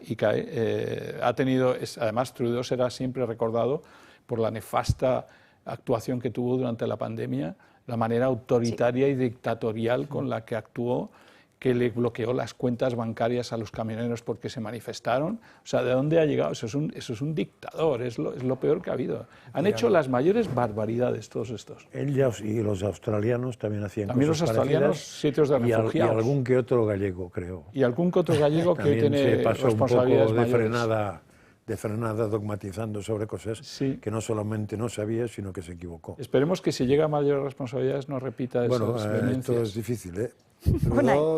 Además, Trudeau será siempre recordado por la nefasta actuación que tuvo durante la pandemia, la manera autoritaria y dictatorial con la que actuó, que le bloqueó las cuentas bancarias a los camioneros porque se manifestaron. O sea, ¿de dónde ha llegado? Eso es un dictador, es lo peor que ha habido. Han hecho las mayores barbaridades todos estos. Él y los australianos también hacían también cosas los australianos, parecidas, sitios de refugiados. Y algún que otro gallego, creo. Y algún que otro gallego que tiene responsabilidades un poco mayores. de frenada dogmatizando sobre cosas que no solamente no sabía, sino que se equivocó. Esperemos que si llega a mayores responsabilidades no repita esas vehemencias. Esto es difícil, ¿eh?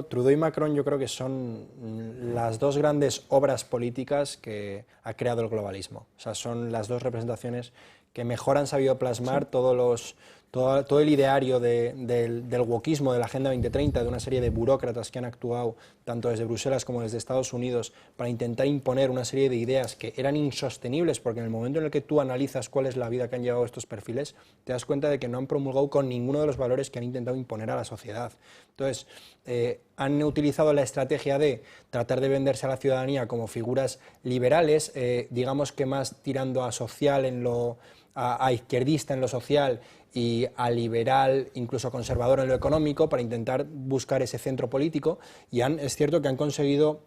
Trudeau y Macron yo creo que son las dos grandes obras políticas que ha creado el globalismo. O sea, son las dos representaciones que mejor han sabido plasmar todo el ideario del wokismo, de la Agenda 2030, de una serie de burócratas que han actuado tanto desde Bruselas como desde Estados Unidos para intentar imponer una serie de ideas que eran insostenibles, porque en el momento en el que tú analizas cuál es la vida que han llevado estos perfiles, te das cuenta de que no han promulgado con ninguno de los valores que han intentado imponer a la sociedad. Entonces, han utilizado la estrategia de tratar de venderse a la ciudadanía como figuras liberales, digamos que más tirando a social en lo a izquierdista en lo social y a liberal, incluso conservador en lo económico, para intentar buscar ese centro político, y es cierto que han conseguido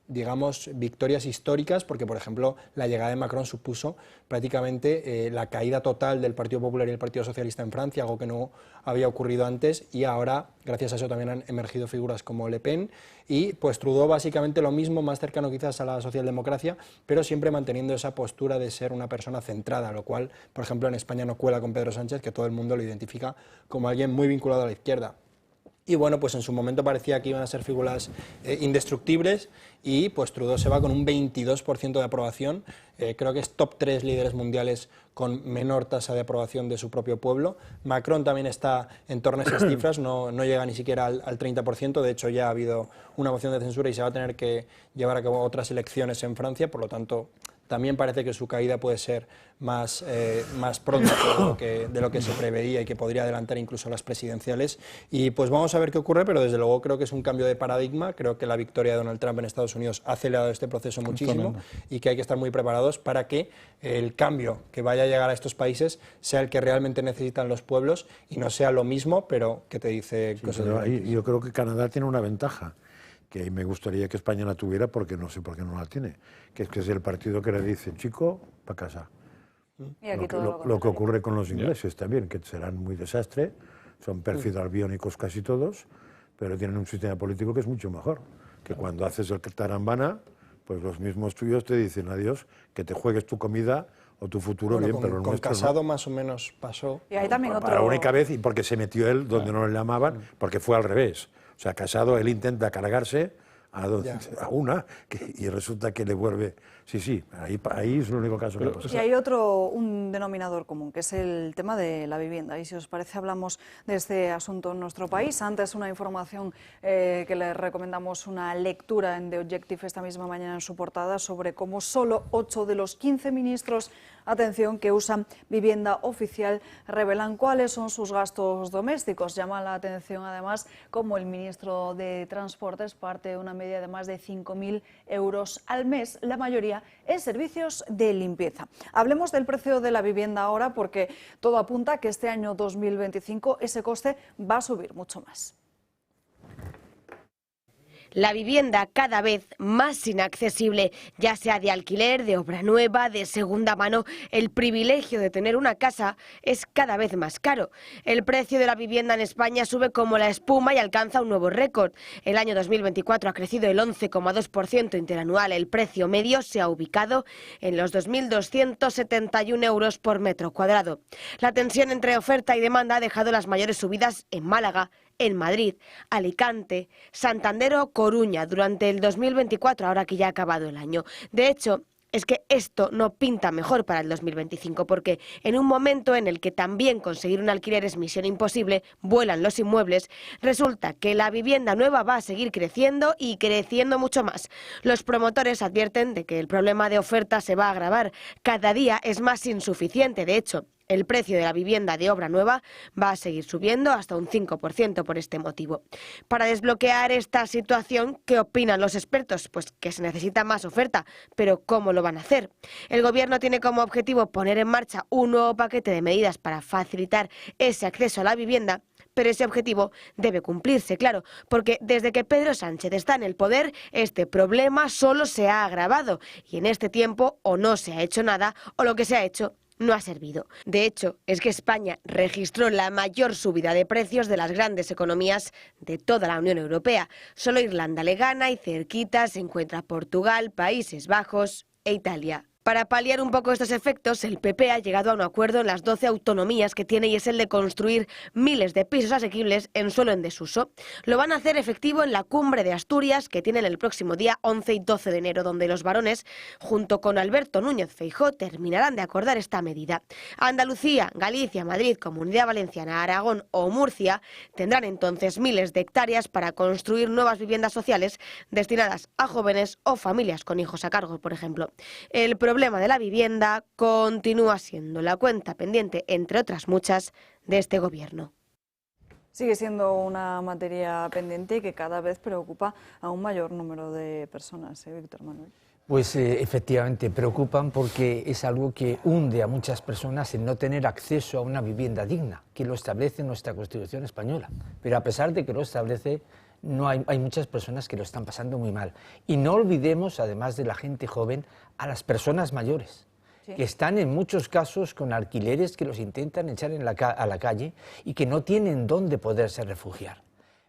digamos, victorias históricas, porque, por ejemplo, la llegada de Macron supuso prácticamente la caída total del Partido Popular y el Partido Socialista en Francia, algo que no había ocurrido antes, y ahora, gracias a eso, también han emergido figuras como Le Pen, y pues Trudeau básicamente lo mismo, más cercano quizás a la socialdemocracia, pero siempre manteniendo esa postura de ser una persona centrada, lo cual, por ejemplo, en España no cuela con Pedro Sánchez, que todo el mundo lo identifica como alguien muy vinculado a la izquierda. Y bueno, pues en su momento parecía que iban a ser figuras indestructibles, y pues Trudeau se va con un 22% de aprobación, creo que es top 3 líderes mundiales con menor tasa de aprobación de su propio pueblo. Macron también está en torno a esas cifras, no llega ni siquiera al 30%, de hecho ya ha habido una moción de censura y se va a tener que llevar a cabo otras elecciones en Francia, por lo tanto también parece que su caída puede ser más pronta de lo que se preveía y que podría adelantar incluso las presidenciales. Y pues vamos a ver qué ocurre, pero desde luego creo que es un cambio de paradigma. Creo que la victoria de Donald Trump en Estados Unidos ha acelerado este proceso muchísimo y que hay que estar muy preparados para que el cambio que vaya a llegar a estos países sea el que realmente necesitan los pueblos y no sea lo mismo, pero que te dice cosas diferentes. Yo creo que Canadá tiene una ventaja, que me gustaría que España la tuviera, porque no sé por qué no la tiene, que es el partido que le dice, chico, para casa. Y aquí Lo que ocurre con los ingleses también, que serán muy desastre, son perfidalbiónicos casi todos, pero tienen un sistema político que es mucho mejor, que cuando haces el tarambana, pues los mismos tuyos te dicen adiós, que te juegues tu comida o tu futuro bien, pero el con nuestro Casado no. más o menos pasó. Y hay también Para la única vez, y porque se metió él donde no le llamaban, porque fue al revés. O sea, Casado, él intenta cargarse a una, y resulta que le vuelve... Sí, ahí es el único caso que pasa. Y hay un denominador común, que es el tema de la vivienda. Y si os parece, hablamos de este asunto en nuestro país. Antes, una información que les recomendamos, una lectura en The Objective esta misma mañana en su portada sobre cómo solo 8 de los 15 ministros, atención, que usan vivienda oficial, revelan cuáles son sus gastos domésticos. Llama la atención, además, cómo el ministro de Transportes parte de una media de más de 5.000 euros al mes, la mayoría en servicios de limpieza. Hablemos del precio de la vivienda ahora, porque todo apunta a que este año 2025 ese coste va a subir mucho más. La vivienda cada vez más inaccesible, ya sea de alquiler, de obra nueva, de segunda mano. El privilegio de tener una casa es cada vez más caro. El precio de la vivienda en España sube como la espuma y alcanza un nuevo récord. El año 2024 ha crecido el 11,2% interanual. El precio medio se ha ubicado en los 2.271 euros por metro cuadrado. La tensión entre oferta y demanda ha dejado las mayores subidas en Málaga, en Madrid, Alicante, Santander o Coruña durante el 2024, ahora que ya ha acabado el año. De hecho, es que esto no pinta mejor para el 2025, porque en un momento en el que también conseguir un alquiler es misión imposible, vuelan los inmuebles, resulta que la vivienda nueva va a seguir creciendo y creciendo mucho más. Los promotores advierten de que el problema de oferta se va a agravar. Cada día es más insuficiente, de hecho. El precio de la vivienda de obra nueva va a seguir subiendo hasta un 5% por este motivo. Para desbloquear esta situación, ¿qué opinan los expertos? Pues que se necesita más oferta, pero ¿cómo lo van a hacer? El Gobierno tiene como objetivo poner en marcha un nuevo paquete de medidas para facilitar ese acceso a la vivienda, pero ese objetivo debe cumplirse, claro, porque desde que Pedro Sánchez está en el poder, este problema solo se ha agravado y en este tiempo o no se ha hecho nada o lo que se ha hecho no ha servido. De hecho, es que España registró la mayor subida de precios de las grandes economías de toda la Unión Europea. Solo Irlanda le gana y cerquita se encuentra Portugal, Países Bajos e Italia. Para paliar un poco estos efectos, el PP ha llegado a un acuerdo en las 12 autonomías que tiene y es el de construir miles de pisos asequibles en suelo en desuso. Lo van a hacer efectivo en la cumbre de Asturias que tienen el próximo día 11 y 12 de enero, donde los varones, junto con Alberto Núñez Feijóo, terminarán de acordar esta medida. Andalucía, Galicia, Madrid, Comunidad Valenciana, Aragón o Murcia tendrán entonces miles de hectáreas para construir nuevas viviendas sociales destinadas a jóvenes o familias con hijos a cargo, por ejemplo. El problema de la vivienda continúa siendo la cuenta pendiente, entre otras muchas, de este Gobierno. Sigue siendo una materia pendiente y que cada vez preocupa a un mayor número de personas, Víctor Manuel. Pues efectivamente preocupan porque es algo que hunde a muchas personas en no tener acceso a una vivienda digna, que lo establece nuestra Constitución española. Pero a pesar de que lo establece, hay muchas personas que lo están pasando muy mal. Y no olvidemos, además de la gente joven, a las personas mayores, que están en muchos casos con alquileres que los intentan echar a la calle y que no tienen dónde poderse refugiar.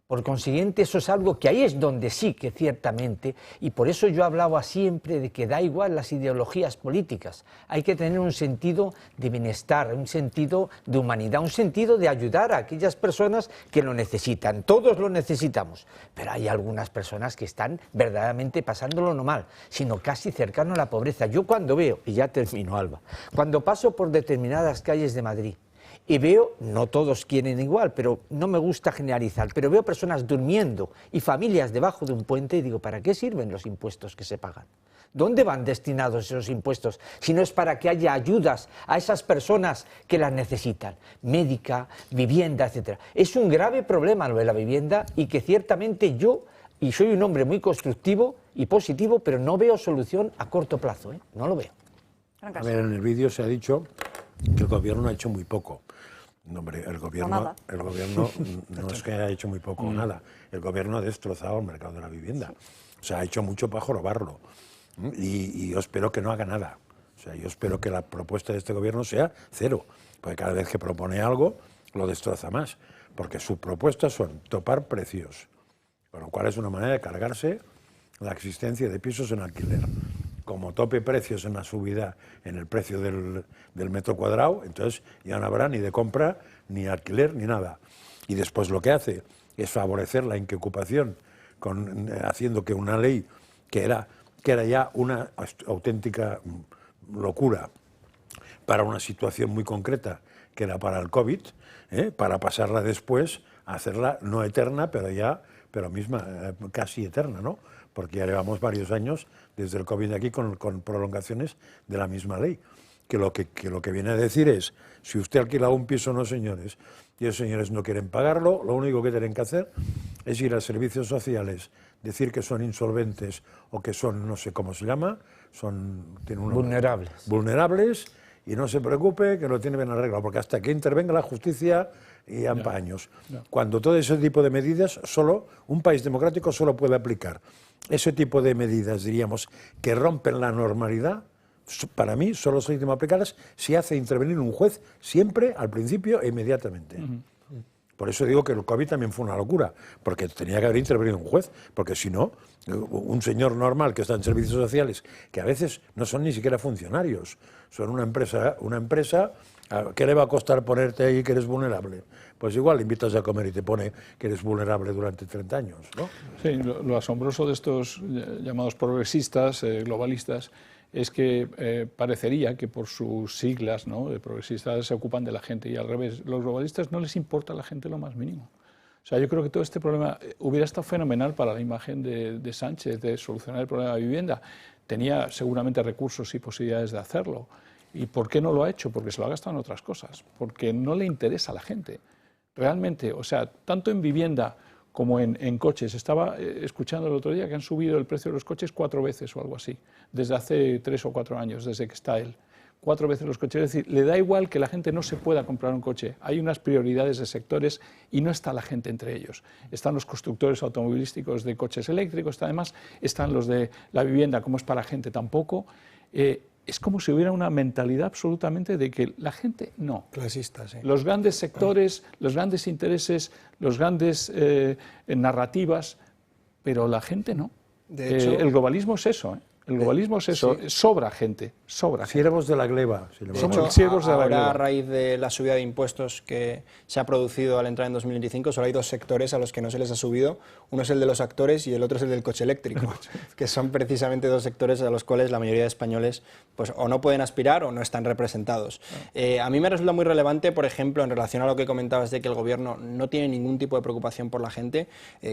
Por consiguiente, eso es algo que ahí es donde sí que ciertamente, y por eso yo hablaba siempre de que da igual las ideologías políticas, hay que tener un sentido de bienestar, un sentido de humanidad, un sentido de ayudar a aquellas personas que lo necesitan. Todos lo necesitamos, pero hay algunas personas que están verdaderamente pasándolo no mal, sino casi cercano a la pobreza. Yo cuando veo, y ya termino, Alba, cuando paso por determinadas calles de Madrid, y veo, no todos quieren igual, pero no me gusta generalizar, pero veo personas durmiendo y familias debajo de un puente y digo, ¿para qué sirven los impuestos que se pagan? ¿Dónde van destinados esos impuestos? Si no es para que haya ayudas a esas personas que las necesitan, médica, vivienda, etc. Es un grave problema lo de la vivienda y que ciertamente yo, y soy un hombre muy constructivo y positivo, pero no veo solución a corto plazo, no lo veo. A ver, en el vídeo se ha dicho que el gobierno ha hecho muy poco. No, hombre, el gobierno no es que haya hecho muy poco o nada. El gobierno ha destrozado el mercado de la vivienda. O sea, ha hecho mucho para jorobarlo. Y yo espero que no haga nada. O sea, yo espero que la propuesta de este gobierno sea cero. Porque cada vez que propone algo, lo destroza más. Porque sus propuestas son topar precios. Con lo cual es una manera de cargarse la existencia de pisos en alquiler. Como tope precios en la subida en el precio del metro cuadrado, entonces ya no habrá ni de compra, ni alquiler, ni nada. Y después lo que hace es favorecer la inquiocupación, haciendo que una ley que era ya una auténtica locura para una situación muy concreta, que era para el COVID, para pasarla después a hacerla no eterna, pero misma, casi eterna, ¿no? Porque ya llevamos varios años desde el COVID aquí con prolongaciones de la misma ley. Que lo que viene a decir es, si usted alquila un piso, no señores, y los señores no quieren pagarlo, lo único que tienen que hacer es ir a servicios sociales, decir que son insolventes o que son, no sé cómo se llama, tienen vulnerables, y no se preocupe que lo tiene bien arreglado, porque hasta que intervenga la justicia y han años. Cuando todo ese tipo de medidas, un país democrático solo puede aplicar ese tipo de medidas, diríamos, que rompen la normalidad. Para mí solo se deben aplicarlas si hace intervenir un juez siempre, al principio e inmediatamente. Por eso digo que el COVID también fue una locura, porque tenía que haber intervenido un juez, porque si no, un señor normal que está en servicios sociales, que a veces no son ni siquiera funcionarios, son una empresa, ¿qué le va a costar ponerte ahí que eres vulnerable? Pues igual le invitas a comer y te pone que eres vulnerable durante 30 años, ¿no? Sí, lo asombroso de estos llamados progresistas, globalistas, es que parecería que por sus siglas, ¿no?, de progresistas se ocupan de la gente, y al revés, los globalistas no les importa a la gente lo más mínimo. O sea, yo creo que todo este problema hubiera estado fenomenal para la imagen de Sánchez, de solucionar el problema de la vivienda. Tenía seguramente recursos y posibilidades de hacerlo. ¿Y por qué no lo ha hecho? Porque se lo ha gastado en otras cosas, porque no le interesa a la gente. Realmente, o sea, tanto en vivienda como en coches. Estaba escuchando el otro día que han subido el precio de los coches 4 veces o algo así, desde hace 3 o 4 años, desde que está él. 4 veces los coches. Es decir, le da igual que la gente no se pueda comprar un coche. Hay unas prioridades de sectores y no está la gente entre ellos. Están los constructores automovilísticos de coches eléctricos, además están los de la vivienda, como es para la gente tampoco. Es como si hubiera una mentalidad absolutamente de que la gente no. Clasista, sí. Los grandes sectores, los grandes intereses, los grandes narrativas, pero la gente no. De hecho, el globalismo es eso, El globalismo es eso, sí. Sobra gente. Siervos de la gleba. Ahora, a raíz de la subida de impuestos que se ha producido al entrar en 2025, solo hay 2 sectores a los que no se les ha subido. Uno es el de los actores y el otro es el del coche eléctrico, que son precisamente 2 sectores a los cuales la mayoría de españoles pues, o no pueden aspirar o no están representados. A mí me resulta muy relevante, por ejemplo, en relación a lo que comentabas de que el gobierno no tiene ningún tipo de preocupación por la gente,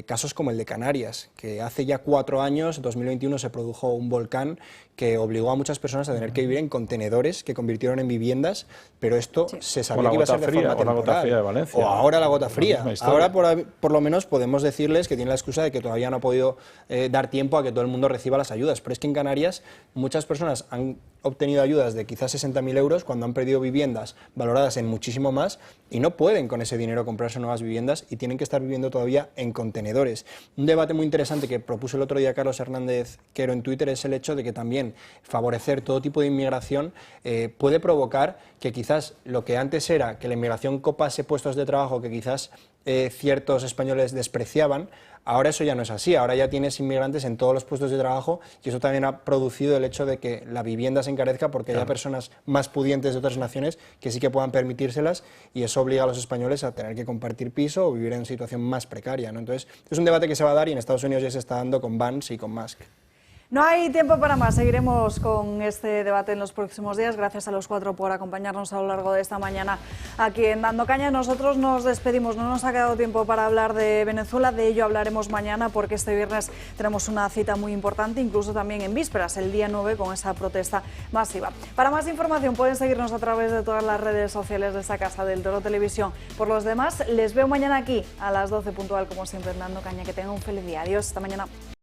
casos como el de Canarias, que hace ya 4 años, en 2021, se produjo un volcán que obligó a muchas personas a tener que vivir en contenedores que convirtieron en viviendas, pero esto se sabía que iba a ser de forma temporal. O la gota fría de Valencia. O ahora la gota fría. Ahora por lo menos podemos decirles que tienen la excusa de que todavía no ha podido dar tiempo a que todo el mundo reciba las ayudas, pero es que en Canarias muchas personas han obtenido ayudas de quizás 60.000 euros cuando han perdido viviendas valoradas en muchísimo más y no pueden con ese dinero comprarse nuevas viviendas y tienen que estar viviendo todavía en contenedores. Un debate muy interesante que propuso el otro día Carlos Hernández Quero en Twitter es el hecho de que también favorecer todo tipo de inmigración puede provocar que quizás lo que antes era que la inmigración copase puestos de trabajo que quizás ciertos españoles despreciaban, ahora eso ya no es así, ahora ya tienes inmigrantes en todos los puestos de trabajo y eso también ha producido el hecho de que la vivienda se encarezca porque haya personas más pudientes de otras naciones que sí que puedan permitírselas y eso obliga a los españoles a tener que compartir piso o vivir en situación más precaria, ¿no? Entonces es un debate que se va a dar y en Estados Unidos ya se está dando con Vance y con Musk. No hay tiempo para más, seguiremos con este debate en los próximos días. Gracias a los cuatro por acompañarnos a lo largo de esta mañana aquí en Dando Caña. Nosotros nos despedimos, no nos ha quedado tiempo para hablar de Venezuela, de ello hablaremos mañana porque este viernes tenemos una cita muy importante, incluso también en vísperas, el día 9, con esa protesta masiva. Para más información pueden seguirnos a través de todas las redes sociales de esta casa del Toro Televisión. Por los demás, les veo mañana aquí a las 12 puntual, como siempre en Dando Caña. Que tengan un feliz día. Adiós, hasta mañana.